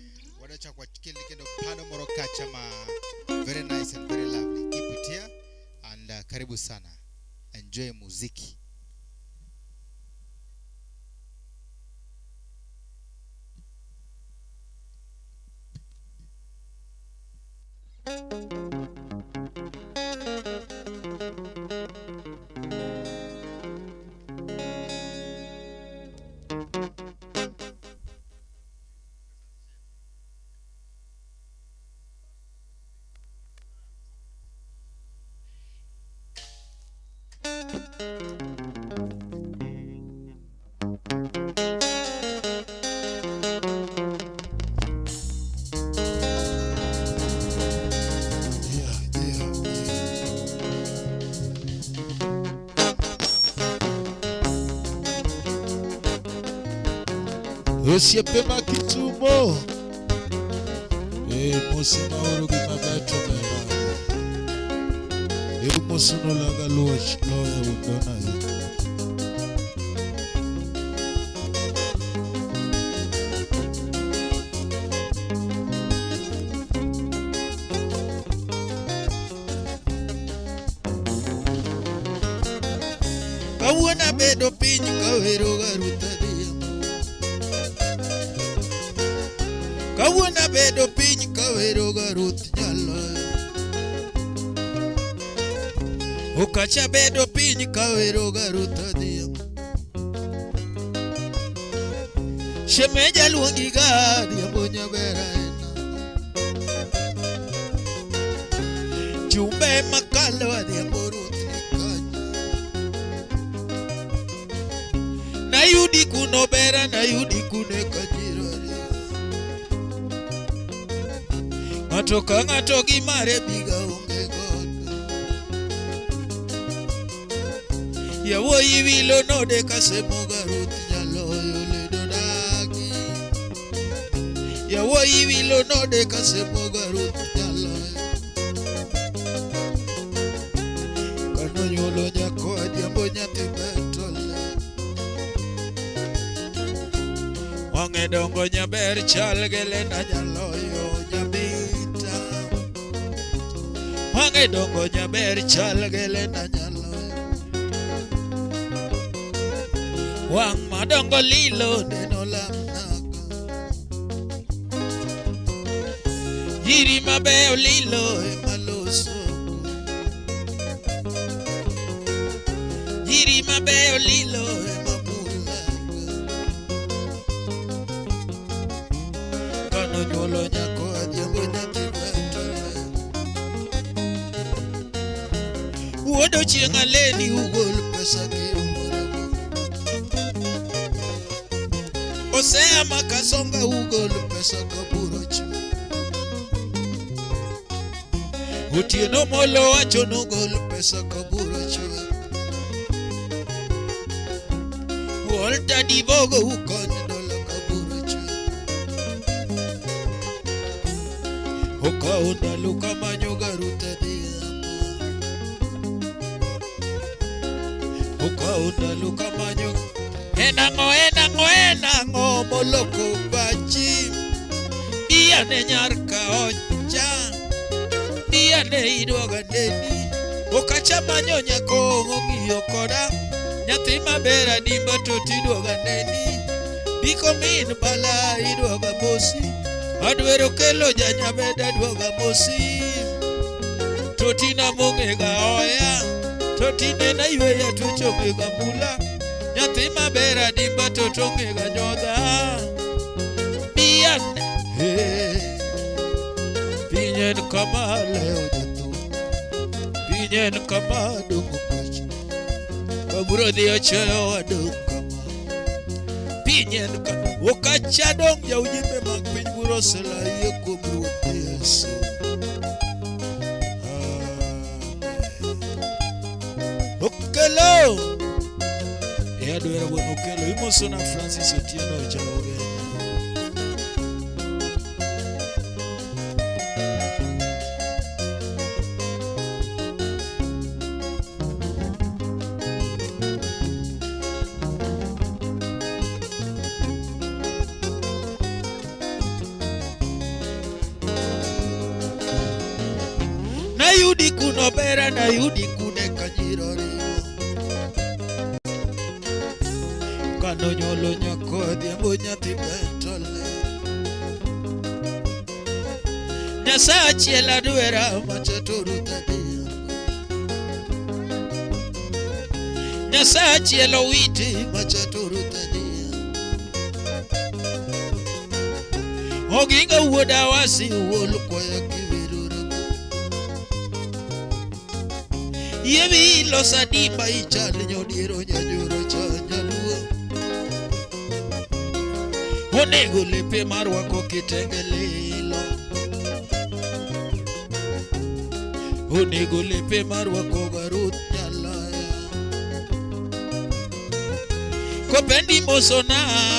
Wadacha kwa kile kendo pano moro kacha ma very nice and very lovely. Keep it here and karibu sana. Enjoy muziki. Osiepe ma Kisumo. Mosi maoro gi mabeto bela. Mosuno laga luoch loya undona yi. Kawuona bedo piny kawero garuta diyo. Kawuona bedo piny kawero garut nyaloyo. Okacha bedo piny kawero garuta diyo. Shemeja luongi gadi ambonya bera ena. Chumbe makalo adi amborut nikanya. Na yudi kuno bera na yudi kune kajirari. Ngato ka ngato gimare biga unge godo. Yawoi wilo node kasemo garut nyaloyo ledo dagi. Yawoi wilo node kasemo garut nyaloyo. Kano nyolo nyako adiambo nyati betole. Wange dongo nyaber chal gele na nyaloyo nyabita. Wange dongo nyaber chal gele na nyaloyo. Wang madongo lilo deno lamnaga. Yiri mabeo lilo emaloso. Yiri mabeo lilo emamulaga. Kano nyolo nyako adiambo nyati betole. Uodo chienga leni ugol pesa kiumurago. Osea makasonga ugol pesa kaburo chi. Utieno molo wacho nugol pesa kaburo chi. Walter Divogo ukonyo dola kaburo chi. Okao ndalo kamanyo garuta diambo. Okao ndalo kamanyo. Enango moloko bachi. Iya ne nyarka ocha. Iya ne idwaga neni. Okacha manyo nyako ng'iyo koda. Nyathi mabera dimba to tidwaga neni. Biko min bala idwaga mosi. Adwero kelo janyabeda dwaga mosi. Totina mongega oya. Totine na iweya tuchomega mula. Nyathi mabera dimba to tongega nyodha. Bian Pinyen kama leo jato. Pinyen kama dungu pachi. Kaburo diyo choyo wadung kama. Pinyen kama Okacha dong ya ujimbe magpiny buro sela ye kubro Yesu. Okelo Adwera wono kelo imoso na Francis Otieno Jaoge. Na yudi kuno bera na yudi kune kajirori. Kano nyolo nyako adiambo nyati betole. Nyasaye achiel adwera machaturu tadiambo. Nyasaye achiel owiti machaturu tadiambo. Oginga wuoda wasi uwol kwaya kiwirura. Yebi losa dimba ichal nyodiero nyajuro chanyaluo. Onego lepe marwako kitenge lilo. Onego lepe marwako garut nyalaya. Kopendi mosona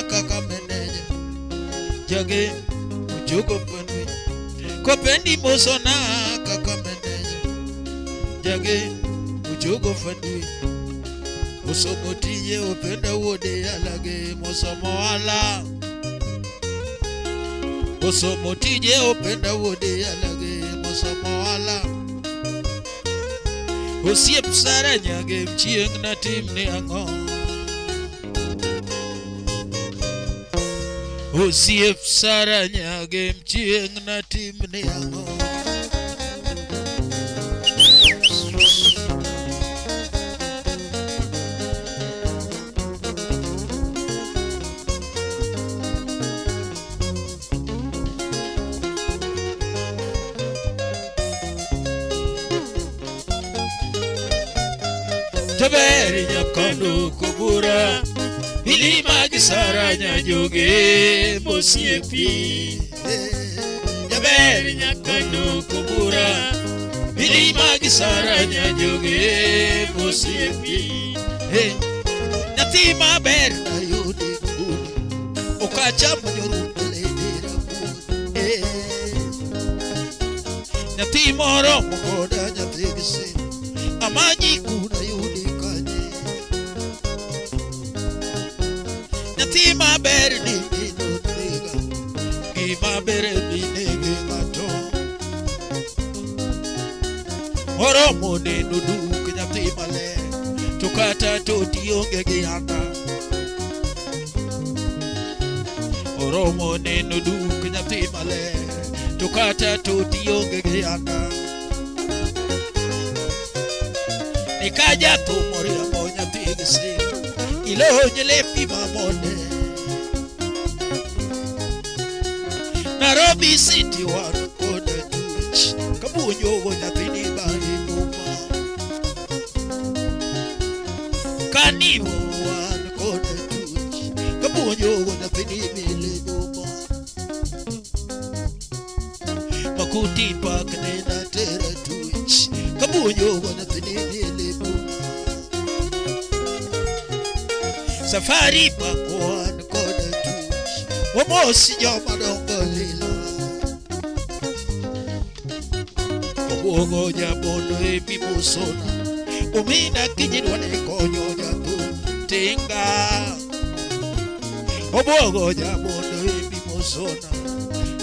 kaka meneja. jage mujogo panwi kopendi mosona kaka meneja jage mujogo panwi osomo tije openda wode alage mosomo ala osomo tije openda wode alage mosomo ala osiep sara nyage chieng na timne ango osiep sara nyage chieng na timne ango Taberi nyakondo kubura Ilima gisara nyajoge Mosiepi Taberi nyakondo kubura Ilima gisara nyajoge Mosiepi Natima ber na yudi kuni Okacha manyoru peledera kuni Natima romo koda nyategisi Amaji kuna yudi Tima ber ni no nega Gima ber ni nege mato Oromo ne nudu kenya tima le Tukata toti onge gianda Oromo ne nudu kenya tima le Tukata toti onge gianda Nikaja tu mori amonya tigisi Ilo nyelepi mamone Nairobi City one kona tuch Kabunyo wonya pini bani numa Kanivo one kona tuch Kabunyo wonya pini mili numa Makuti park nena tera tuch Kabunyo wonya pini mili numa Safari park one kona tuch Wamosi joma dongo lila Obogo jabono epi musona Umina kijidwane konyo jabu tinga Obogo jabono epi musona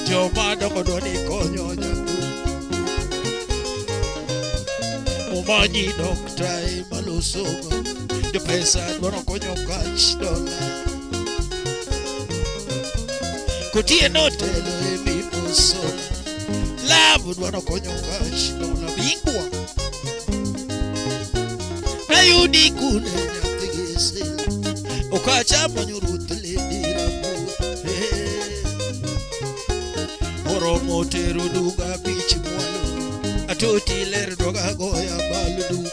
Joma dongo dwane konyo jabu Umanyi dokta imalusogo De pesa dwano konyo kach dola Kutie notelo emi musona Labu dwano konyo kachi dola bingwa Na yudi kune nyategese Okacha manyurutele diramu Oromo teru duga bichi mwalo Atoti ler doga goya balu duk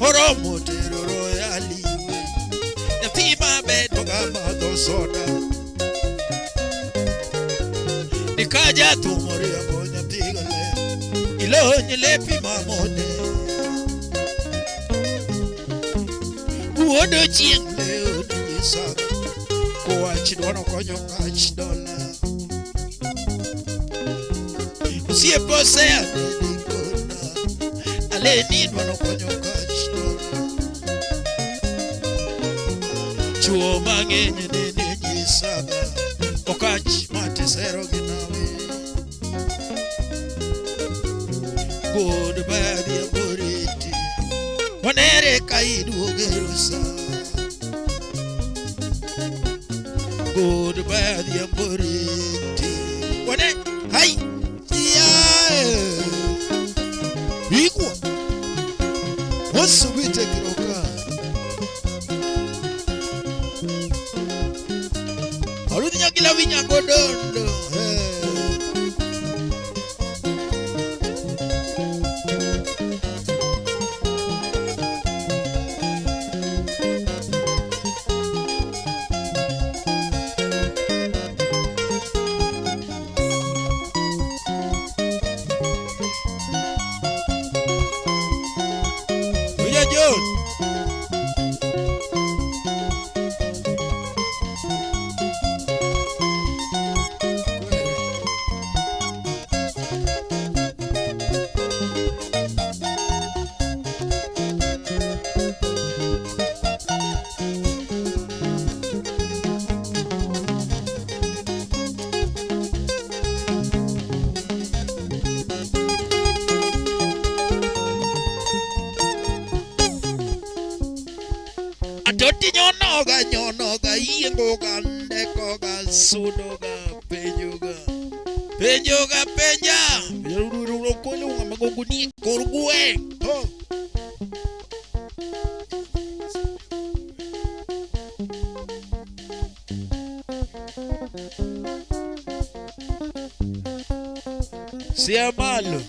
Oromo teru roya liwe Yatima be doga mado soda Nikaja tu mori amonya tigale Ilo nyelepi mamone Uodo chieng leo nijisa Kwa chidwano konyo kach dola Usie pose aneni kona Aleni dwano konyo kach dola Chuo mangenye nene njisaga Okach matesero ginawe Goodbye the Boriti Wanere kaidu gerusa Goodbye the Boriti Wane hai yeah Bigwa What's we taking oka Aludi nyakila vinya godondo John Iti nyonoga Yengoga ndekoga sudoga penyoga penja Rurukulu maguguni Kurgue Sea malo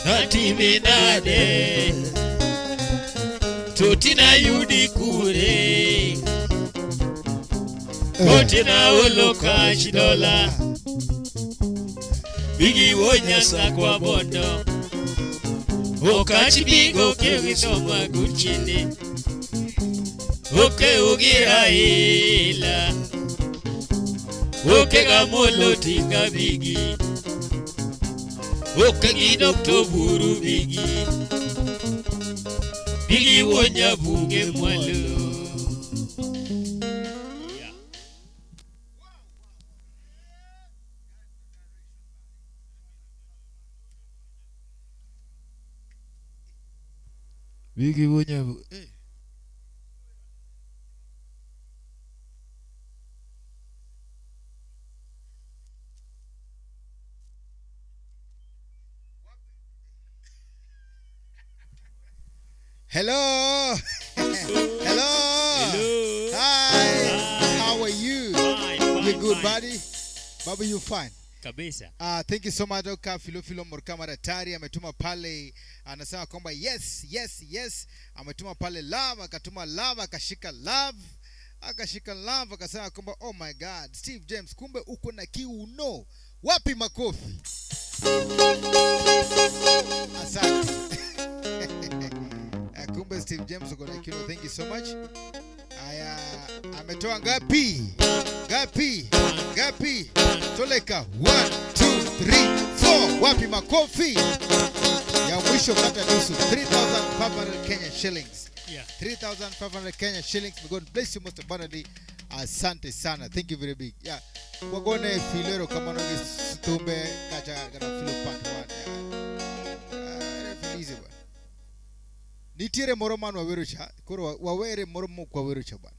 Atiminade Tutina yudi kure Kotina oloka shidola Bigi wonyasa kwa bondo Okachi bigo kewito maguchini Oke ugira ila Oke gamolo tinga bigi Oke gidokto buru bigi Bigi wonya buge mwalo Bigi wonya Hello. Hello. Hi. How are you? You good, buddy? Baba, you fine? Kabisa. Thank you so much. Oka Filofilo Morkama Daktari ametuma pale, anasema kwamba yes. Ametuma pale love, akatuma love, akashika love, akasema kwamba oh my God, Steve James, kumbe uko na kiuno. Wapi makofi? Asante. Kumbe Steve James uko na kiuno. Thank you so much. Aya, ametoa ngapi? Toleka 1 2 3 4. Wapi makofi? Ya mwisho kata nusu 3,500 Kenya shillings. Yeah. 3,500 Kenya shillings. May God bless you most abundantly. Asante sana. Thank you very big. Yeah. Wagone filero kama nongi stumbe kacha kana filo part 1. Filize bwana. Nitire moroman wa werucha. Koro wawere moromo kwa werucha bwana.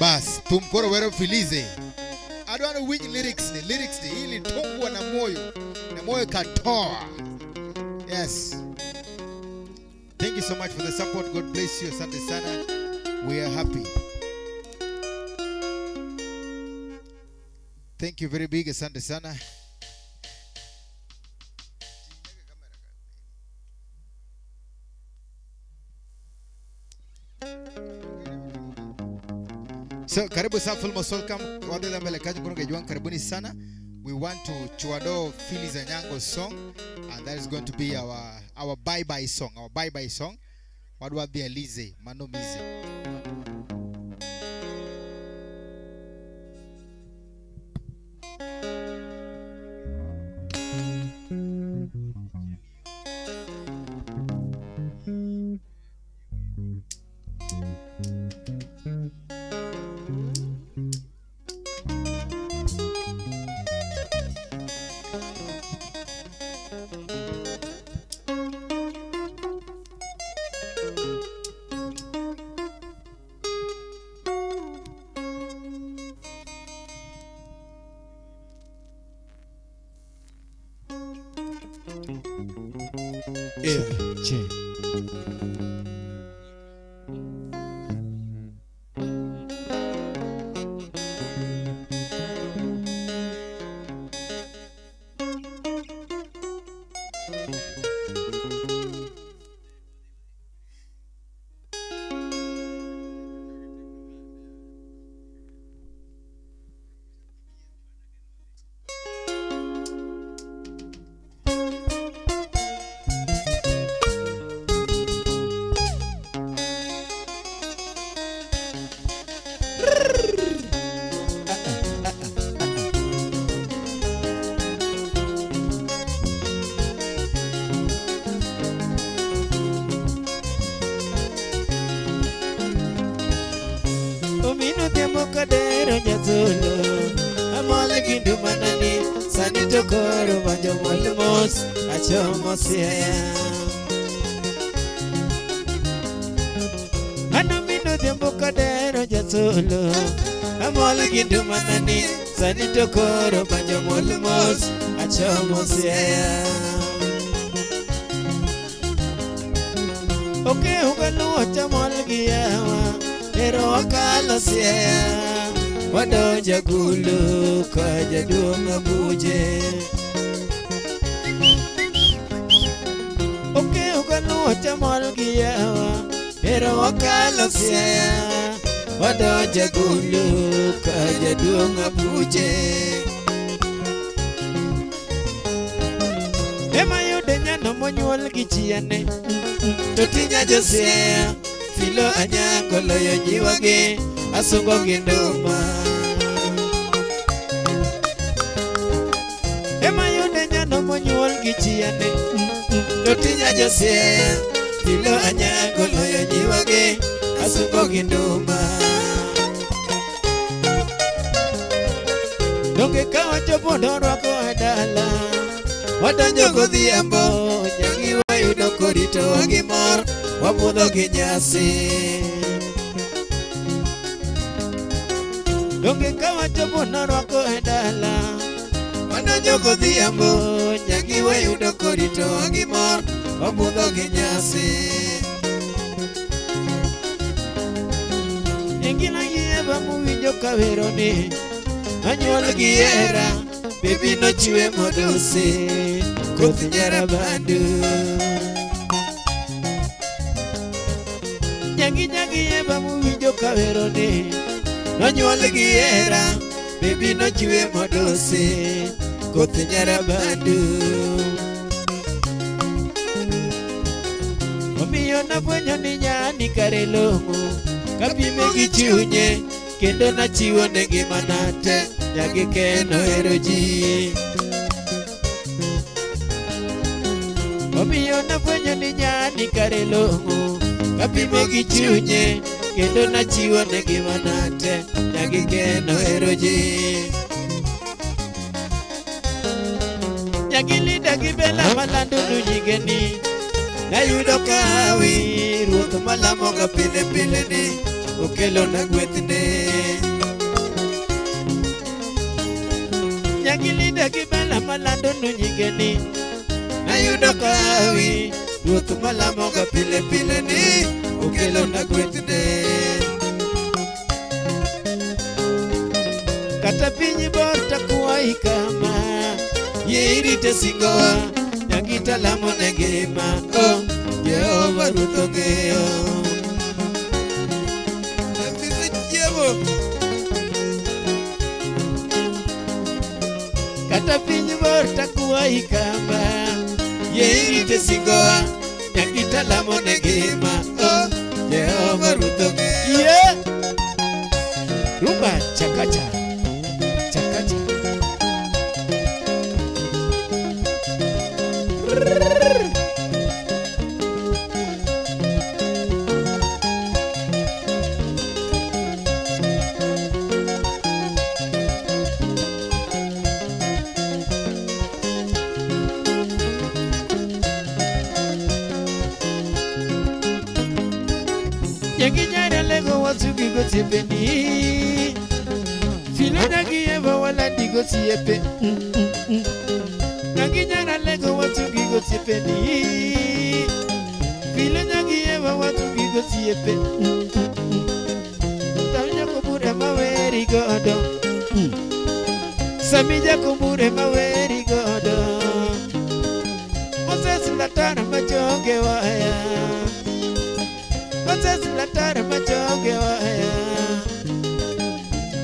Bas, tumkoro wero filize. I don't know which lyrics ni ili tongwa na moyo katoa. Yes. Thank you so much for the support. God bless you. Asante sana. We are happy. Thank you very big. Asante sana. So, karibu sana Full Most Welcome. Wale ambao lekaji kuno gejuan karibuni sana. We want to chuado Philly Zanyango song, and that is going to be our bye-bye song. Our bye-bye song. What was the Elize? Mano Mize. mino tiembo kadero nyazolo amole gindu manani sani tokoro banjo molmos achomo siaya ano mino tiembo kadero nyazolo amole gindu manani sani tokoro banjo molmos achomo siaya oke ugaluo chamol giyawa ero wakalo siaya wadonja gulu ka jaduong' abuje oke ugaluo chamol giyawa ero wakalo siaya wadonja gulu ka jaduong' abuje ema yude nyano monyuol gi chiane totinya josiaya filo anyango loyo jiwagi asungo gi nduma ema yude nyano monyuol gi chiane totinya josiaya filo anyango loyo jiwagi asungo gi nduma donge ka wachopo dorwako e dala wadonjo godhiambo nyagi wayudo koritowa gi mor wabudho gi nyasi donge ka wachopo norwako e dala wadonjo godhiambo nyagi wayudo koritowa gi mor wabudho gi nyasi engina gieba muwinjo kaweroni anyuol gi hera bebi nochiwe modosi koth nyarabandu nyagi eba muwinjo kaweroni nonyuol gi hera bebi nochiwe modosi koth nyarabandu omiyo nafwenyo ni nyani kare long'o kapime gi chunye kendo nachiwo ne ngimana te nyagi keno hero ji omiyo nafwenyo ni nyani kare long'o kapime gi chunye kendo nachiwo ne ngimana te nyagi keno hero ji nyagi linda gi bela malando nu nyingeni nayudo kawi ruoth malamoga pile pile ni okelo na gwethne nyagi linda gi bela malando nu nyingeni nayudo kawi ruoth malamoga pile pile ni okelo na gwethne kata piny bor takuwai kama yie irite singowa nyagi talamo ne ngima Jehova Ruoth ong'eyo nafise chiemo kata piny bor takuwai kama yie irite singowa nyagi talamo ne ngima Jehova Ruoth ong'eyo rumba chakacha chakacha nyagi nyara lego wasugi gosiepeni filo nyagi eva waladi gosiepe nyagi nyara lego wasugi gosiepeni filo nyagi eva wasugi gosiepe tawnya kubure maweri godo samija kubure maweri godo Moses latara majonge waya Moses latara majonge waya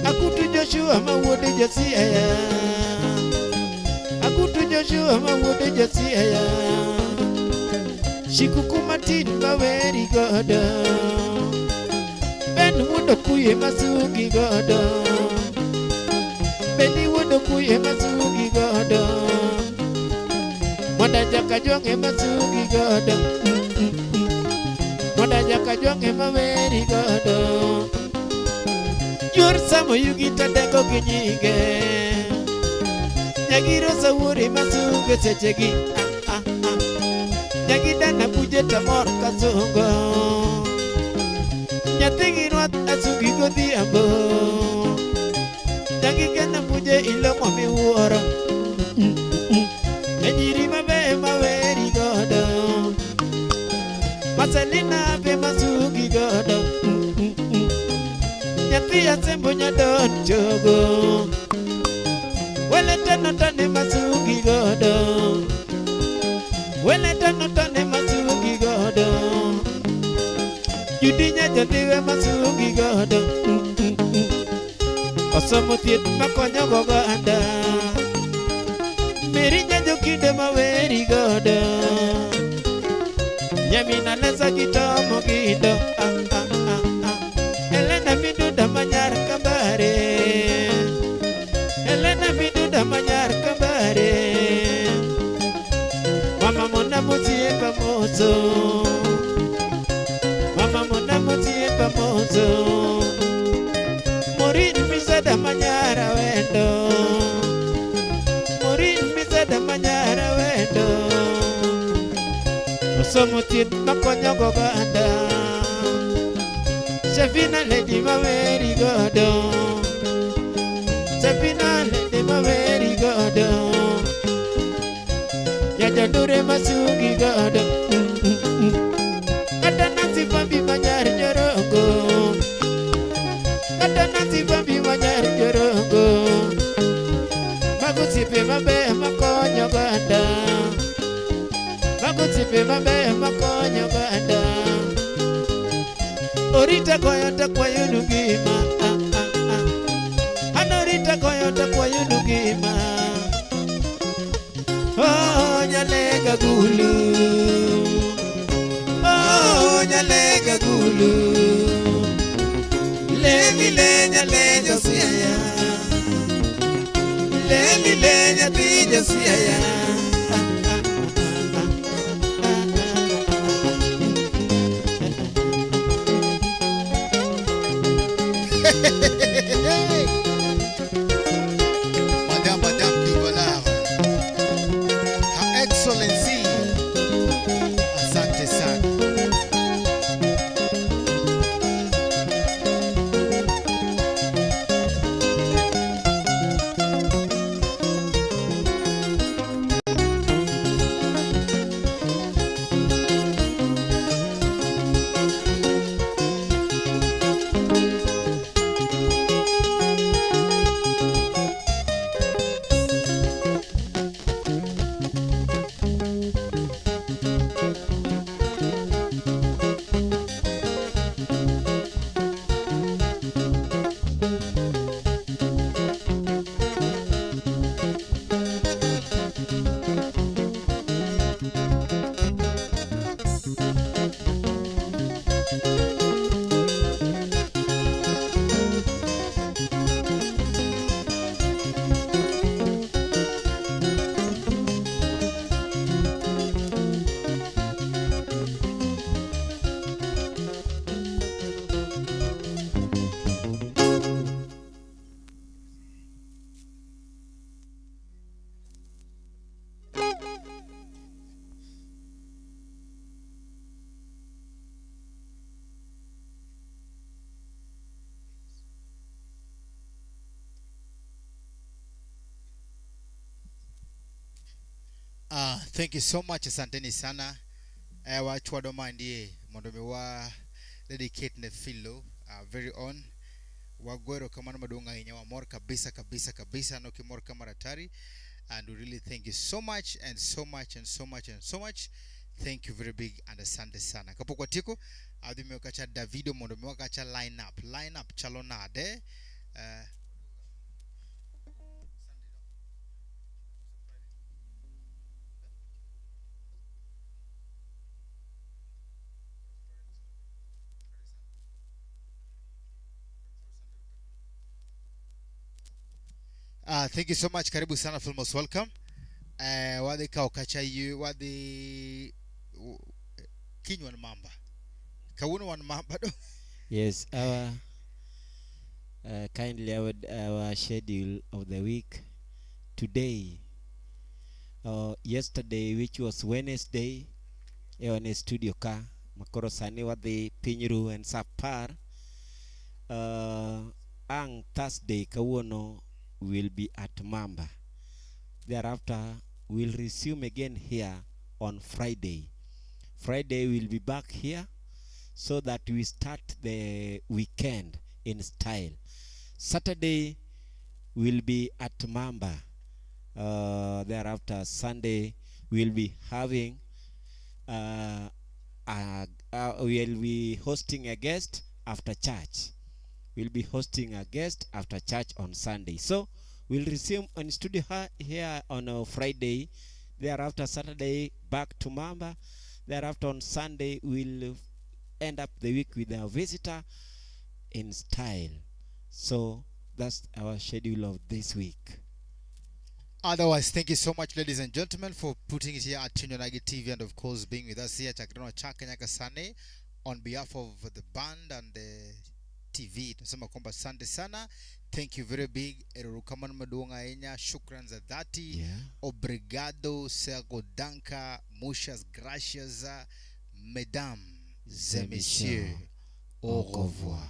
Akutu Joshua mawuode Josiaya Akutu Joshua mawuode Josiaya Shikuku matin maweri godo Ben wuodo kuye masugi godo Beni wuodo kuye masugi godo Mwanda jaka jonge masugi godo Mwanda jaka jonge maweri godo Yor samo yugita deko kinyige Nyagiro sa wuri masuge sechegi Nyagida na puje tamor kasungo Nyatigi nwat asugi godi ambo Nyagika na puje ilongo miworo Enyiri mabe maweri godo Maselina be masugi godo Nyati asembo nyadon jogo Wele tano tane masugi godo Wele tano tane masugi godo Yudinya jadiwe masugi godo Osomo tiet makonyo gogo anda Merinya jokide maweri godo Nyamina lesa kitomo gido Elena miduda manyar kabare Elena miduda manyar kabare Mama mona mutie pamozo Mama mona mutie pamozo Morin misada manyara wendo Morin misada manyara wendo Osomo tiet makonyo gogo anda Safina lady maweri godo Safina lady maweri godo Yaja dure masugi godo Kata nasi pambi manyar jorongo Kata nasi pambi manyar jorongo Magusipe mabe makonyo ganda Magusipe mabe makonyo ganda Orita koyota kwa yunugima Anorita koyota kwa yunugima Oh nyalega gulu Oh nyalega gulu Leli lenya lenya siaya Leli lenya tija siaya Madame Dubois, Her Excellency, asante sana. Thank you so much, asanteni sana. Wachwadoma ndiye mondomi wa dedicate ne filo very own wagwero kama madonga yenye wa mor kabisa kabisa kabisa no kimor kamaratari, and we really thank you so much and so much and so much and so much. Thank you very big and asante sana. Kapo kwa tiko adimi wakacha Davido mondomi wakacha line up chalonade thank you so much. Karibu sana, feel most welcome. Wade ka okacha yu wade kinywa mamba. Kawuno wan mamba do. Yes, our kindly our schedule of the week today. Yesterday, which was Wednesday, on studio ka makoro sani wadhi Pinyru and Sapar. Ang Thursday kawuono will be at Mamba. Thereafter, we'll resume again here on Friday. Friday we'll be back here so that we start the weekend in style. Saturday we'll be at Mamba. Thereafter, Sunday we'll be having we'll be hosting a guest after church. We'll be hosting a guest after church on Sunday. So we'll resume on studio here on Friday. Thereafter, Saturday back to Mamba. Thereafter, on Sunday we'll end up the week with a visitor in style. So that's our schedule of this week. Otherwise, thank you so much, ladies and gentlemen, for putting it here at Tunyonagi TV and, of course, being with us here Chakirano Chakanyaka Sane on behalf of the band and the TV. Tunasema kwamba asante sana. Thank you very big. Erukaman madunga enya. Shukran za dhati. Obrigado, Sergo Danka, muchas gracias, mesdames et messieurs. Au revoir.